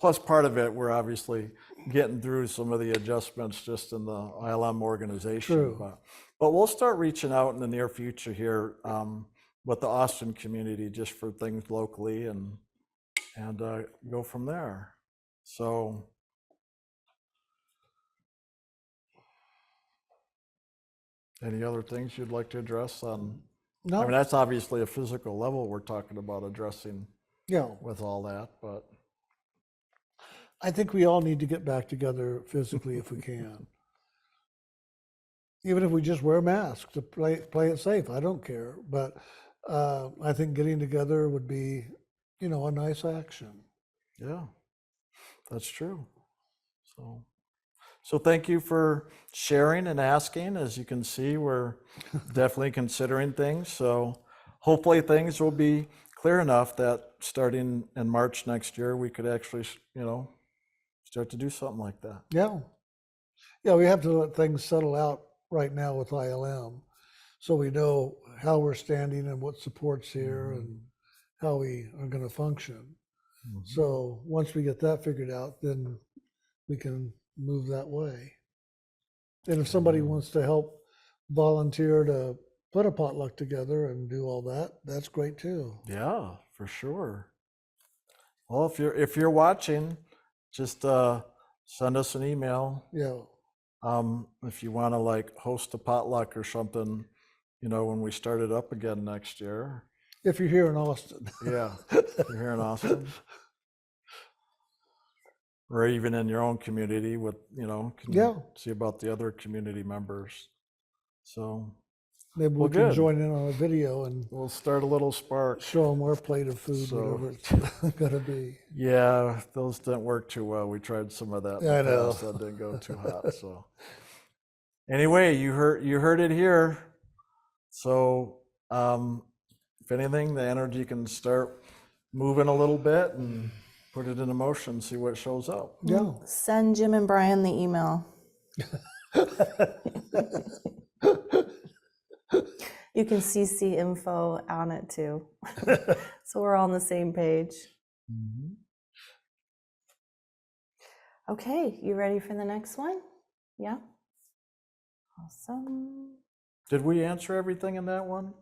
Plus, part of it, we're obviously getting through some of the adjustments just in the ILM organization. True. But we'll start reaching out in the near future here with the Austin community just for things locally and go from there. So, any other things you'd like to address on? No. I mean, that's obviously a physical level we're talking about addressing Yeah. with all that, but I think we all need to get back together physically if we can. Even if we just wear masks to play it safe, I don't care. But I think getting together would be, a nice action. yeah, that's true. So thank you for sharing and asking. As you can see, we're definitely considering things. So hopefully things will be clear enough that starting in March next year, we could actually, start to do something like that. Yeah. Yeah, we have to let things settle out right now with ILM so we know how we're standing and what support's here and how we are going to function. So once we get that figured out, then we can move that way. And if somebody wants to help volunteer to put a potluck together and do all that, that's great too. Yeah, for sure. Well, if you're watching, just send us an email. Yeah. If you want to host a potluck or something, when we start it up again next year. If you're here in Austin. Yeah, if you're here in Austin. Or even in your own community with, can see about the other community members. So maybe we can join in on a video and we'll start a little spark. Show them our plate of food, whatever it's gonna be. Yeah, those didn't work too well. We tried some of that. I know. That didn't go too hot. So anyway, you heard it here. So if anything, the energy can start moving a little bit and put it into motion, see what shows up. Yeah. Send Jim and Brian the email. You can CC info on it too. So we're all on the same page. Okay, you ready for the next one? Yeah? Awesome. Did we answer everything in that one?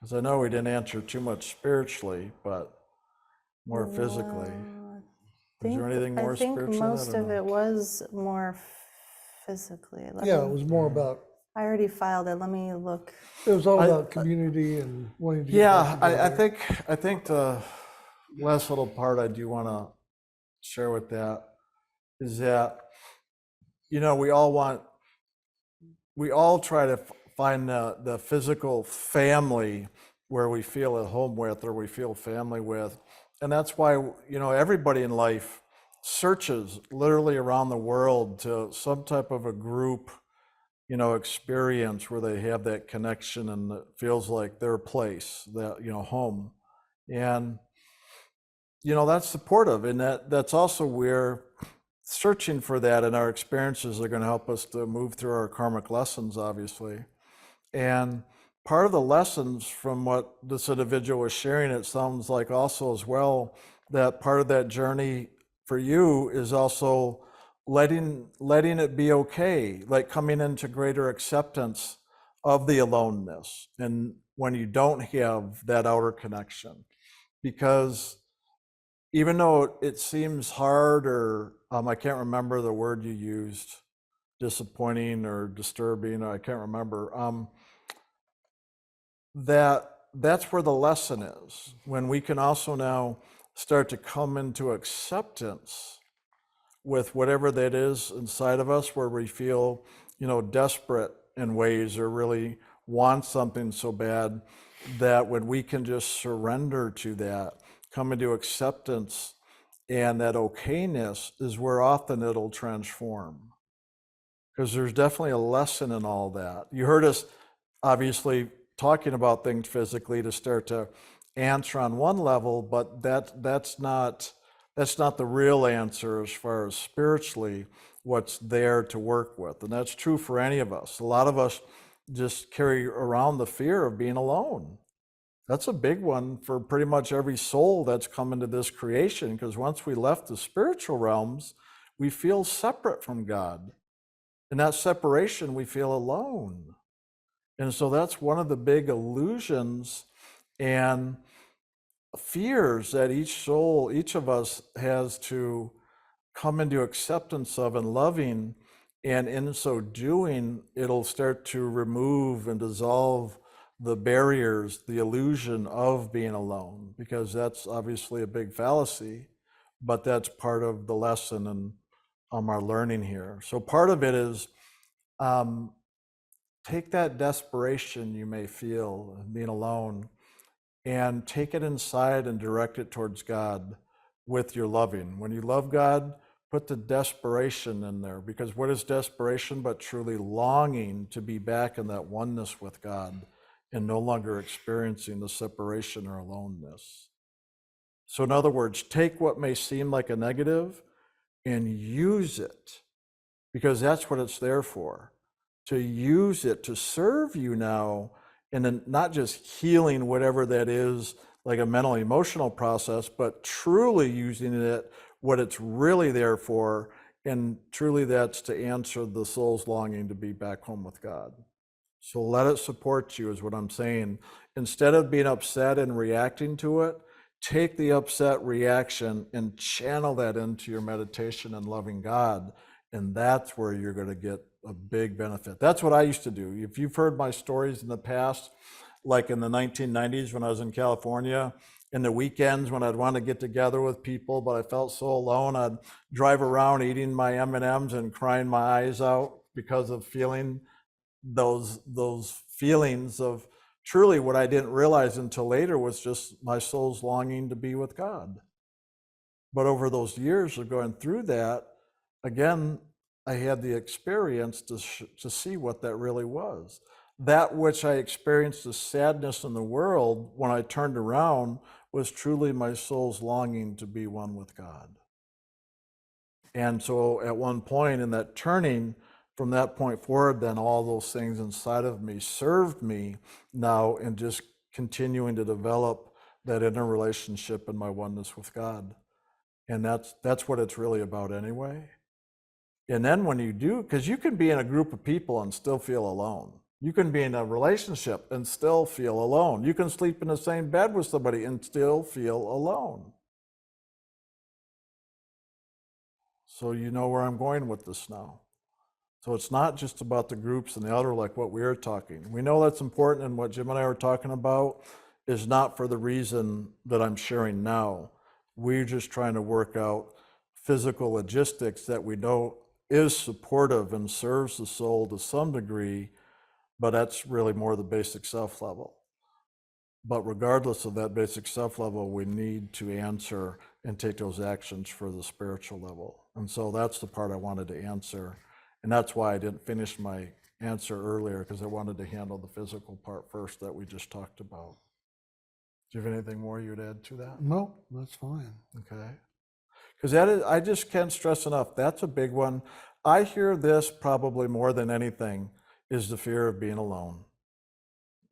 Because I know we didn't answer too much spiritually, but more physically. Is there anything more spiritual? I think most of it was more physically. Yeah, it was more about. I already filed it. Let me look. It was all about community and wanting to. Yeah, I think the last little part I do want to share with that is that we all try to find the physical family where we feel at home with or we feel family with. And that's why, everybody in life searches literally around the world to some type of a group, experience where they have that connection and it feels like their place, that, home. And, that's supportive. And that's also where searching for that in our experiences are going to help us to move through our karmic lessons, obviously. And part of the lessons from what this individual was sharing, it sounds like also as well, that part of that journey for you is also letting it be okay, like coming into greater acceptance of the aloneness and when you don't have that outer connection. Because even though it seems hard, or I can't remember the word you used, disappointing or disturbing, or I can't remember, that's where the lesson is, when we can also now start to come into acceptance with whatever that is inside of us, where we feel, desperate in ways or really want something so bad, that when we can just surrender to that, come into acceptance and that okayness, is where often it'll transform. Because there's definitely a lesson in all that. You heard us obviously talking about things physically to start to answer on one level, but that's not the real answer as far as spiritually what's there to work with. And that's true for any of us. A lot of us just carry around the fear of being alone. That's a big one for pretty much every soul that's come into this creation, because once we left the spiritual realms, we feel separate from God. In that separation, we feel alone. And so that's one of the big illusions and fears that each soul, each of us, has to come into acceptance of and loving. And in so doing, it'll start to remove and dissolve the barriers, the illusion of being alone, because that's obviously a big fallacy, but that's part of the lesson and our learning here. So part of it is take that desperation you may feel of being alone and take it inside and direct it towards God with your loving. When you love God, put the desperation in there, because what is desperation but truly longing to be back in that oneness with God and no longer experiencing the separation or aloneness. So in other words, take what may seem like a negative and use it, because that's what it's there for. To use it to serve you now, and then not just healing whatever that is, like a mental emotional process, but truly using it what it's really there for, and truly that's to answer the soul's longing to be back home with God. So let it support you is what I'm saying. Instead of being upset and reacting to it, take the upset reaction and channel that into your meditation and loving God. And that's where you're going to get a big benefit. That's what I used to do. If you've heard my stories in the past, like in the 1990s when I was in California, in the weekends when I'd want to get together with people, but I felt so alone, I'd drive around eating my M&Ms and crying my eyes out because of feeling those feelings of truly what I didn't realize until later was just my soul's longing to be with God. But over those years of going through that, again, I had the experience to see what that really was. That which I experienced as sadness in the world, when I turned around, was truly my soul's longing to be one with God. And so at one point in that turning, from that point forward, then all those things inside of me served me now in just continuing to develop that inner relationship and my oneness with God. And that's what it's really about anyway. And then when you do, because you can be in a group of people and still feel alone. You can be in a relationship and still feel alone. You can sleep in the same bed with somebody and still feel alone. So you know where I'm going with this now. So it's not just about the groups and the other, like what we are talking. We know that's important, and what Jim and I are talking about is not for the reason that I'm sharing now. We're just trying to work out physical logistics that we know is supportive and serves the soul to some degree, but that's really more the basic self level. But regardless of that basic self level, we need to answer and take those actions for the spiritual level. And so that's the part I wanted to answer. And that's why I didn't finish my answer earlier, because I wanted to handle the physical part first that we just talked about. Do you have anything more you'd add to that? No, that's fine. Okay. Because that is, I just can't stress enough, that's a big one. I hear this probably more than anything is the fear of being alone.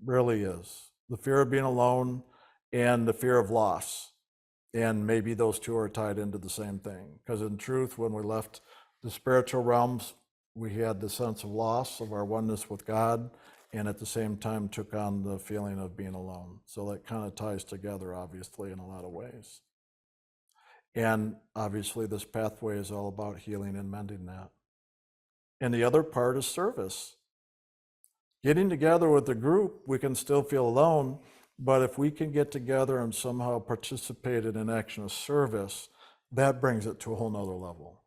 Really is. The fear of being alone and the fear of loss. And maybe those two are tied into the same thing. Because in truth, when we left the spiritual realms, we had the sense of loss of our oneness with God, and at the same time took on the feeling of being alone. So that kind of ties together, obviously, in a lot of ways. And obviously, this pathway is all about healing and mending that. And the other part is service. Getting together with the group, we can still feel alone, but if we can get together and somehow participate in an action of service, that brings it to a whole nother level.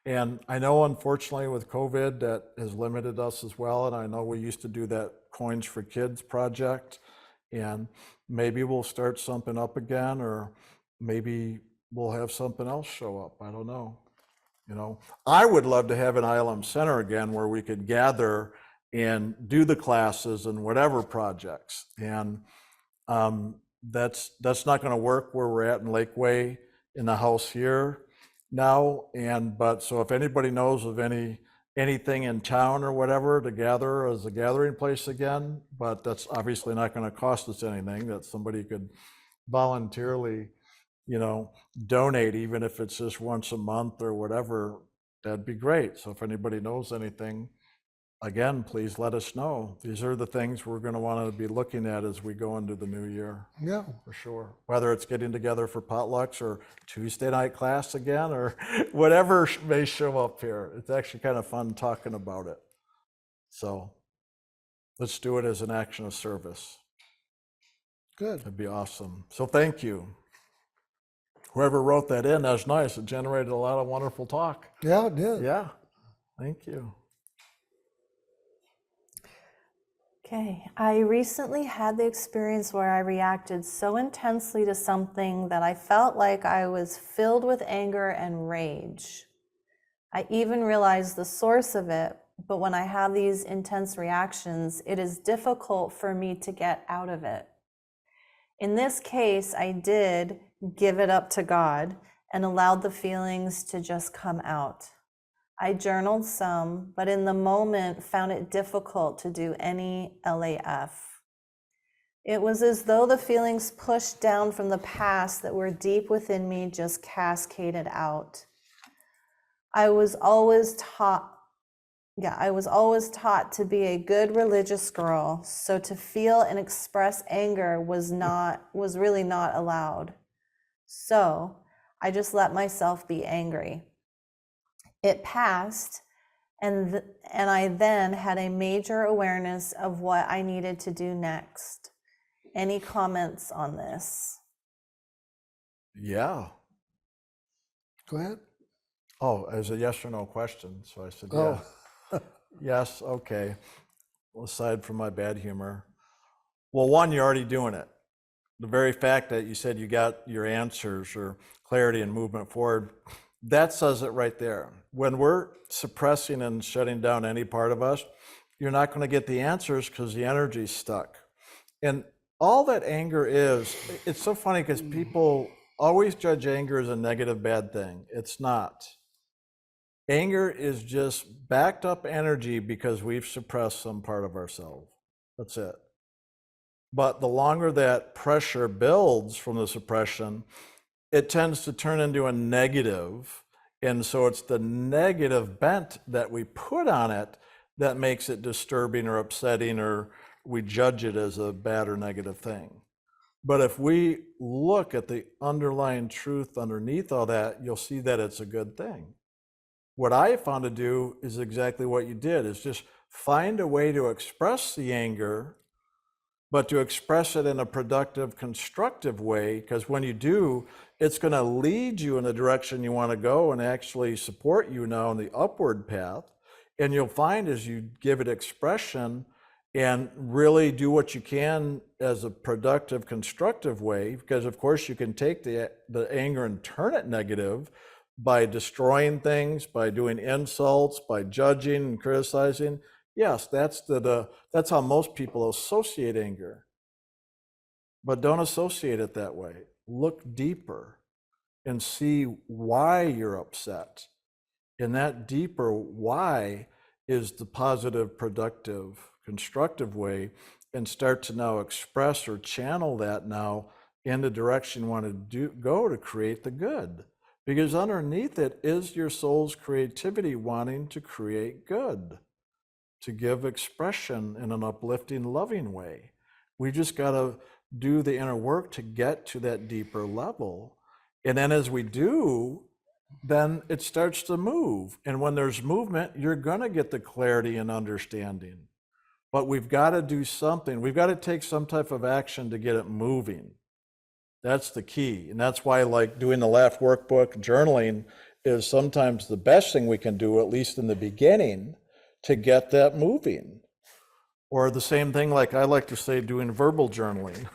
And I know, unfortunately, with COVID, that has limited us as well. And I know we used to do that Coins for Kids project, and maybe we'll start something up again, or maybe we'll have something else show up. I don't know. You know, I would love to have an ILM center again where we could gather and do the classes and whatever projects. And that's not going to work where we're at in Lakeway in the house here now. But so if anybody knows of anything in town or whatever to gather as a gathering place again, but that's obviously not going to cost us anything, that somebody could voluntarily, you know, donate, even if it's just once a month or whatever, that'd be great. So if anybody knows anything, again, please let us know. These are the things we're going to want to be looking at as we go into the new year. Yeah. For sure. Whether it's getting together for potlucks or Tuesday night class again, or whatever may show up here. It's actually kind of fun talking about it. So let's do it as an action of service. Good. That'd be awesome. So thank you. Whoever wrote that in, that was nice. It generated a lot of wonderful talk. Yeah, it did. Yeah. Thank you. Okay, I recently had the experience where I reacted so intensely to something that I felt like I was filled with anger and rage. I even realized the source of it, but when I have these intense reactions, it is difficult for me to get out of it. In this case, I did give it up to God and allowed the feelings to just come out. I journaled some, but in the moment found it difficult to do any LAF. It was as though the feelings pushed down from the past that were deep within me just cascaded out. I was always taught to be a good religious girl, so to feel and express anger was really not allowed. So I just let myself be angry. It passed, and I then had a major awareness of what I needed to do next. Any comments on this? Yeah. Go ahead. Oh, as a yes or no question. So I said, yeah. Oh, Yes, okay. Well, aside from my bad humor. Well, one, you're already doing it. The very fact that you said you got your answers or clarity and movement forward, that says it right there. When we're suppressing and shutting down any part of us, you're not going to get the answers because the energy's stuck. And all that anger is, it's so funny because people always judge anger as a negative, bad thing. It's not. Anger is just backed up energy because we've suppressed some part of ourselves. That's it. But the longer that pressure builds from the suppression, it tends to turn into a negative. And so it's the negative bent that we put on it that makes it disturbing or upsetting, or we judge it as a bad or negative thing. But if we look at the underlying truth underneath all that, you'll see that it's a good thing. What I found to do is exactly what you did, is just find a way to express the anger, but to express it in a productive, constructive way, because when you do, it's going to lead you in the direction you want to go and actually support you now on the upward path. And you'll find as you give it expression and really do what you can as a productive, constructive way, because of course you can take the anger and turn it negative by destroying things, by doing insults, by judging and criticizing. Yes, that's that's how most people associate anger. But don't associate it that way. Look deeper and see why you're upset. And that deeper why is the positive, productive, constructive way, and start to now express or channel that now in the direction you want to go to create the good. Because underneath it is your soul's creativity wanting to create good, to give expression in an uplifting, loving way. We just got to do the inner work to get to that deeper level. And then as we do, then it starts to move. And when there's movement, you're going to get the clarity and understanding. But we've got to do something. We've got to take some type of action to get it moving. That's the key. And that's why, like, doing the Laugh workbook, journaling is sometimes the best thing we can do, at least in the beginning, to get that moving. Or the same thing, like I like to say, doing verbal journaling,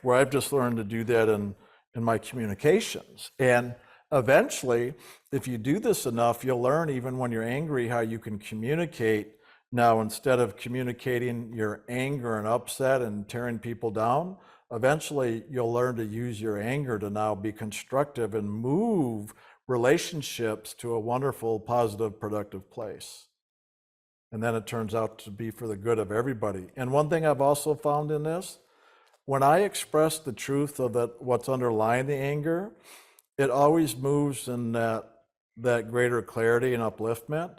where I've just learned to do that in my communications. And eventually, if you do this enough, you'll learn, even when you're angry, how you can communicate. Now, instead of communicating your anger and upset and tearing people down, eventually you'll learn to use your anger to now be constructive and move relationships to a wonderful, positive, productive place. And then it turns out to be for the good of everybody. And one thing I've also found in this, when I express the truth of what's underlying the anger, it always moves in that greater clarity and upliftment.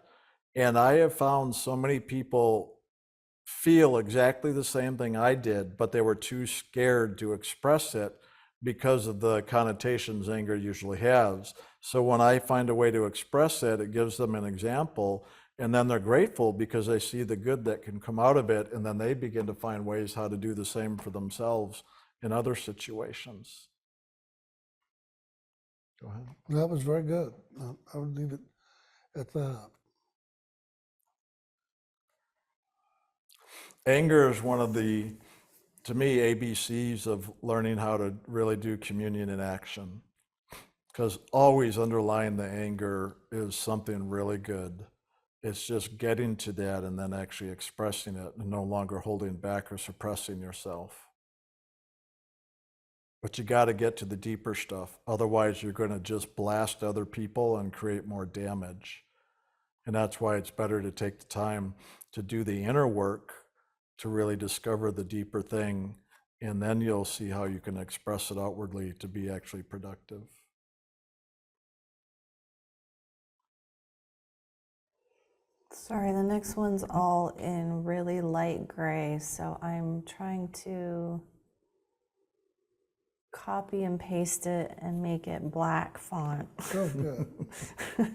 And I have found so many people feel exactly the same thing I did, but they were too scared to express it because of the connotations anger usually has. So when I find a way to express it, it gives them an example, and then they're grateful because they see the good that can come out of it, and then they begin to find ways how to do the same for themselves in other situations. Go ahead. That was very good. I would leave it at that. Anger is one of the, to me, ABCs of learning how to really do communion in action. Because always underlying the anger is something really good. It's just getting to that and then actually expressing it and no longer holding back or suppressing yourself. But you got to get to the deeper stuff. Otherwise, you're going to just blast other people and create more damage. And that's why it's better to take the time to do the inner work to really discover the deeper thing. And then you'll see how you can express it outwardly to be actually productive. Sorry, the next one's all in really light gray, so I'm trying to copy and paste it and make it black font. Oh, good.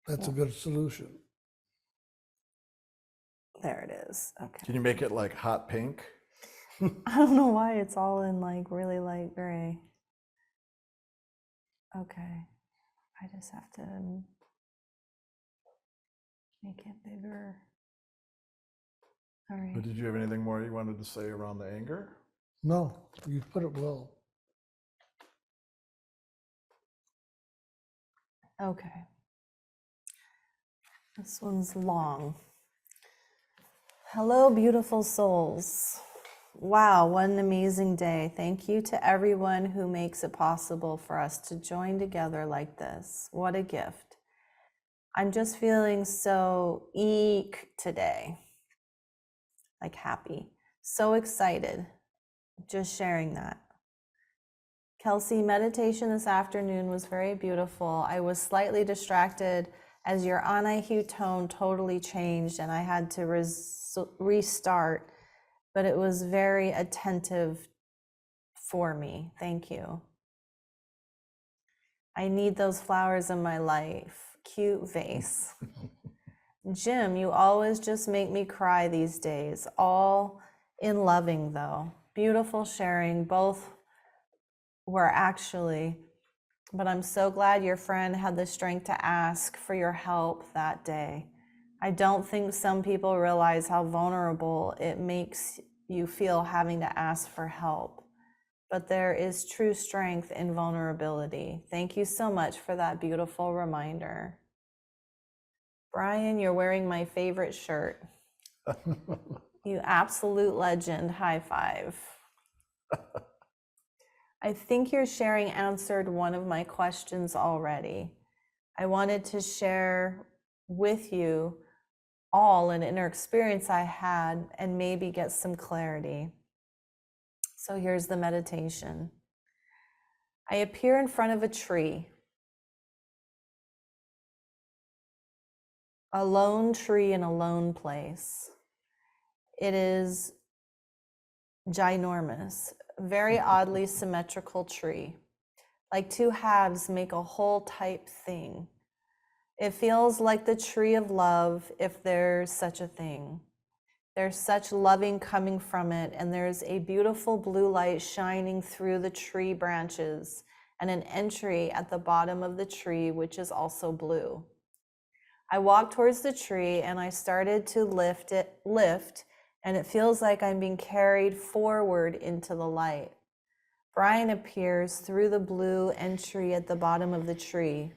That's a good solution. There it is. Okay. Can you make it like hot pink? I don't know why it's all in like really light gray. Okay. I just have to make it bigger. All right. But did you have anything more you wanted to say around the anger? No, you put it well. Okay. This one's long. Hello, beautiful souls. Wow, what an amazing day. Thank you to everyone who makes it possible for us to join together like this. What a gift. I'm just feeling so eek today. Like happy. So excited. Just sharing that. Kelsey, meditation this afternoon was very beautiful. I was slightly distracted as your Anahu tone totally changed and I had to restart, but it was very attentive for me. Thank you. I need those flowers in my life. Cute vase. Jim, you always just make me cry these days. All in loving though. Beautiful sharing. Both were actually, but I'm so glad your friend had the strength to ask for your help that day. I don't think some people realize how vulnerable it makes you feel having to ask for help. But there is true strength in vulnerability. Thank you so much for that beautiful reminder. Brian, you're wearing my favorite shirt. You absolute legend. High five. I think your sharing answered one of my questions already. I wanted to share with you all an inner experience I had and maybe get some clarity. So here's the meditation. I appear in front of a tree, a lone tree in a lone place. It is ginormous, very oddly symmetrical tree. Like two halves make a whole type thing. It feels like the tree of love, if there's such a thing. There's such loving coming from it, and there's a beautiful blue light shining through the tree branches and an entry at the bottom of the tree, which is also blue. I walked towards the tree and I started to lift, and it feels like I'm being carried forward into the light. Brian appears through the blue entry at the bottom of the tree.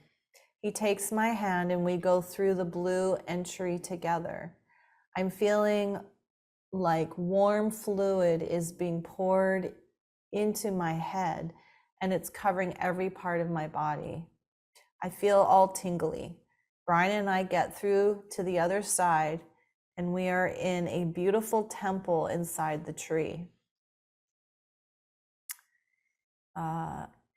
He takes my hand and we go through the blue entry together. I'm feeling like warm fluid is being poured into my head and it's covering every part of my body. I feel all tingly. Brian and I get through to the other side and we are in a beautiful temple inside the tree.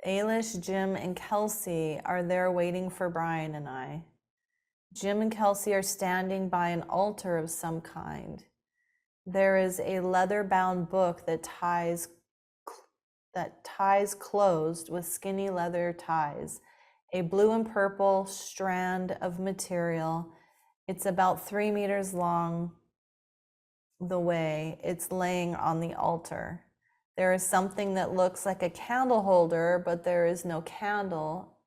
Ailish, Jim, and Kelsey are there waiting for Brian and I. Jim and Kelsey are standing by an altar of some kind. There is a leather-bound book that ties closed with skinny leather ties, a blue and purple strand of material. It's about 3 meters long the way it's laying on the altar. There is something that looks like a candle holder, but there is no candle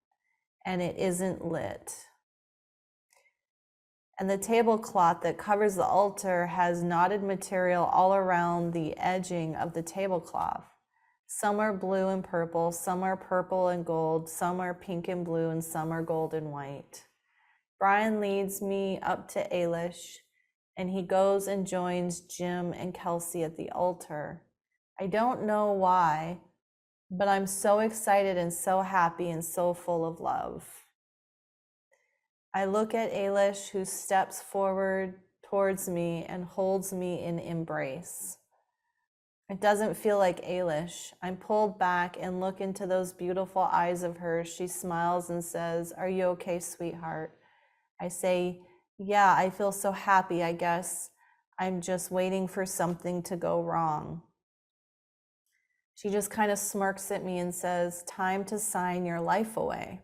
and it isn't lit. And the tablecloth that covers the altar has knotted material all around the edging of the tablecloth. Some are blue and purple, some are purple and gold, some are pink and blue, and some are gold and white. Brian leads me up to Ailish, and he goes and joins Jim and Kelsey at the altar. I don't know why, but I'm so excited and so happy and so full of love. I look at Ailish, who steps forward towards me and holds me in embrace. It doesn't feel like Ailish. I'm pulled back and look into those beautiful eyes of hers. She smiles and says, "Are you okay, sweetheart?" I say, "Yeah, I feel so happy. I guess I'm just waiting for something to go wrong." She just kind of smirks at me and says, "Time to sign your life away."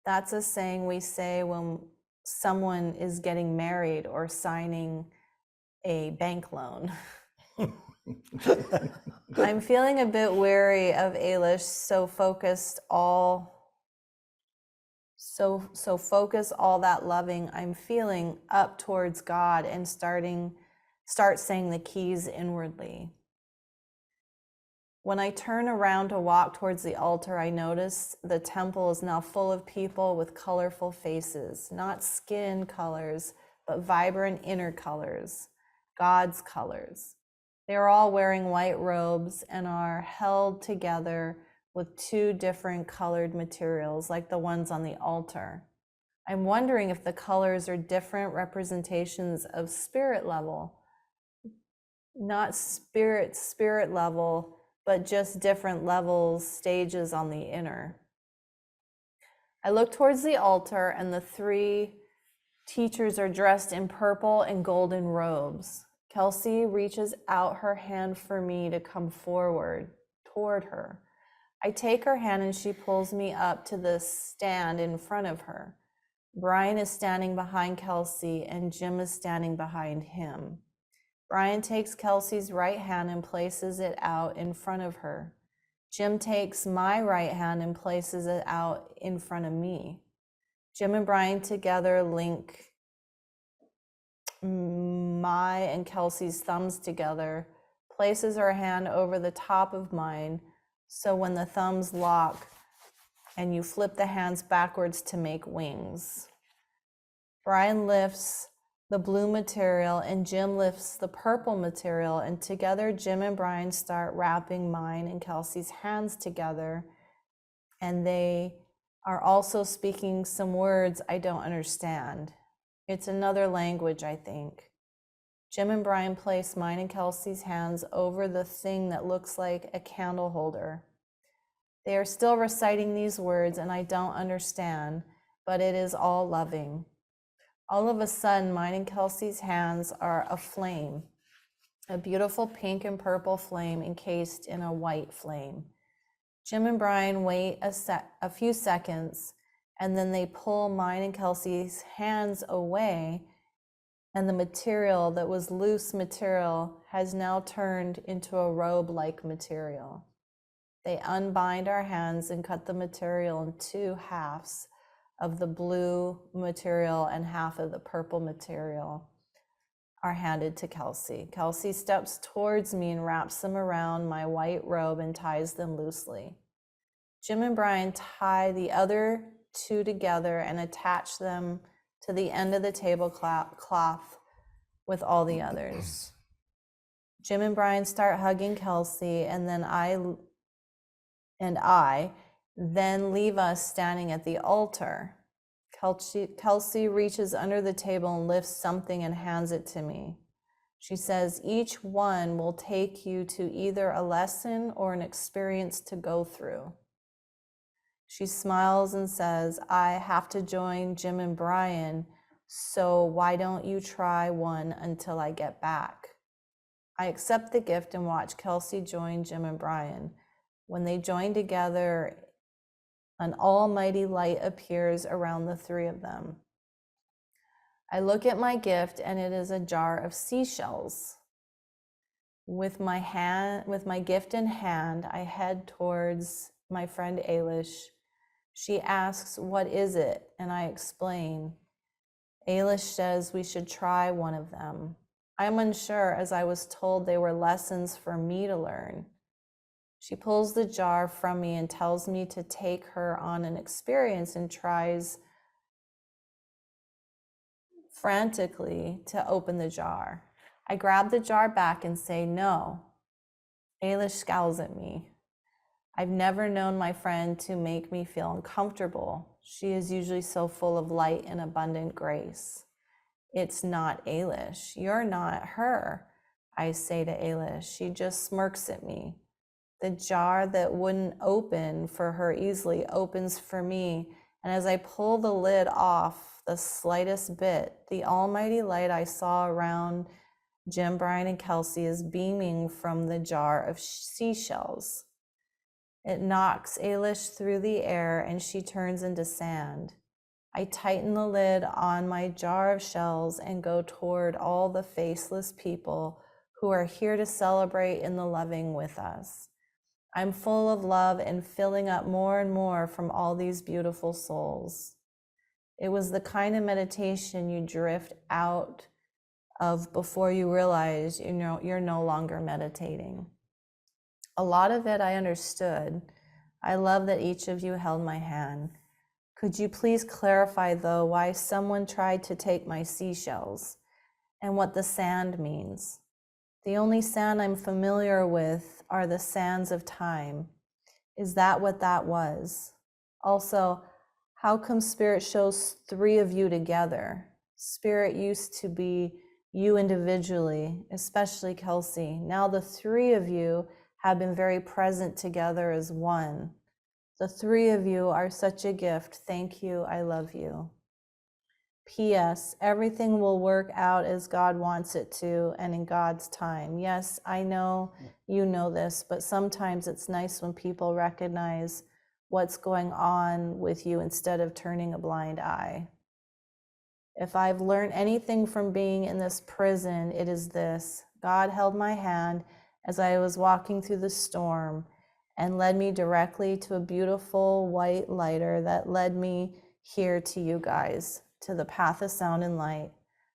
That's a saying we say when someone is getting married or signing a bank loan. I'm feeling a bit wary of Ailish, so focus all that loving I'm feeling up towards God and start saying the keys inwardly. When I turn around to walk towards the altar, I notice the temple is now full of people with colorful faces, not skin colors, but vibrant inner colors, God's colors. They are all wearing white robes and are held together with 2 different colored materials, like the ones on the altar. I'm wondering if the colors are different representations of spirit level, not spirit level, but just different levels, stages on the inner. I look towards the altar and the 3 teachers are dressed in purple and golden robes. Kelsey reaches out her hand for me to come forward toward her. I take her hand and she pulls me up to the stand in front of her. Brian is standing behind Kelsey and Jim is standing behind him. Brian takes Kelsey's right hand and places it out in front of her. Jim takes my right hand and places it out in front of me. Jim and Brian together link my and Kelsey's thumbs together, places her hand over the top of mine, so when the thumbs lock and you flip the hands backwards to make wings. Brian lifts the blue material and Jim lifts the purple material, and together Jim and Brian start wrapping mine and Kelsey's hands together, and they are also speaking some words I don't understand. It's another language, I think. Jim and Brian place mine and Kelsey's hands over the thing that looks like a candle holder. They are still reciting these words, and I don't understand, but it is all loving. All of a sudden, mine and Kelsey's hands are aflame, a beautiful pink and purple flame encased in a white flame. Jim and Brian wait a few seconds, and then they pull mine and Kelsey's hands away, and the material that was loose material has now turned into a robe-like material. They unbind our hands and cut the material in two halves of the blue material and half of the purple material are handed to Kelsey. Kelsey steps towards me and wraps them around my white robe and ties them loosely. Jim and Brian tie the other two together and attach them to the end of the tablecloth with all the others. Jim and Brian start hugging Kelsey, and then I then leave us standing at the altar. Kelsey reaches under the table and lifts something and hands it to me. She says, each one will take you to either a lesson or an experience to go through. She smiles and says, I have to join Jim and Brian, so why don't you try one until I get back? I accept the gift and watch Kelsey join Jim and Brian. When they join together, an almighty light appears around the three of them. I look at my gift, and it is a jar of seashells. With my gift in hand, I head towards my friend Ailish. She asks, what is it? And I explain. Ailish says we should try one of them. I'm unsure, as I was told they were lessons for me to learn. She pulls the jar from me and tells me to take her on an experience and tries frantically to open the jar. I grab the jar back and say no. Ailish scowls at me. I've never known my friend to make me feel uncomfortable. She is usually so full of light and abundant grace. It's not Ailish. You're not her, I say to Ailish. She just smirks at me. The jar that wouldn't open for her easily opens for me, and as I pull the lid off the slightest bit, the almighty light I saw around Jim, Brian, and Kelsey is beaming from the jar of seashells. It knocks Ailish through the air, and she turns into sand. I tighten the lid on my jar of shells and go toward all the faceless people who are here to celebrate in the loving with us. I'm full of love and filling up more and more from all these beautiful souls. It was the kind of meditation you drift out of before you realize you're no longer meditating. A lot of it I understood. I love that each of you held my hand. Could you please clarify, though, why someone tried to take my seashells and what the sand means? The only sand I'm familiar with are the sands of time. Is that what that was? Also, how come Spirit shows three of you together? Spirit used to be you individually, especially Kelsey. Now the three of you have been very present together as one. The three of you are such a gift. Thank you. I love you. P.S. Everything will work out as God wants it to and in God's time. Yes, I know you know this, but sometimes it's nice when people recognize what's going on with you instead of turning a blind eye. If I've learned anything from being in this prison, it is this. God held my hand as I was walking through the storm and led me directly to a beautiful white lighter that led me here to you guys, to the path of sound and light.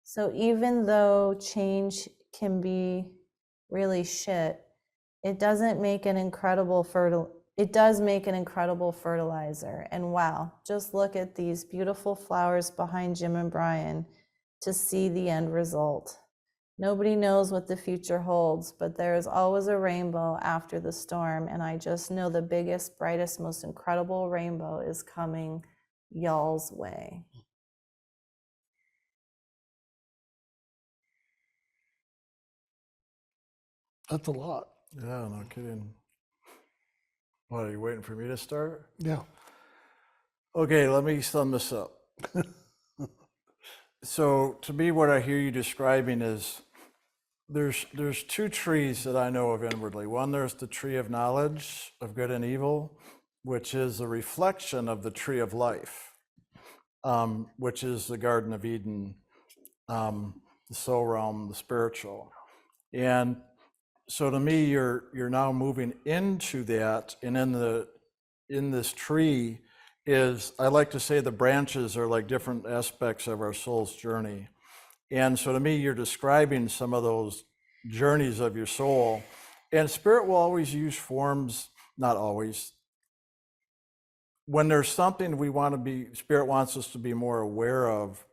So even though change can be really shit, it doesn't make an incredible it does make an incredible fertilizer. And wow, just look at these beautiful flowers behind Jim and Brian to see the end result. Nobody knows what the future holds, but there is always a rainbow after the storm. And I just know the biggest, brightest, most incredible rainbow is coming y'all's way. That's a lot. Yeah, no kidding. What, are you waiting for me to start? Yeah. Okay, let me sum this up. So to me, what I hear you describing is there's two trees that I know of inwardly. One, there's the tree of knowledge of good and evil, which is a reflection of the tree of life, which is the Garden of Eden, the soul realm, the spiritual. And so to me, you're now moving into that, and in this tree is, I like to say, the branches are like different aspects of our soul's journey. And so to me, you're describing some of those journeys of your soul. And spirit will always use forms, not always. When there's something we want to be, spirit wants us to be more aware of,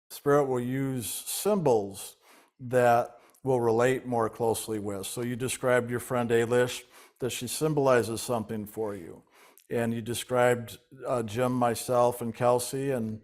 spirit will use symbols that will relate more closely with. So you described your friend Alish, that she symbolizes something for you. And you described Jim, myself, and Kelsey, and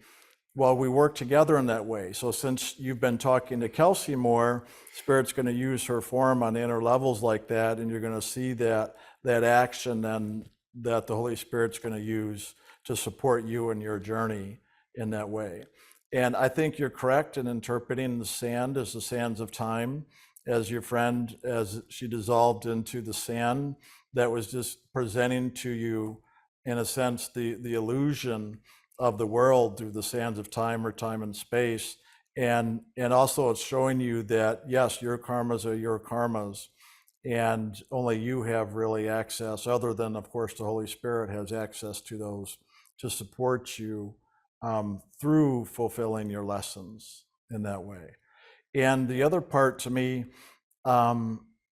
well, we work together in that way. So since you've been talking to Kelsey more, Spirit's going to use her form on inner levels like that, and you're going to see that action then that the Holy Spirit's going to use to support you in your journey in that way. And I think you're correct in interpreting the sand as the sands of time, as your friend, as she dissolved into the sand, that was just presenting to you, in a sense, the illusion of the world through the sands of time or time and space. And also it's showing you that, yes, your karmas are your karmas, and only you have really access, other than, of course, the Holy Spirit has access to those to support you through fulfilling your lessons in that way. And the other part to me,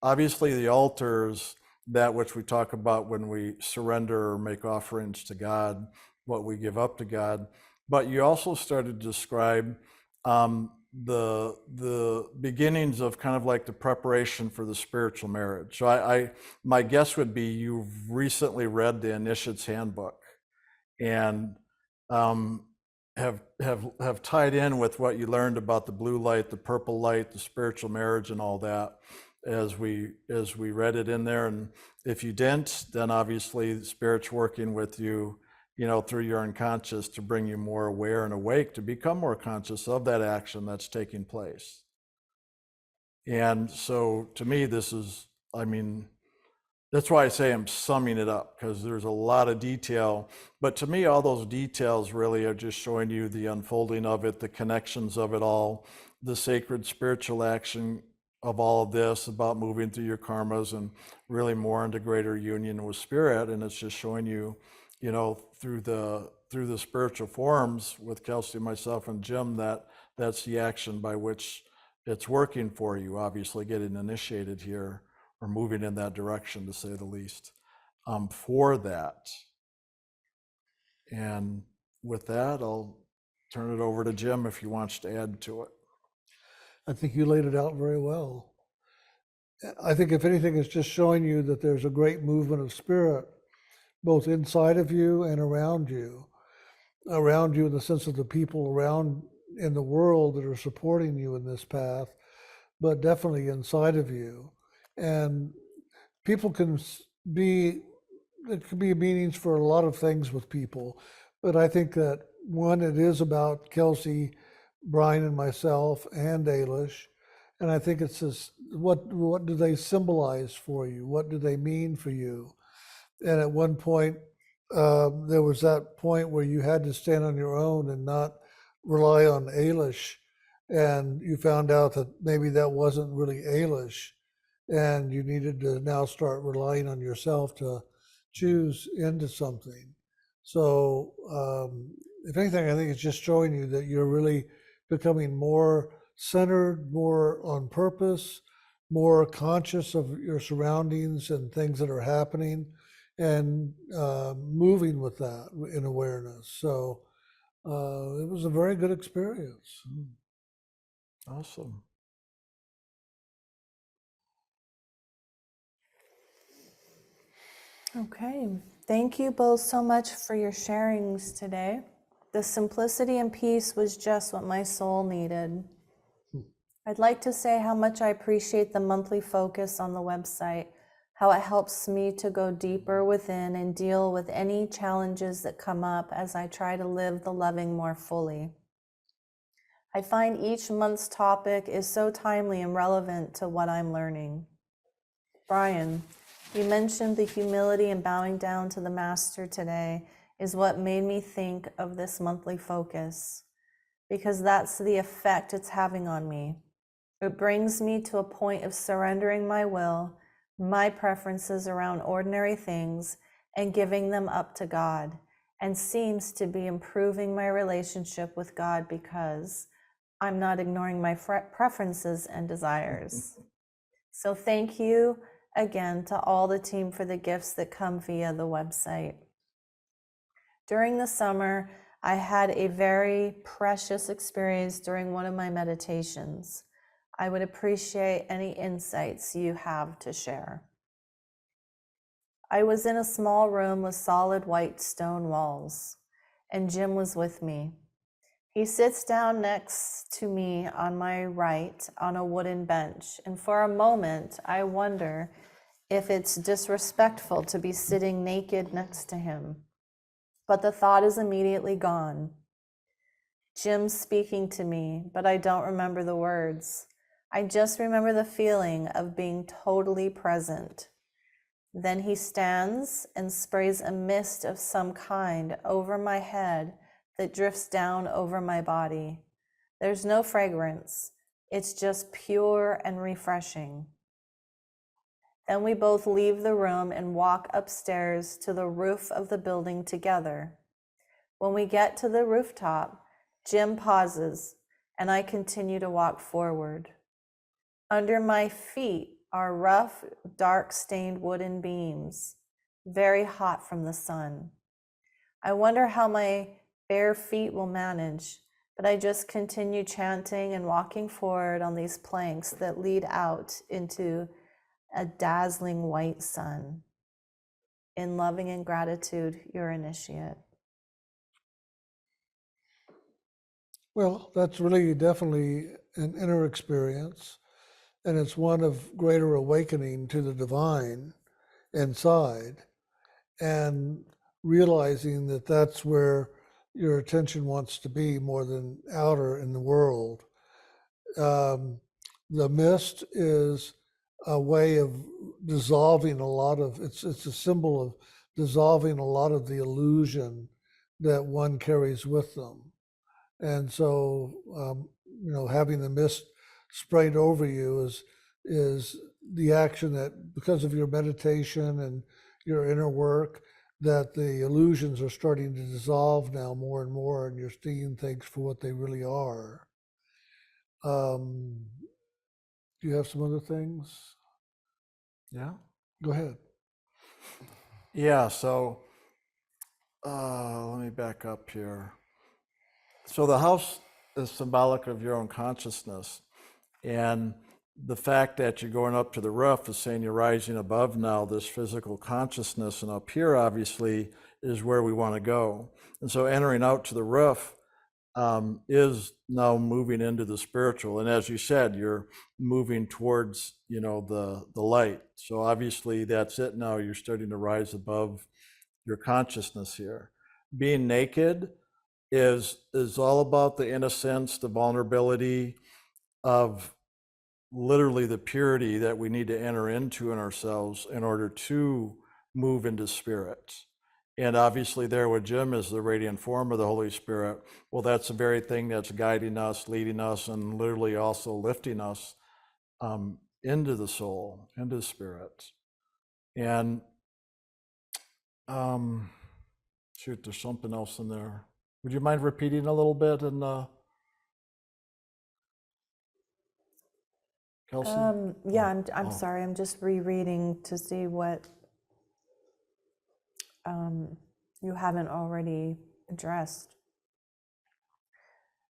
obviously the altars, that which we talk about when we surrender or make offerings to God, what we give up to God. But you also started to describe the beginnings of kind of like the preparation for the spiritual marriage. So my guess would be you've recently read the Initiate's Handbook, and have tied in with what you learned about the blue light, the purple light, the spiritual marriage, and all that as we read it in there. And if you didn't, then obviously the Spirit's working with you, through your unconscious to bring you more aware and awake, to become more conscious of that action that's taking place. And so to me, this is, that's why I say I'm summing it up, because there's a lot of detail. But to me, all those details really are just showing you the unfolding of it, the connections of it all, the sacred spiritual action of all of this, about moving through your karmas and really more into greater union with Spirit. And it's just showing you, through the spiritual forms with Kelsey, myself, and Jim, that's the action by which it's working for you, obviously getting initiated here, or moving in that direction, to say the least, for that. And with that, I'll turn it over to Jim if he wants to add to it. I think you laid it out very well. I think if anything, it's just showing you that there's a great movement of spirit, both inside of you and around you in the sense of the people around in the world that are supporting you in this path, but definitely inside of you. And people can be, it can be meanings for a lot of things with people, but I think that one, it is about Kelsey, Brian, and myself, and Alish. And I think it's this, what do they symbolize for you? What do they mean for you? And at one point, there was that point where you had to stand on your own and not rely on Alish. And you found out that maybe that wasn't really Alish. And you needed to now start relying on yourself to choose into something. So if anything, I think it's just showing you that you're really becoming more centered, more on purpose, more conscious of your surroundings and things that are happening, and moving with that in awareness. So it was a very good experience. Awesome. Okay, thank you both so much for your sharings today. The simplicity and peace was just what my soul needed. I'd like to say how much I appreciate the monthly focus on the website, how it helps me to go deeper within and deal with any challenges that come up as I try to live the loving more fully. I find each month's topic is so timely and relevant to what I'm learning. Brian, you mentioned the humility and bowing down to the Master today is what made me think of this monthly focus, because that's the effect it's having on me. It brings me to a point of surrendering my will, my preferences around ordinary things, and giving them up to God, and seems to be improving my relationship with God because I'm not ignoring my preferences and desires. So thank you again to all the team for the gifts that come via the website. During the summer, I had a very precious experience during one of my meditations. I would appreciate any insights you have to share. I was in a small room with solid white stone walls, and Jim was with me. He sits down next to me on my right on a wooden bench, and for a moment, I wonder if it's disrespectful to be sitting naked next to him. But the thought is immediately gone. Jim's speaking to me, but I don't remember the words. I just remember the feeling of being totally present. Then he stands and sprays a mist of some kind over my head that drifts down over my body. There's no fragrance. It's just pure and refreshing. Then we both leave the room and walk upstairs to the roof of the building together. When we get to the rooftop, Jim pauses, and I continue to walk forward. Under my feet are rough, dark-stained wooden beams, very hot from the sun. I wonder how my bare feet will manage, but I just continue chanting and walking forward on these planks that lead out into a dazzling white sun. In loving and gratitude, your initiate. Well, that's really definitely an inner experience, and it's one of greater awakening to the divine inside, and realizing that that's where your attention wants to be more than outer in the world. The mist is a way of dissolving a lot of it's a symbol of dissolving a lot of the illusion that one carries with them. And so having the mist sprayed over you is the action that, because of your meditation and your inner work, that the illusions are starting to dissolve now more and more, and you're seeing things for what they really are. Do you have some other things? Yeah. Go ahead. Yeah. So let me back up here. So the house is symbolic of your own consciousness. And the fact that you're going up to the roof is saying you're rising above now this physical consciousness. And up here, obviously, is where we want to go. And so entering out to the roof is now moving into the spiritual. And as you said, you're moving towards, the light. So obviously that's it now. You're starting to rise above your consciousness here. Being naked is all about the innocence, the vulnerability of literally the purity that we need to enter into in ourselves in order to move into spirit. And obviously there with Jim is the radiant form of the Holy Spirit. Well, that's the very thing that's guiding us, leading us, and literally also lifting us into the soul, into spirit. And shoot, there's something else in there. Would you mind repeating a little bit? And Kelsey? Yeah, I'm Oh. sorry. I'm just rereading to see what you haven't already addressed.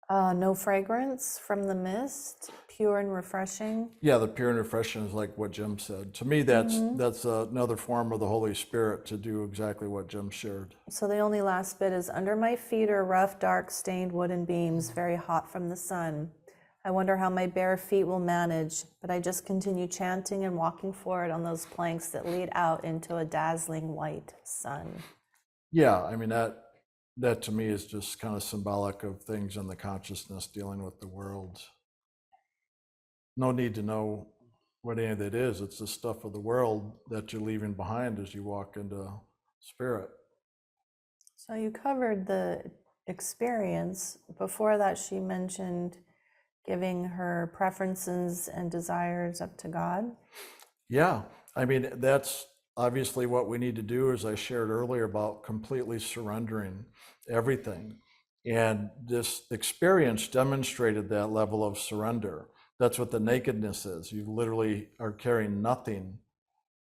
No fragrance from the mist, pure and refreshing. Yeah, the pure and refreshing is like what Jim said. To me, that's another form of the Holy Spirit to do exactly what Jim shared. So the only last bit is, under my feet are rough, dark, stained wooden beams, very hot from the sun. I wonder how my bare feet will manage, but I just continue chanting and walking forward on those planks that lead out into a dazzling white sun. Yeah, I mean, that to me is just kind of symbolic of things in the consciousness dealing with the world. No need to know what any of that is. It's the stuff of the world that you're leaving behind as you walk into spirit. So you covered the experience. Before that, she mentioned giving her preferences and desires up to God. Yeah, I mean, that's obviously what we need to do, as I shared earlier, about completely surrendering everything. And this experience demonstrated that level of surrender. That's what the nakedness is. You literally are carrying nothing,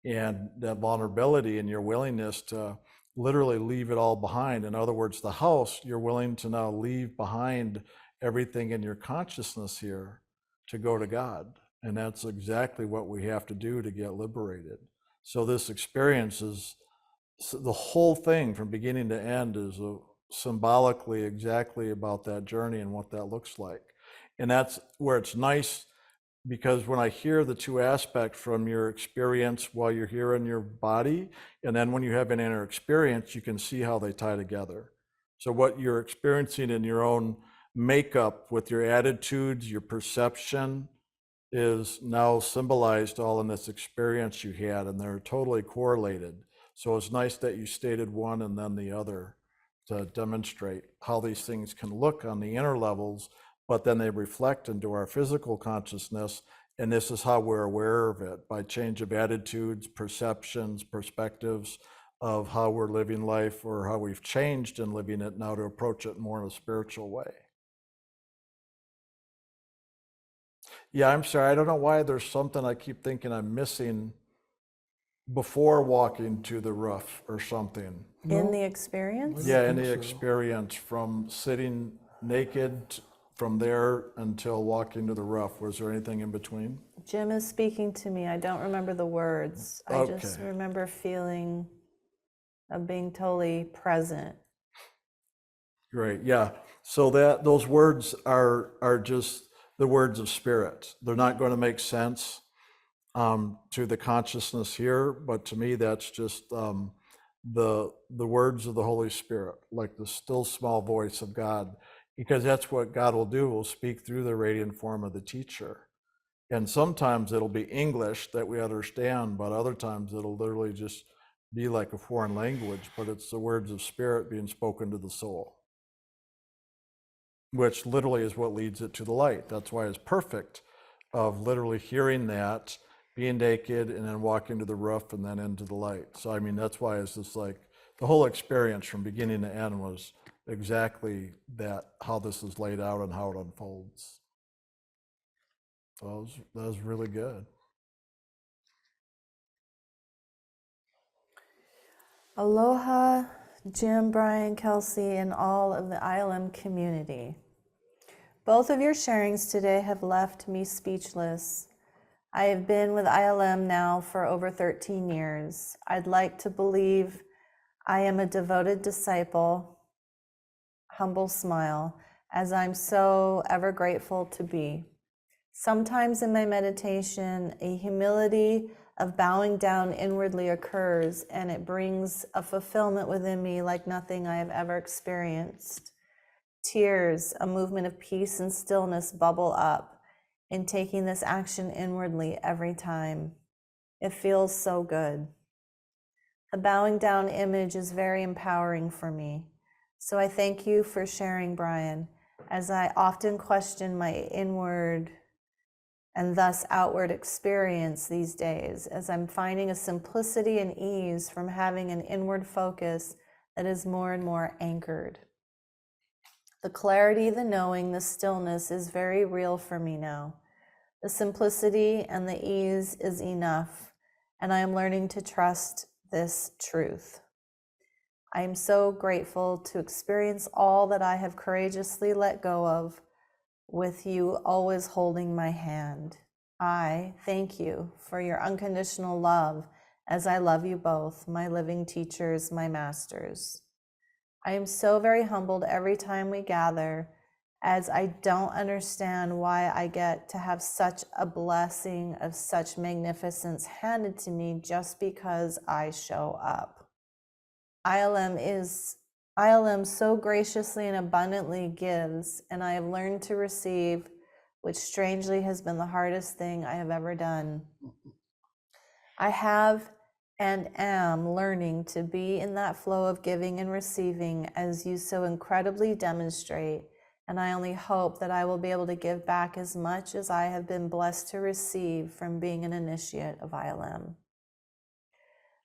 and that vulnerability and your willingness to literally leave it all behind. In other words, the house, you're willing to now leave behind everything in your consciousness here to go to God. And that's exactly what we have to do to get liberated. So this experience is, the whole thing from beginning to end is symbolically exactly about that journey and what that looks like. And that's where it's nice, because when I hear the two aspects from your experience while you're here in your body, and then when you have an inner experience, you can see how they tie together. So what you're experiencing in your own makeup with your attitudes, your perception, is now symbolized all in this experience you had, and they're totally correlated. So it's nice that you stated one and then the other to demonstrate how these things can look on the inner levels, but then they reflect into our physical consciousness. And this is how we're aware of it, by change of attitudes, perceptions, perspectives of how we're living life, or how we've changed in living it now to approach it more in a spiritual way. Yeah, I'm sorry. I don't know why there's something I keep thinking I'm missing before walking to the roof or something. In No, the experience? I don't Yeah, think any so. experience from sitting naked from there until walking to the roof. Was there anything in between? Jim is speaking to me. I don't remember the words. I just Okay. remember feeling of being totally present. Great. Yeah. So that those words are just the words of spirit. They're not going to make sense to the consciousness here, but to me, that's just the words of the Holy Spirit, like the still small voice of God, because that's what God will do. Will speak through the radiant form of the teacher, and sometimes it'll be English that we understand, but other times it'll literally just be like a foreign language. But it's the words of Spirit being spoken to the soul, which literally is what leads it to the light. That's why it's perfect, of literally hearing that, being naked, and then walking to the roof and then into the light. So, I mean, that's why it's just like the whole experience from beginning to end was exactly that, how this is laid out and how it unfolds. So that was really good. Aloha, Jim, Brian, Kelsey, and all of the ILM community. Both of your sharings today have left me speechless. I have been with ILM now for over 13 years. I'd like to believe I am a devoted disciple, humble smile, as I'm so ever grateful to be. Sometimes in my meditation, a humility of bowing down inwardly occurs, and it brings a fulfillment within me like nothing I have ever experienced. Tears, a movement of peace and stillness bubble up in taking this action inwardly every time. It feels so good. The bowing down image is very empowering for me. So I thank you for sharing, Brian, as I often question my inward and thus outward experience these days, as I'm finding a simplicity and ease from having an inward focus that is more and more anchored. The clarity, the knowing, the stillness is very real for me now. The simplicity and the ease is enough, and I am learning to trust this truth. I am so grateful to experience all that I have courageously let go of, with you always holding my hand. I thank you for your unconditional love as I love you both, my living teachers, my masters. I am so very humbled every time we gather, as I don't understand why I get to have such a blessing of such magnificence handed to me just because I show up. ILM so graciously and abundantly gives, and I have learned to receive, which strangely has been the hardest thing I have ever done. I have and am learning to be in that flow of giving and receiving as you so incredibly demonstrate, and I only hope that I will be able to give back as much as I have been blessed to receive from being an initiate of ILM.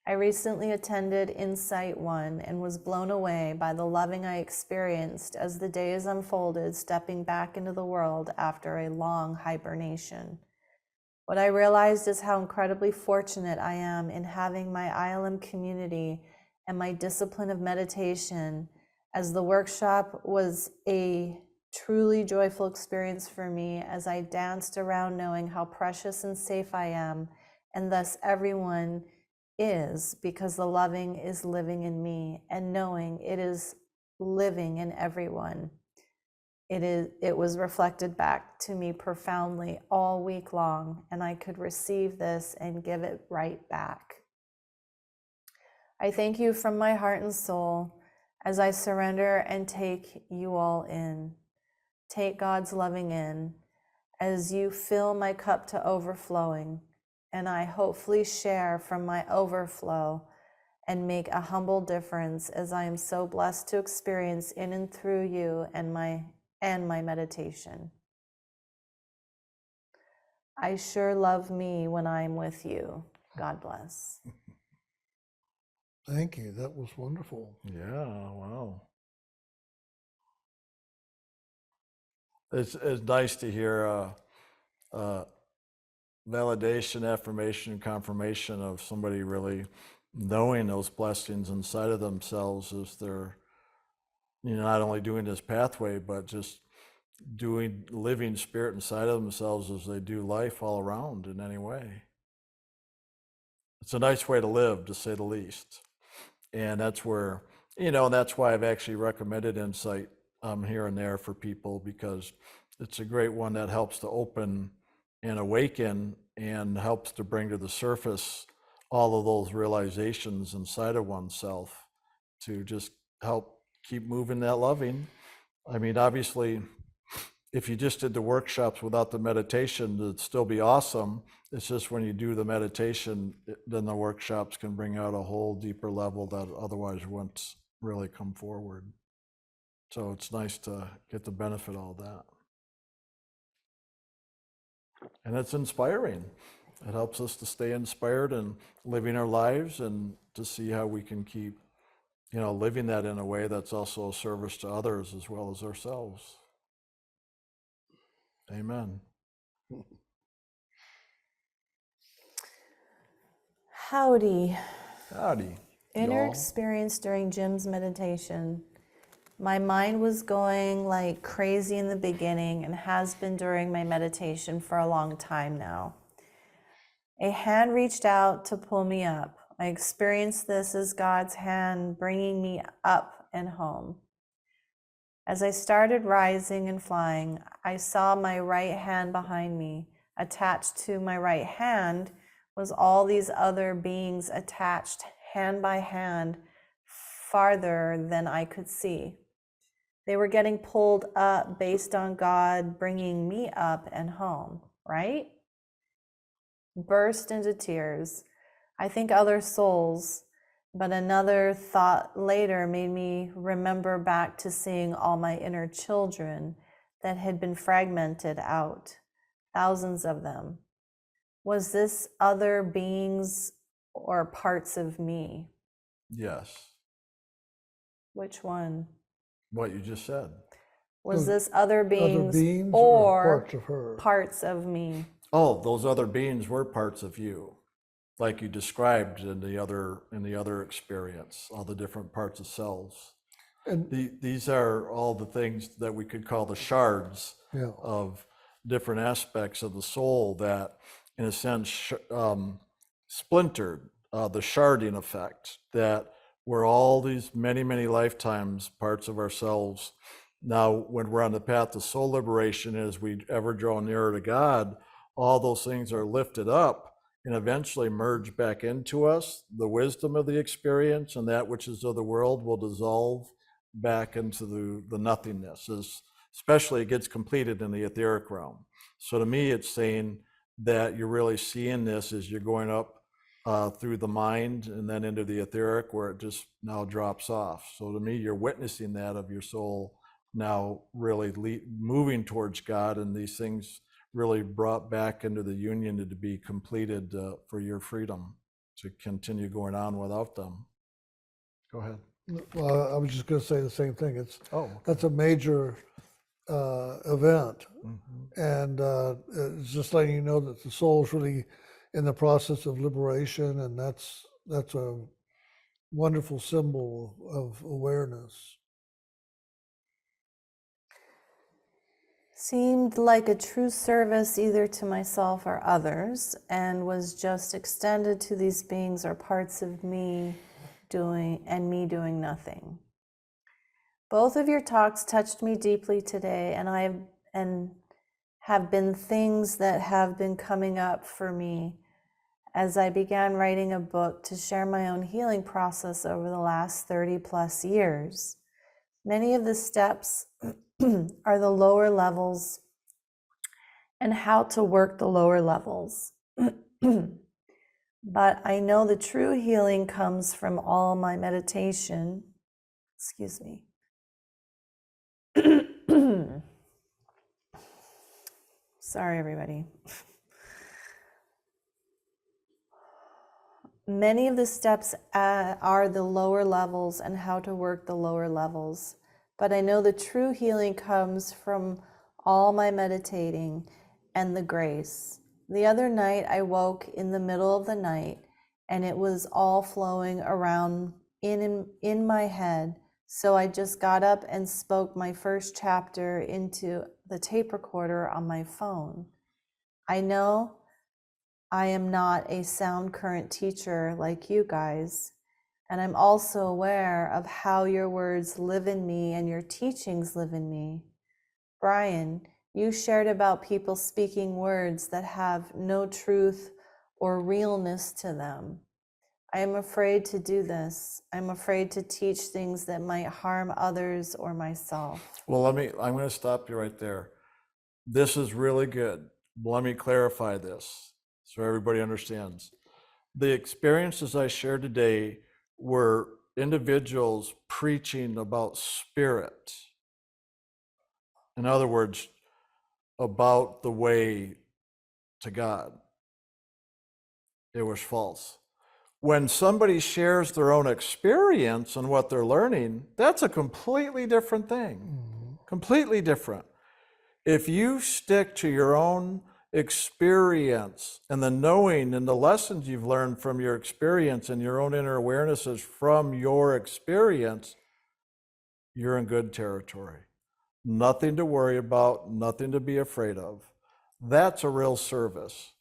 I recently attended Insight 1 and was blown away by the loving I experienced as the days unfolded, stepping back into the world after a long hibernation. What I realized is how incredibly fortunate I am in having my ILM community and my discipline of meditation, as the workshop was a truly joyful experience for me as I danced around knowing how precious and safe I am, and thus everyone is, because the loving is living in me, and knowing it is living in everyone. It was reflected back to me profoundly all week long, and I could receive this and give it right back. I thank you from my heart and soul as I surrender and take you all in. Take God's loving in as you fill my cup to overflowing, and I hopefully share from my overflow and make a humble difference as I am so blessed to experience in and through you and my meditation. I sure love me when I'm with you. God bless. Thank you. That was wonderful. Yeah, wow. It's nice to hear validation, affirmation, confirmation of somebody really knowing those blessings inside of themselves as they're, not only doing this pathway, but just living spirit inside of themselves as they do life all around in any way. It's a nice way to live, to say the least. And that's where, that's why I've actually recommended Insight here and there for people, because it's a great one that helps to open and awaken and helps to bring to the surface all of those realizations inside of oneself to just help keep moving that loving. I mean, obviously, if you just did the workshops without the meditation, it'd still be awesome. It's just when you do the meditation, then the workshops can bring out a whole deeper level that otherwise wouldn't really come forward. So it's nice to get the benefit of all that. And it's inspiring. It helps us to stay inspired and living our lives, and to see how we can keep, living that in a way that's also a service to others as well as ourselves. Amen. Howdy. Howdy. Inner y'all. experience during Jim's meditation. My mind was going like crazy in the beginning and has been during my meditation for a long time now. A hand reached out to pull me up. I experienced this as God's hand bringing me up and home. As I started rising and flying, I saw my right hand behind me. Attached to my right hand was all these other beings attached hand by hand, farther than I could see. They were getting pulled up based on God bringing me up and home, right? Burst into tears. I think other souls, but another thought later made me remember back to seeing all my inner children that had been fragmented out, thousands of them. Was this other beings or parts of me? Yes. Which one? What you just said. Was So this other beings, Other beings or parts of her? parts of me? Oh, those other beings were parts of you, like you described in the other experience, all the different parts of selves. And These are all the things that we could call the shards yeah, of different aspects of the soul that, in a sense, splintered, the sharding effect, that we're all these many, many lifetimes parts of ourselves. Now, when we're on the path to soul liberation, as we ever draw nearer to God, all those things are lifted up and eventually merge back into us. The wisdom of the experience and that which is of the world will dissolve back into the nothingness, especially it gets completed in the etheric realm. So to me, it's saying that you're really seeing this as you're going up through the mind and then into the etheric, where it just now drops off. So to me, you're witnessing that of your soul now really moving towards God, and these things really brought back into the union to be completed for your freedom to continue going on without them. Go ahead. well, I was just going to say the same thing. Oh, That's a major event, mm-hmm. and it's just letting you know that the soul is really in the process of liberation, and that's a wonderful symbol of awareness. Seemed like a true service either to myself or others, and was just extended to these beings or parts of me doing nothing. Both of your talks touched me deeply today, and have been things that have been coming up for me as I began writing a book to share my own healing process over the last 30 plus years. Many of the steps are the lower levels and how to work the lower levels. But I know the true healing comes from all my meditation. Excuse me. Sorry, everybody. Many of the steps are the lower levels and how to work the lower levels. But I know the true healing comes from all my meditating and the grace. The other night I woke in the middle of the night and it was all flowing around in my head. So I just got up and spoke my first chapter into the tape recorder on my phone. I know I am not a sound current teacher like you guys, and I'm also aware of how your words live in me and your teachings live in me. Brian, you shared about people speaking words that have no truth or realness to them. I am afraid to do this. I'm afraid to teach things that might harm others or myself. Well, I'm going to stop you right there. This is really good. Let me clarify this so everybody understands. The experiences I shared today were individuals preaching about spirit. In other words, about the way to God. It was false. When somebody shares their own experience and what they're learning, that's a completely different thing. Completely different. If you stick to your own experience and the knowing and the lessons you've learned from your experience and your own inner awarenesses from your experience, you're in good territory. Nothing to worry about, nothing to be afraid of. That's a real service.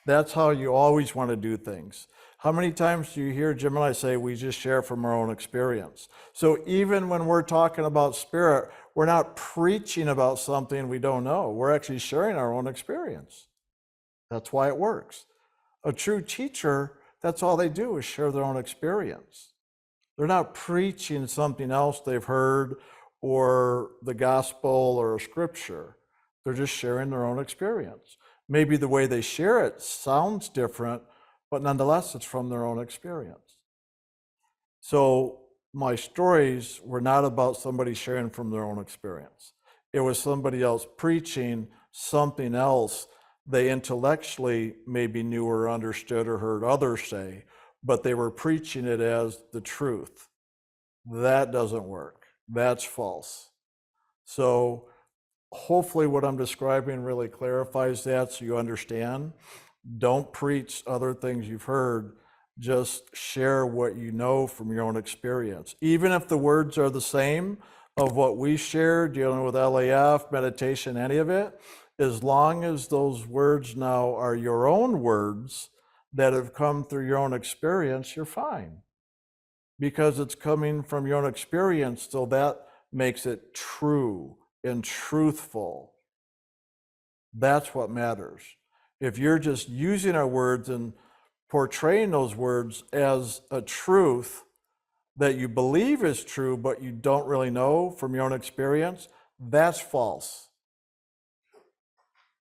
That's how you always want to do things. How many times do you hear Jim and I say we just share from our own experience? So even when we're talking about spirit, we're not preaching about something we don't know. We're actually sharing our own experience. That's why it works. A true teacher, that's all they do is share their own experience. They're not preaching something else they've heard or the gospel or a scripture. They're just sharing their own experience. Maybe the way they share it sounds different, but nonetheless, it's from their own experience. So my stories were not about somebody sharing from their own experience. It was somebody else preaching something else they intellectually maybe knew or understood or heard others say, but they were preaching it as the truth. That doesn't work. That's false. So hopefully what I'm describing really clarifies that so you understand. Don't preach other things you've heard. Just share what you know from your own experience. Even if the words are the same of what we shared, dealing with LAF, meditation, any of it, as long as those words now are your own words that have come through your own experience, you're fine. Because it's coming from your own experience, so that makes it true and truthful. That's what matters. If you're just using our words and portraying those words as a truth that you believe is true, but you don't really know from your own experience, that's false.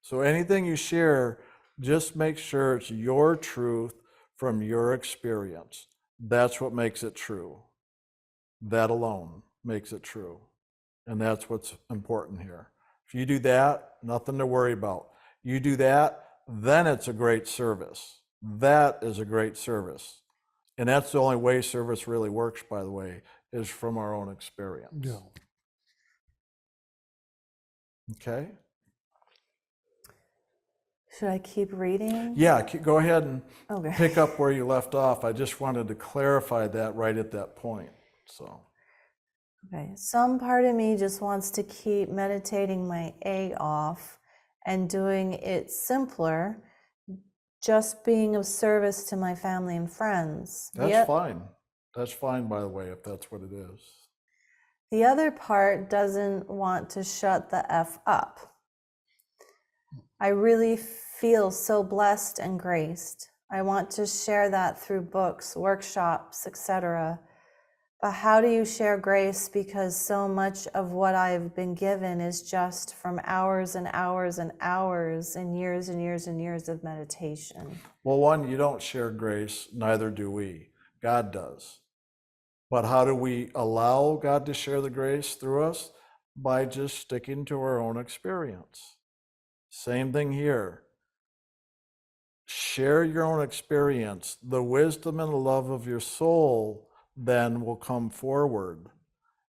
So anything you share, just make sure it's your truth from your experience. That's what makes it true. That alone makes it true. And that's what's important here. If you do that, nothing to worry about. You do that, then it's a great service. That is a great service. And that's the only way service really works, by the way, is from our own experience. Yeah. Okay? Should I keep reading? Yeah, go ahead and Okay. pick up where you left off. I just wanted to clarify that right at that point. So, Okay. Some part of me just wants to keep meditating my A off and doing it simpler, just being of service to my family and friends. that's fine. That's fine, by the way, if that's what it is. The other part doesn't want to shut the F up. I really feel so blessed and graced. I want to share that through books, workshops, etc. But how do you share grace? Because so much of what I've been given is just from hours and hours and hours and years and years and years of meditation. Well, one, you don't share grace, neither do we. God does. But how do we allow God to share the grace through us? By just sticking to our own experience. Same thing here. Share your own experience. The wisdom and the love of your soul then will come forward.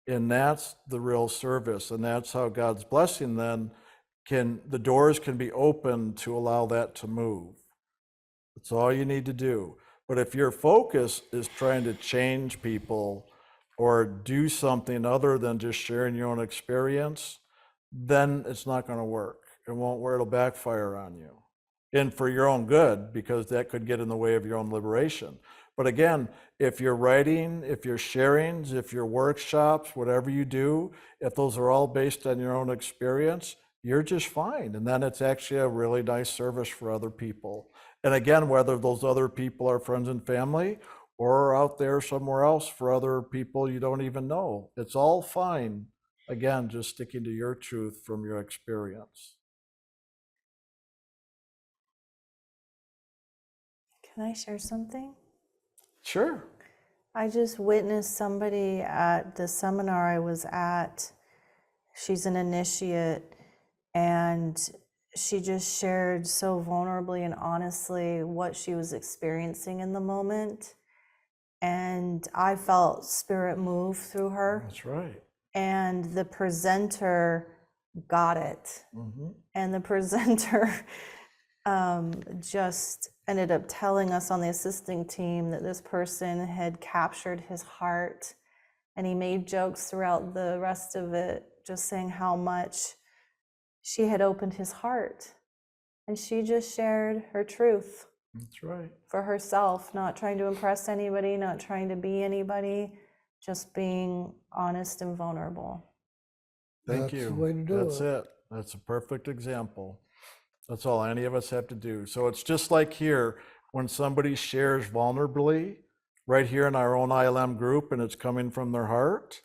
And that's the real service. And that's how God's blessing then the doors can be opened to allow that to move. That's all you need to do. But if your focus is trying to change people or do something other than just sharing your own experience, then it's not going to work. It won't work. It'll backfire on you. And for your own good, because that could get in the way of your own liberation. But again, if you're writing, if you're sharings, if you're workshops, whatever you do, if those are all based on your own experience, you're just fine. And then it's actually a really nice service for other people. And again, whether those other people are friends and family or out there somewhere else for other people you don't even know, it's all fine. Again, just sticking to your truth from your experience. Can I share something? Sure. I just witnessed somebody at the seminar I was at. She's an initiate, and she just shared so vulnerably and honestly what she was experiencing in the moment. And I felt spirit move through her. That's right. And the presenter got it. Mm-hmm. And the presenter just ended up telling us on the assisting team that this person had captured his heart, and he made jokes throughout the rest of it, just saying how much she had opened his heart. And she just shared her truth. That's right. For herself, not trying to impress anybody, not trying to be anybody, just being honest and vulnerable. Thank That's you. the way to do That's it. it. That's a perfect example. That's all any of us have to do. So it's just like here, when somebody shares vulnerably, right here in our own ILM group, and it's coming from their heart,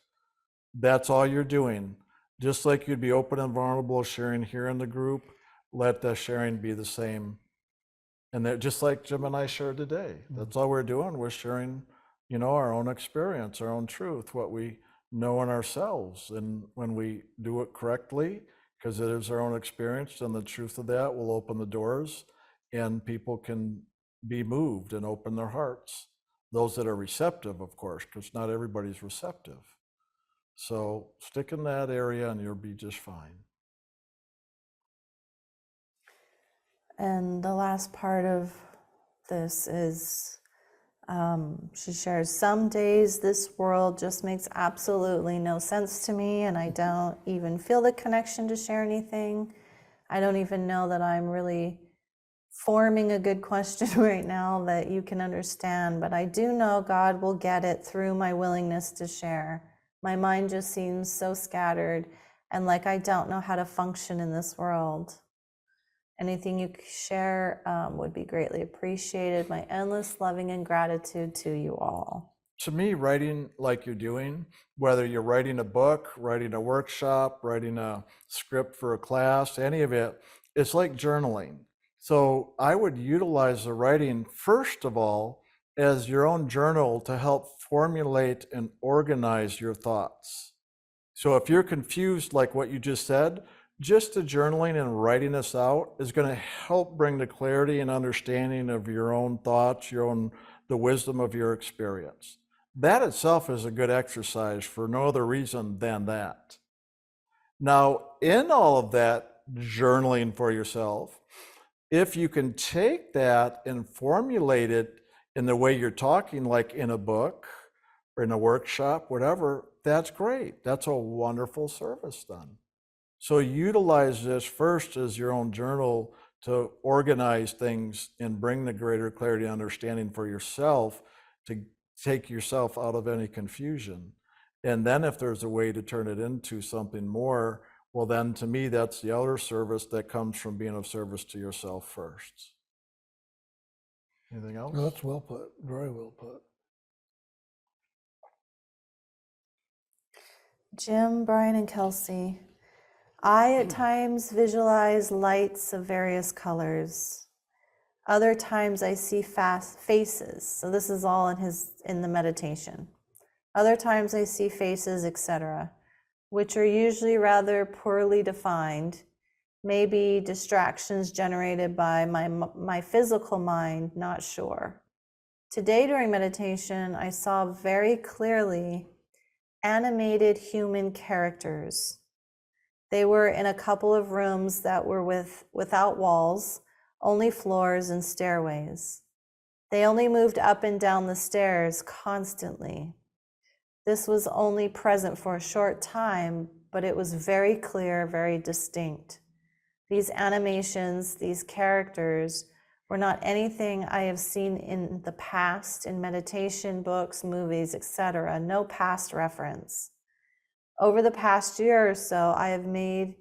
that's all you're doing. Just like you'd be open and vulnerable sharing here in the group, let the sharing be the same. And that just like Jim and I shared today, that's all we're doing. We're sharing, our own experience, our own truth, what we know in ourselves. And when we do it correctly, because it is our own experience, and the truth of that will open the doors and people can be moved and open their hearts. Those that are receptive, of course, because not everybody's receptive. So stick in that area and you'll be just fine. And the last part of this is she shares, some days this world just makes absolutely no sense to me, and I don't even feel the connection to share anything. I don't even know that I'm really forming a good question right now that you can understand, but I do know God will get it through my willingness to share. My mind just seems so scattered and like I don't know how to function in this world. Anything you could share would be greatly appreciated. My endless loving and gratitude to you all. To me, writing like you're doing, whether you're writing a book, writing a workshop, writing a script for a class, any of it, it's like journaling. So I would utilize the writing, first of all, as your own journal to help formulate and organize your thoughts. So if you're confused, like what you just said, just the journaling and writing this out is going to help bring the clarity and understanding of your own thoughts, the wisdom of your experience. That itself is a good exercise for no other reason than that. Now, in all of that journaling for yourself, if you can take that and formulate it in the way you're talking, like in a book or in a workshop, whatever, that's great. That's a wonderful service done. So utilize this first as your own journal to organize things and bring the greater clarity and understanding for yourself, to take yourself out of any confusion. And then if there's a way to turn it into something more, well, then to me, that's the other service that comes from being of service to yourself first. Anything else? No, that's well put. Very well put. Jim, Brian, and Kelsey, I at times visualize lights of various colors. Other times I see fast faces. So this is all in the meditation. Other times I see faces, etc., which are usually rather poorly defined, maybe distractions generated by my physical mind, not sure. Today during meditation, I saw very clearly animated human characters. They were in a couple of rooms that were without walls, only floors and stairways. They only moved up and down the stairs constantly. This was only present for a short time, but it was very clear, very distinct. These animations, these characters, were not anything I have seen in the past in meditation books, movies, etc. No past reference. Over the past year or so, I have made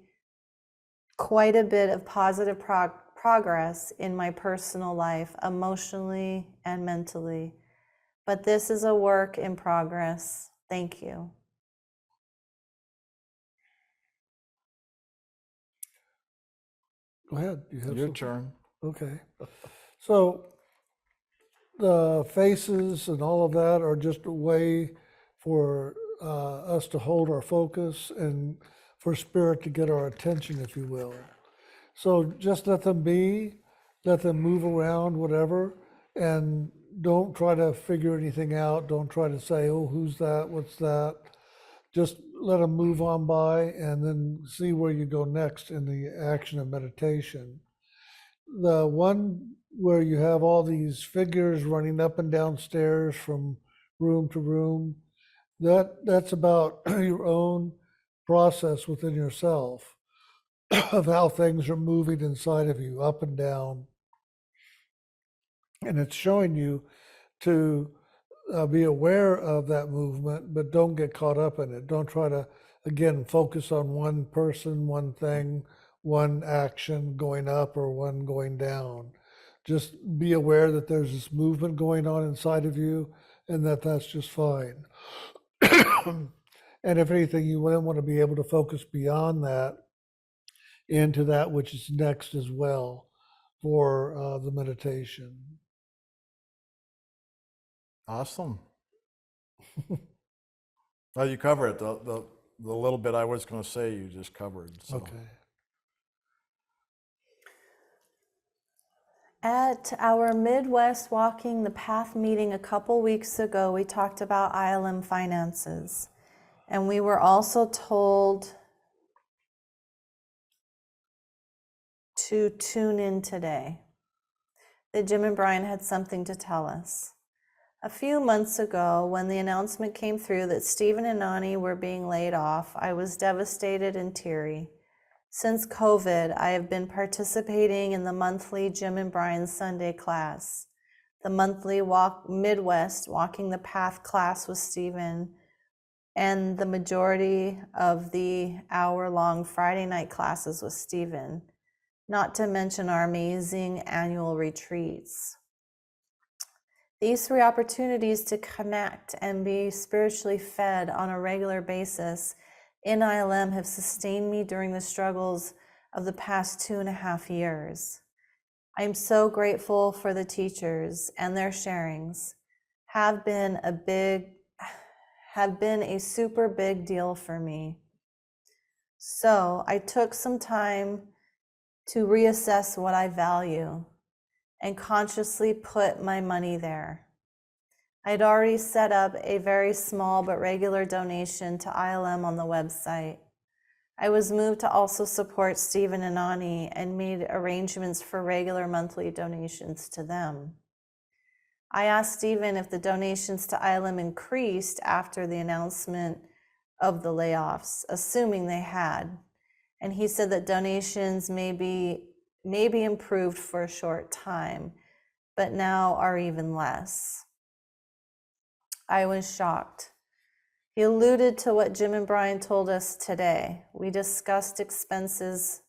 quite a bit of positive progress in my personal life, emotionally and mentally. But this is a work in progress. Thank you. Go ahead. You have Your something? turn. Okay. So the faces and all of that are just a way for us to hold our focus and for spirit to get our attention, if you will. So just let them be, let them move around, whatever, and don't try to figure anything out. Don't try to say, oh, who's that? What's that? Just let them move on by and then see where you go next in the action of meditation. The one where you have all these figures running up and down stairs from room to room, that's about your own process within yourself of how things are moving inside of you, up and down. And it's showing you to be aware of that movement, but don't get caught up in it. Don't try to, again, focus on one person, one thing, one action going up or one going down. Just be aware that there's this movement going on inside of you and that's just fine. And if anything, you then want to be able to focus beyond that into that which is next as well for the meditation. Awesome. Well, you cover it. The little bit I was going to say, you just covered. So. Okay. At our Midwest Walking the Path meeting a couple weeks ago, we talked about ILM finances. And we were also told to tune in today, that Jim and Brian had something to tell us. A few months ago, when the announcement came through that Stephen and Nani were being laid off, I was devastated and teary. Since COVID, I have been participating in the monthly Jim and Brian Sunday class, the monthly Midwest Walking the Path class with Stephen, and the majority of the hour-long Friday night classes with Stephen, not to mention our amazing annual retreats. These 3 opportunities to connect and be spiritually fed on a regular basis in ILM have sustained me during the struggles of the past 2.5 years. I am so grateful for the teachers, and their sharings have been a super big deal for me. So I took some time to reassess what I value and consciously put my money there. I'd already set up a very small but regular donation to ILM on the website. I was moved to also support Stephen and Ani and made arrangements for regular monthly donations to them. I asked Stephen if the donations to ILM increased after the announcement of the layoffs, assuming they had. And he said that donations may be improved for a short time, but now are even less. I was shocked. He alluded to what Jim and Brian told us today. We discussed expenses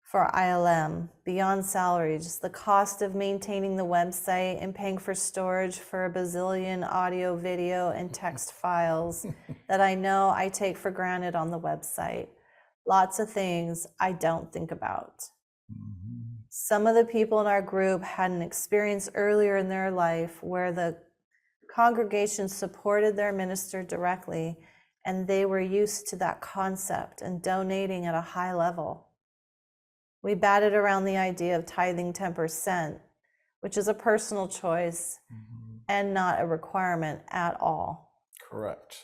for ILM beyond salaries, the cost of maintaining the website and paying for storage for a bazillion audio, video, and text files that I know I take for granted on the website. Lots of things I don't think about. Some of the people in our group had an experience earlier in their life where the congregation supported their minister directly, and they were used to that concept and donating at a high level. We batted around the idea of tithing 10%, which is a personal choice and not a requirement at all. Correct.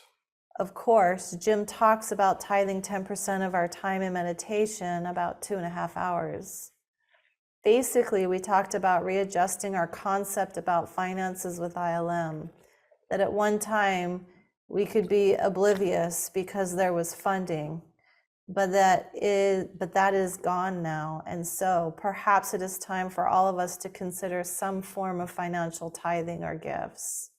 Of course, Jim talks about tithing 10% of our time in meditation, about 2.5 hours. Basically, we talked about readjusting our concept about finances with ILM, that at one time we could be oblivious because there was funding, but that is gone now. And so perhaps it is time for all of us to consider some form of financial tithing or gifts.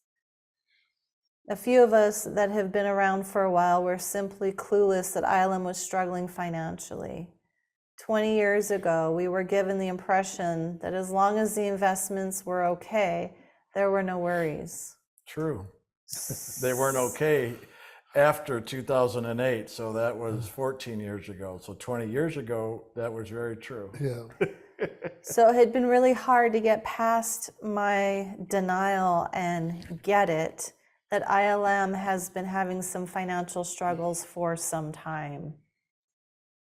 A few of us that have been around for a while were simply clueless that ILM was struggling financially. 20 years ago, we were given the impression that as long as the investments were okay, there were no worries. True. They weren't okay after 2008, so that was 14 years ago. So 20 years ago, that was very true. Yeah. So it had been really hard to get past my denial and get it that ILM has been having some financial struggles for some time.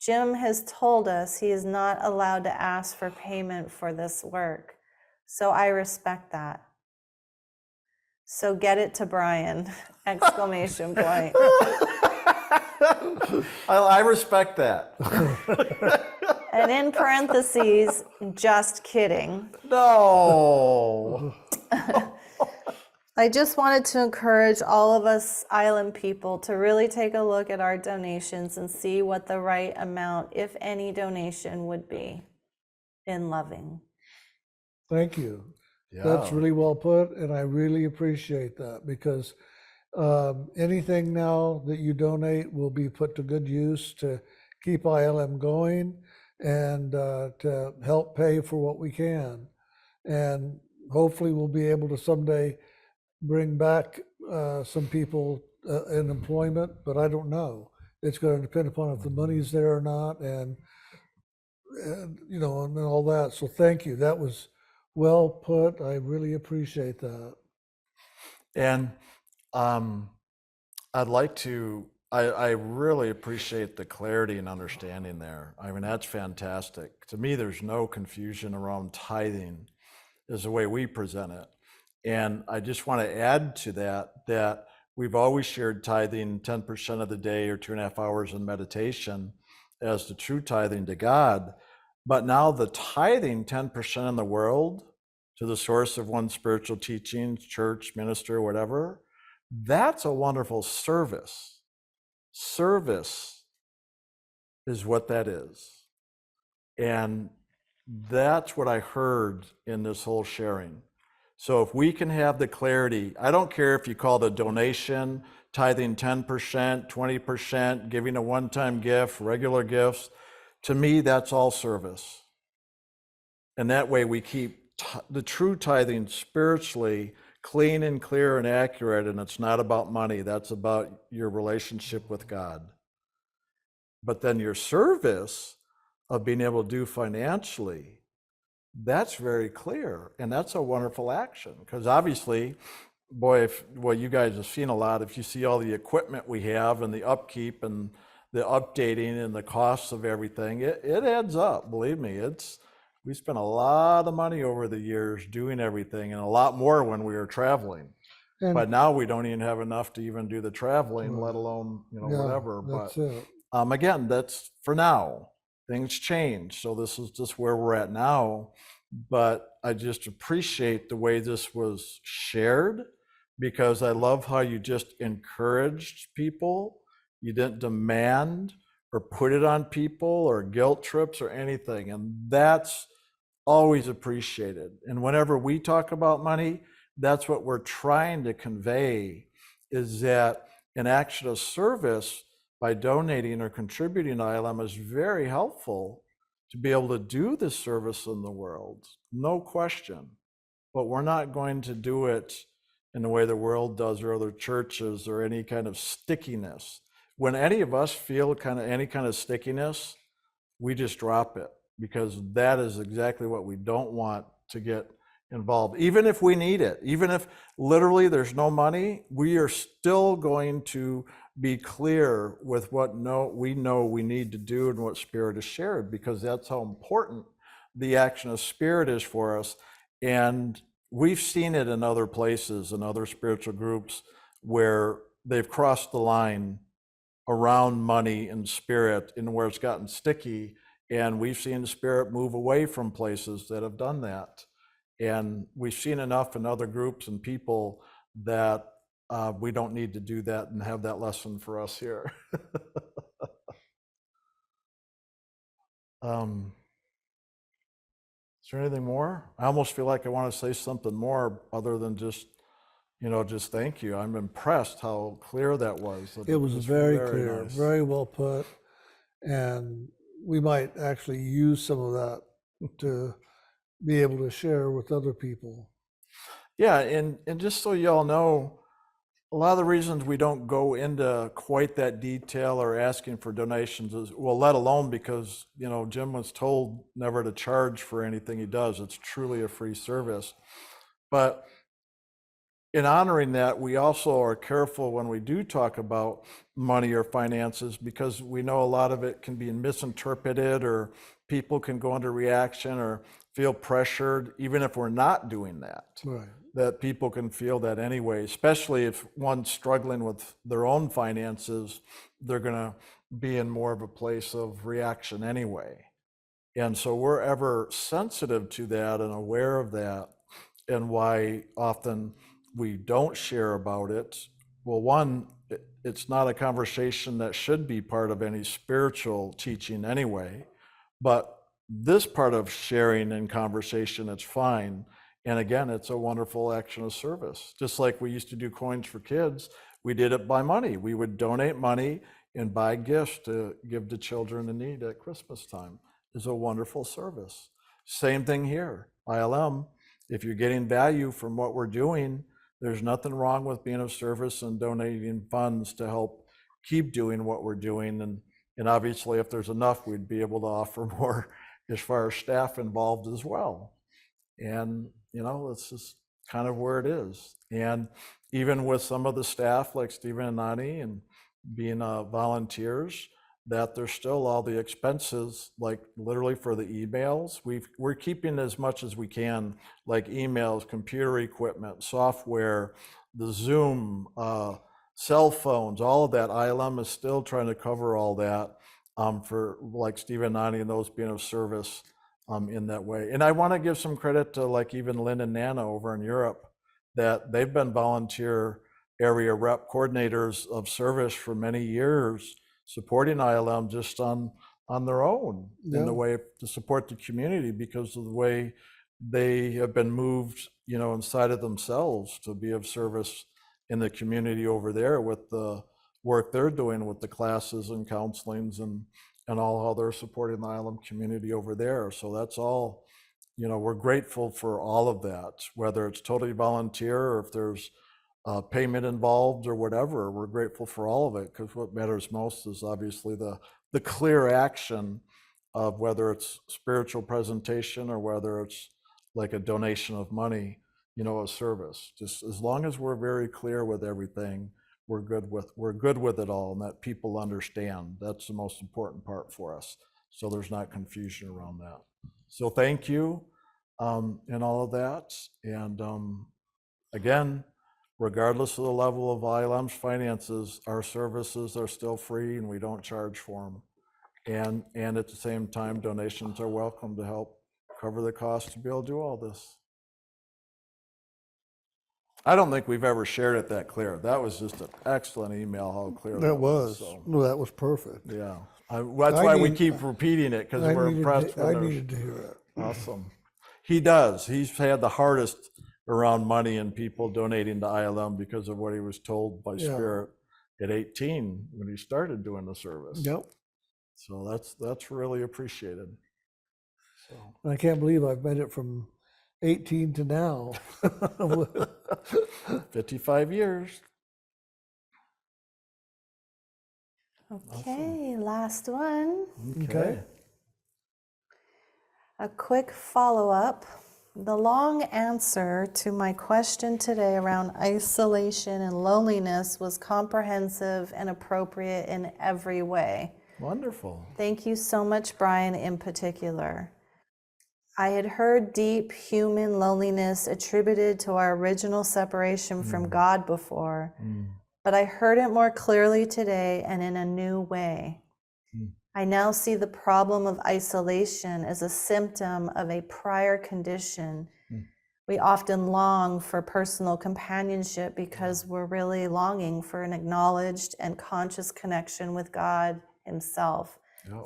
Jim has told us he is not allowed to ask for payment for this work, so I respect that. So get it to Brian, exclamation point. I respect that. And in parentheses, just kidding. No. I just wanted to encourage all of us island people to really take a look at our donations and see what the right amount, if any, donation would be in loving. Thank you. Yeah. That's really well put, and I really appreciate that, because anything now that you donate will be put to good use to keep ILM going and to help pay for what we can. And hopefully we'll be able to someday bring back some people in employment, but I don't know. It's going to depend upon if the money's there or not, and you know, and all that. So thank you. That was well put. I really appreciate that. And I'd like to, I really appreciate the clarity and understanding there. I mean, that's fantastic. To me, there's no confusion around tithing is the way we present it. And I just want to add to that we've always shared tithing 10% of the day or 2.5 hours in meditation as the true tithing to God. But now the tithing 10% in the world to the source of one's spiritual teachings, church, minister, whatever, that's a wonderful service. Service is what that is. And that's what I heard in this whole sharing. So if we can have the clarity, I don't care if you call it a donation, tithing 10%, 20%, giving a one-time gift, regular gifts, to me, that's all service. And that way we keep the true tithing spiritually clean and clear and accurate, and it's not about money. That's about your relationship with God. But then your service of being able to do financially, that's very clear, and that's a wonderful action. Because obviously, boy, you guys have seen a lot. If you see all the equipment we have and the upkeep and the updating and the costs of everything, it adds up. Believe me, we spent a lot of money over the years doing everything, and a lot more when we were traveling. And But now we don't even have enough to even do the traveling, Right. let alone yeah, whatever. that's But it. again, that's for now. Things change, so this is just where we're at now. But I just appreciate the way this was shared, because I love how you just encouraged people. You didn't demand or put it on people or guilt trips or anything, and that's always appreciated. And whenever we talk about money, that's what we're trying to convey, is that an action of service by donating or contributing to ILM is very helpful to be able to do this service in the world, no question. But we're not going to do it in the way the world does or other churches or any kind of stickiness. When any of us feel any kind of stickiness, we just drop it, because that is exactly what we don't want to get involved. Even if we need it, even if literally there's no money, we are still going to be clear with what we know we need to do and what Spirit has shared, because that's how important the action of Spirit is for us. And we've seen it in other places, in other spiritual groups, where they've crossed the line around money and Spirit, and where it's gotten sticky. And we've seen the Spirit move away from places that have done that. And we've seen enough in other groups and people that we don't need to do that and have that lesson for us here. Is there anything more? I almost feel like I want to say something more other than just thank you. I'm impressed how clear that was. It was very clear, nice. very well put, and we might actually use some of that to be able to share with other people. Yeah, and just so y'all know, a lot of the reasons we don't go into quite that detail or asking for donations is, well, let alone because, Jim was told never to charge for anything he does. It's truly a free service. But in honoring that, we also are careful when we do talk about money or finances, because we know a lot of it can be misinterpreted, or people can go into reaction or feel pressured, even if we're not doing that. Right. That people can feel that anyway, especially if one's struggling with their own finances, they're going to be in more of a place of reaction anyway. And so we're ever sensitive to that and aware of that, and why often we don't share about it. Well, one, it's not a conversation that should be part of any spiritual teaching anyway, but this part of sharing and conversation, it's fine. And again, it's a wonderful action of service. Just like we used to do coins for kids, we did it by money. We would donate money and buy gifts to give to children in need at Christmas time. It's a wonderful service. Same thing here, ILM. If you're getting value from what we're doing, there's nothing wrong with being of service and donating funds to help keep doing what we're doing. And obviously, if there's enough, we'd be able to offer more as far as staff involved as well. And, it's just kind of where it is. And even with some of the staff, like Stephen and Nani, and being volunteers, that there's still all the expenses, like literally for the emails. We're keeping as much as we can, like emails, computer equipment, software, the Zoom, cell phones, all of that. ILM is still trying to cover all that for like Steve and Nani and those being of service in that way. And I want to give some credit to like even Lynn and Nana over in Europe, that they've been volunteer area rep coordinators of service for many years, supporting ILM just on their own in the Yeah. way to support the community because of the way they have been moved, inside of themselves to be of service in the community over there with the work they're doing with the classes and counselings and all how they're supporting the ILM community over there. So that's all, we're grateful for all of that, whether it's totally volunteer or if there's payment involved or whatever. We're grateful for all of it, because what matters most is obviously the clear action of whether it's spiritual presentation or whether it's like a donation of money, a service. Just as long as we're very clear with everything, we're good with it all, and that people understand. That's the most important part for us. So there's not confusion around that. So thank you, and all of that. And again, regardless of the level of ILM's finances, our services are still free and we don't charge for them. And at the same time, donations are welcome to help cover the cost to be able to do all this. I don't think we've ever shared it that clear. That was just an excellent email, how clear That was. So, No, that was perfect. yeah. That's why we keep repeating it, because we're impressed with I needed to hear it. Awesome. He does. He's had the hardest around money and people donating to ILM because of what he was told by Spirit at 18 when he started doing the service. Yep. So that's really appreciated. So I can't believe I've made it from 18 to now. 55 years. Okay, last one. Okay. A quick follow-up. The long answer to my question today around isolation and loneliness was comprehensive and appropriate in every way. Wonderful. Thank you so much, Brian, in particular. I had heard deep human loneliness attributed to our original separation from God before, but I heard it more clearly today and in a new way. I now see the problem of isolation as a symptom of a prior condition. We often long for personal companionship because we're really longing for an acknowledged and conscious connection with God Himself,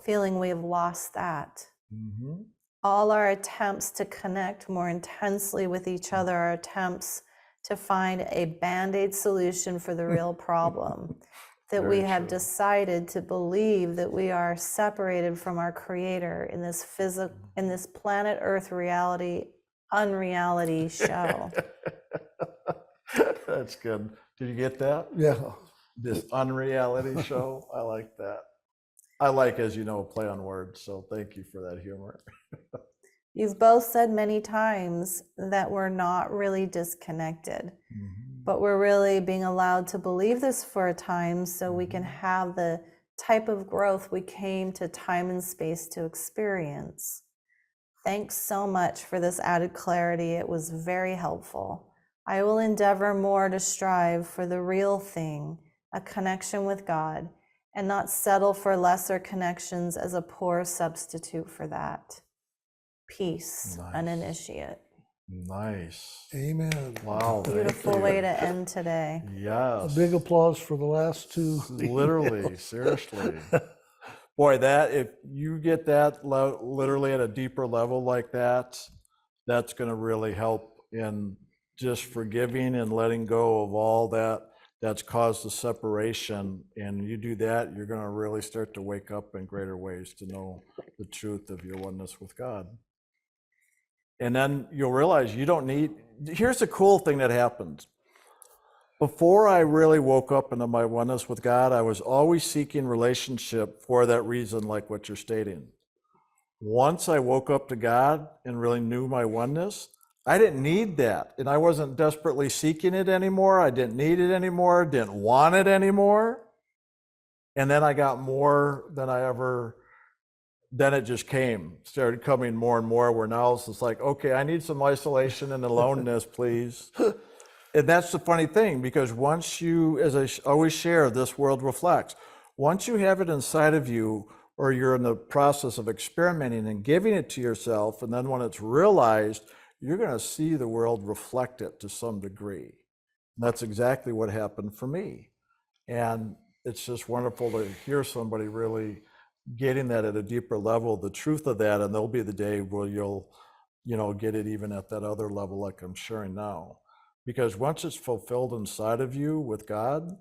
feeling we have lost that. All our attempts to connect more intensely with each other are attempts to find a Band-Aid solution for the real problem. That we have decided to believe that we are separated from our Creator in this planet Earth unreality show. That's good. Did you get that? Yeah. This unreality show. I like that. I like, as you know, play on words. So thank you for that humor. You've both said many times that we're not really disconnected. But we're really being allowed to believe this for a time so we can have the type of growth we came to time and space to experience. Thanks so much for this added clarity. It was very helpful. I will endeavor more to strive for the real thing, a connection with God, and not settle for lesser connections as a poor substitute for that. Peace, uninitiate. Nice. Amen. Wow. Beautiful way to end today. Yes. A big applause for the last two. Literally, seriously. Boy, if you get that literally at a deeper level like that, that's going to really help in just forgiving and letting go of all that's caused the separation. And you do that, you're going to really start to wake up in greater ways to know the truth of your oneness with God. And then you'll realize you don't need, here's the cool thing that happens. Before I really woke up into my oneness with God, I was always seeking relationship for that reason, like what you're stating. Once I woke up to God and really knew my oneness, I didn't need that. And I wasn't desperately seeking it anymore. I didn't need it anymore, didn't want it anymore. And then I got more than I ever, then it just started coming more and more, where now it's just like, okay, I need some isolation and aloneness, please. And that's the funny thing, because once you, as I always share, this world reflects. Once you have it inside of you or you're in the process of experimenting and giving it to yourself, and then when it's realized, you're going to see the world reflect it to some degree. And that's exactly what happened for me. And it's just wonderful to hear somebody really getting that at a deeper level, the truth of that, and there'll be the day where you'll, get it even at that other level like I'm sharing now. Because once it's fulfilled inside of you with God,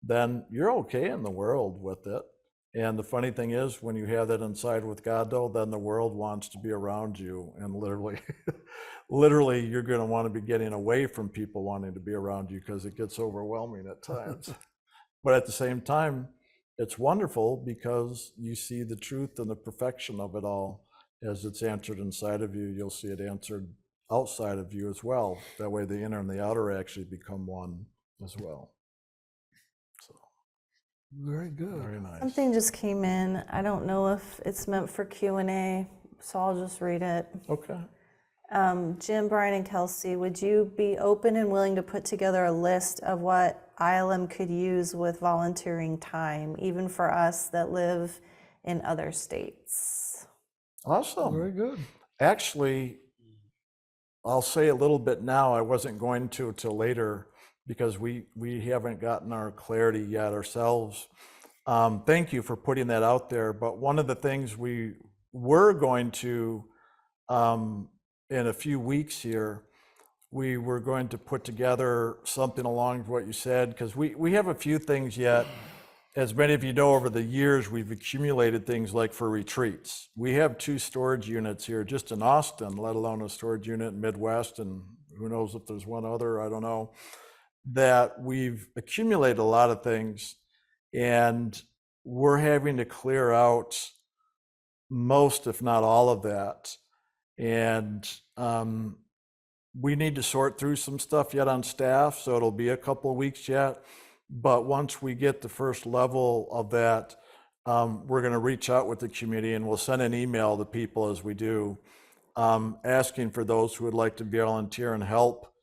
then you're okay in the world with it. And the funny thing is, when you have that inside with God, though, then the world wants to be around you, and literally, literally, you're going to want to be getting away from people wanting to be around you because it gets overwhelming at times. But at the same time, it's wonderful because you see the truth and the perfection of it all as it's answered inside of you. You'll see it answered outside of you as well. That way, the inner and the outer actually become one as well. So. Very good. Very nice. Something just came in. I don't know if it's meant for Q&A, so I'll just read it. Okay. Jim, Brian, and Kelsey, would you be open and willing to put together a list of what ILM could use with volunteering time, even for us that live in other states? Awesome. Very good. Actually, I'll say a little bit now. I wasn't going to till later because we haven't gotten our clarity yet ourselves. Thank you for putting that out there. But one of the things we were going to, in a few weeks here, we were going to put together something along what you said, because we have a few things yet. As many of you know, over the years, we've accumulated things like for retreats. We have 2 storage units here just in Austin, let alone a storage unit in Midwest, and who knows if there's one other, I don't know, that we've accumulated a lot of things, and we're having to clear out most, if not all of that. And we need to sort through some stuff yet on staff, so it'll be a couple of weeks yet. But once we get the first level of that, we're going to reach out with the community, and we'll send an email to people as we do, asking for those who would like to volunteer and help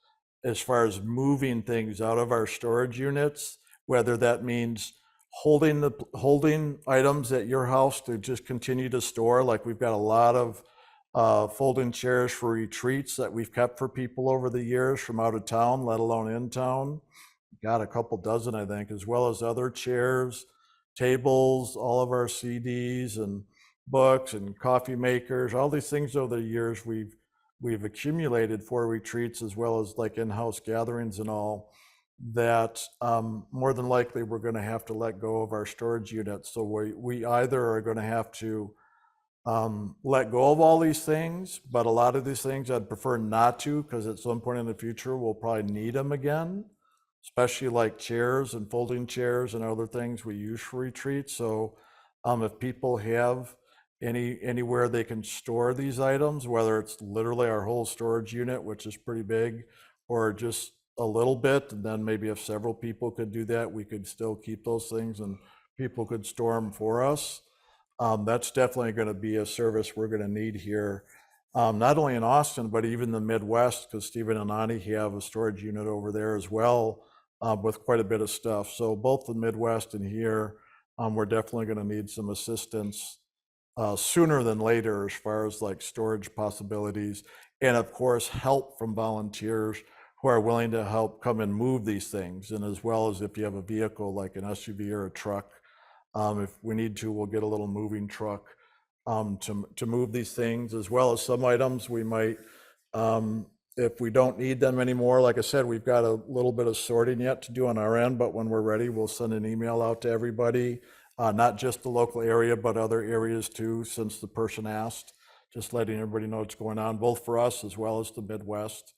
as far as moving things out of our storage units, whether that means holding items at your house to just continue to store. Like we've got a lot of folding chairs for retreats that we've kept for people over the years from out of town, let alone in town. Got a couple dozen, I think, as well as other chairs, tables, all of our CDs and books and coffee makers, all these things over the years we've accumulated for retreats, as well as like in-house gatherings and all, that more than likely we're going to have to let go of our storage units. So we either are going to have to let go of all these things, but a lot of these things I'd prefer not to, because at some point in the future we'll probably need them again, especially like chairs and folding chairs and other things we use for retreats. So if people have anywhere they can store these items, whether it's literally our whole storage unit, which is pretty big, or just a little bit, and then maybe if several people could do that, we could still keep those things and people could store them for us. That's definitely going to be a service we're going to need here, not only in Austin, but even the Midwest, because Stephen and Ani have a storage unit over there as well, with quite a bit of stuff. So both the Midwest and here, we're definitely going to need some assistance sooner than later as far as like storage possibilities, and of course help from volunteers who are willing to help come and move these things. And as well as if you have a vehicle like an SUV or a truck, if we need to, we'll get a little moving truck to move these things, as well as some items we might, if we don't need them anymore. Like I said, we've got a little bit of sorting yet to do on our end, but when we're ready, we'll send an email out to everybody, not just the local area, but other areas too, since the person asked, just letting everybody know what's going on, both for us as well as the Midwest.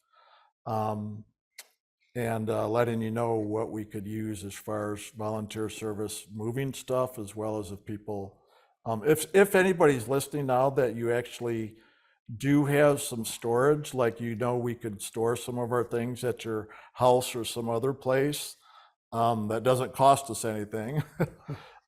And letting you know what we could use as far as volunteer service moving stuff, as well as if people, if anybody's listening now that you actually do have some storage, like we could store some of our things at your house or some other place that doesn't cost us anything,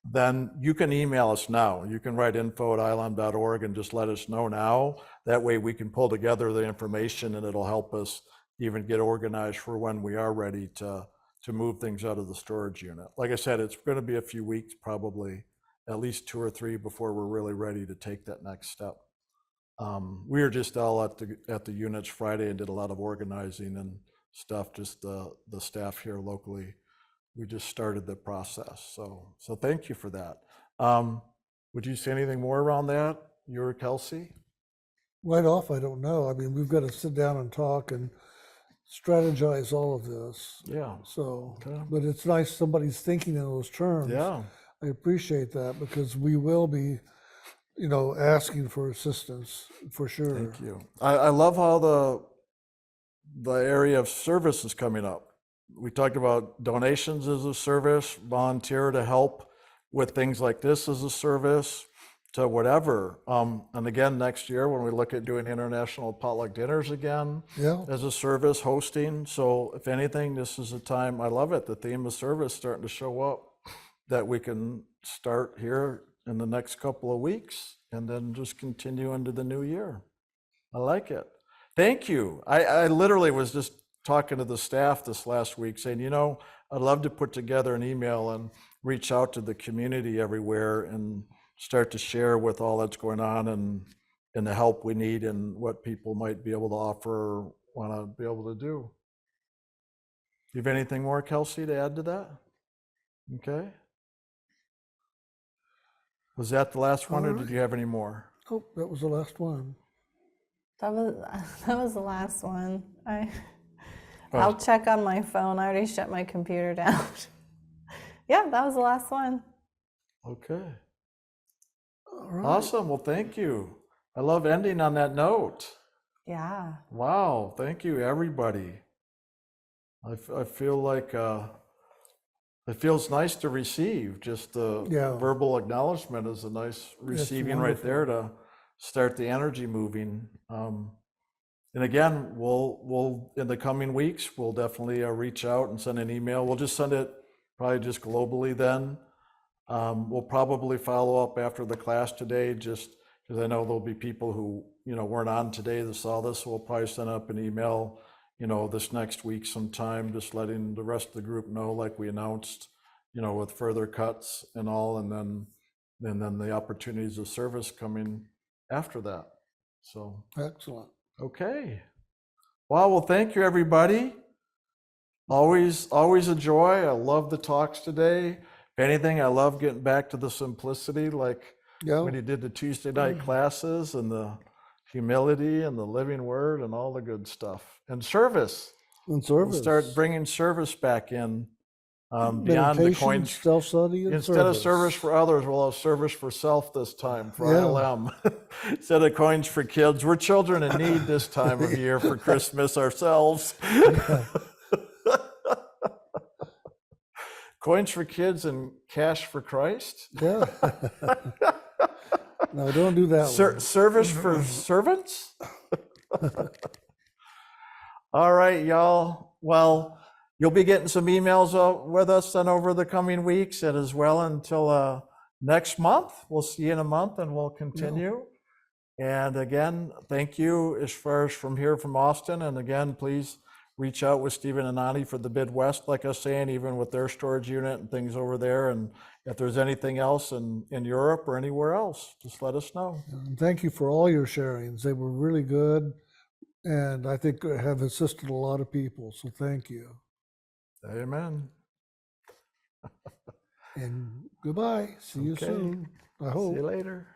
then you can email us now. You can write info@ilm.org and just let us know now. That way we can pull together the information and it'll help us even get organized for when we are ready to move things out of the storage unit. Like I said, it's going to be a few weeks probably at least 2 or 3 before we're really ready to take that next step. We were just all at the units Friday and did a lot of organizing and stuff, just the staff here locally. We just started the process. So thank you for that. Would you say anything more around that? You or Kelsey? Right off, I don't know. I mean, we've got to sit down and talk and strategize all of this. Yeah. So, Okay. but it's nice somebody's thinking in those terms. Yeah. I appreciate that because we will be, asking for assistance for sure. Thank you. I love how the area of service is coming up. We talked about donations as a service, volunteer to help with things like this as a service, to whatever. And again, next year when we look at doing international potluck dinners again Yeah. as a service, hosting. So if anything, this is a time, I love it, the theme of service starting to show up, that we can start here in the next couple of weeks and then just continue into the new year. I like it. Thank you. I literally was just talking to the staff this last week saying, I'd love to put together an email and reach out to the community everywhere and start to share with all that's going on and the help we need and what people might be able to offer or want to be able to do. Do you have anything more, Kelsey, to add to that? Okay. Was that the last one, or did you have any more? Oh, that was the last one. That was the last one. I'll check on my phone. I already shut my computer down. Yeah, that was the last one. Okay. All right. Awesome. Well, thank you. I love ending on that note. Yeah. Wow. Thank you, everybody. I feel like it feels nice to receive. Just the verbal acknowledgement is a nice receiving right there to start the energy moving. And again, we'll in the coming weeks, we'll definitely reach out and send an email. We'll just send it probably just globally then. We'll probably follow up after the class today, just because I know there'll be people who weren't on today that saw this. So we'll probably send up an email this next week sometime, just letting the rest of the group know, like we announced, with further cuts and all, and then the opportunities of service coming after that. So Excellent. okay. Well, thank you, everybody. Always a joy. I love the talks today. If anything, I love getting back to the simplicity, like when you did the Tuesday night classes, and the humility and the living word and all the good stuff. And service. We'll start bringing service back in beyond the coins. Self-study, and instead of service for others, we'll have service for self this time for ILM. Instead of coins for kids. We're children in need this time of year for Christmas ourselves. Coins for kids and cash for Christ. Yeah. No, don't do that. Service for servants. All right, y'all. Well, you'll be getting some emails with us then over the coming weeks, and as well until next month. We'll see you in a month, and we'll continue. And again, thank you as far as from here from Austin. And again, please reach out with Stephen and Ani for the Midwest, like I was saying, even with their storage unit and things over there. And if there's anything else in Europe or anywhere else, just let us know. And thank you for all your sharings. They were really good, and I think have assisted a lot of people. So thank you. Amen. And goodbye. See you soon. I hope. See you later.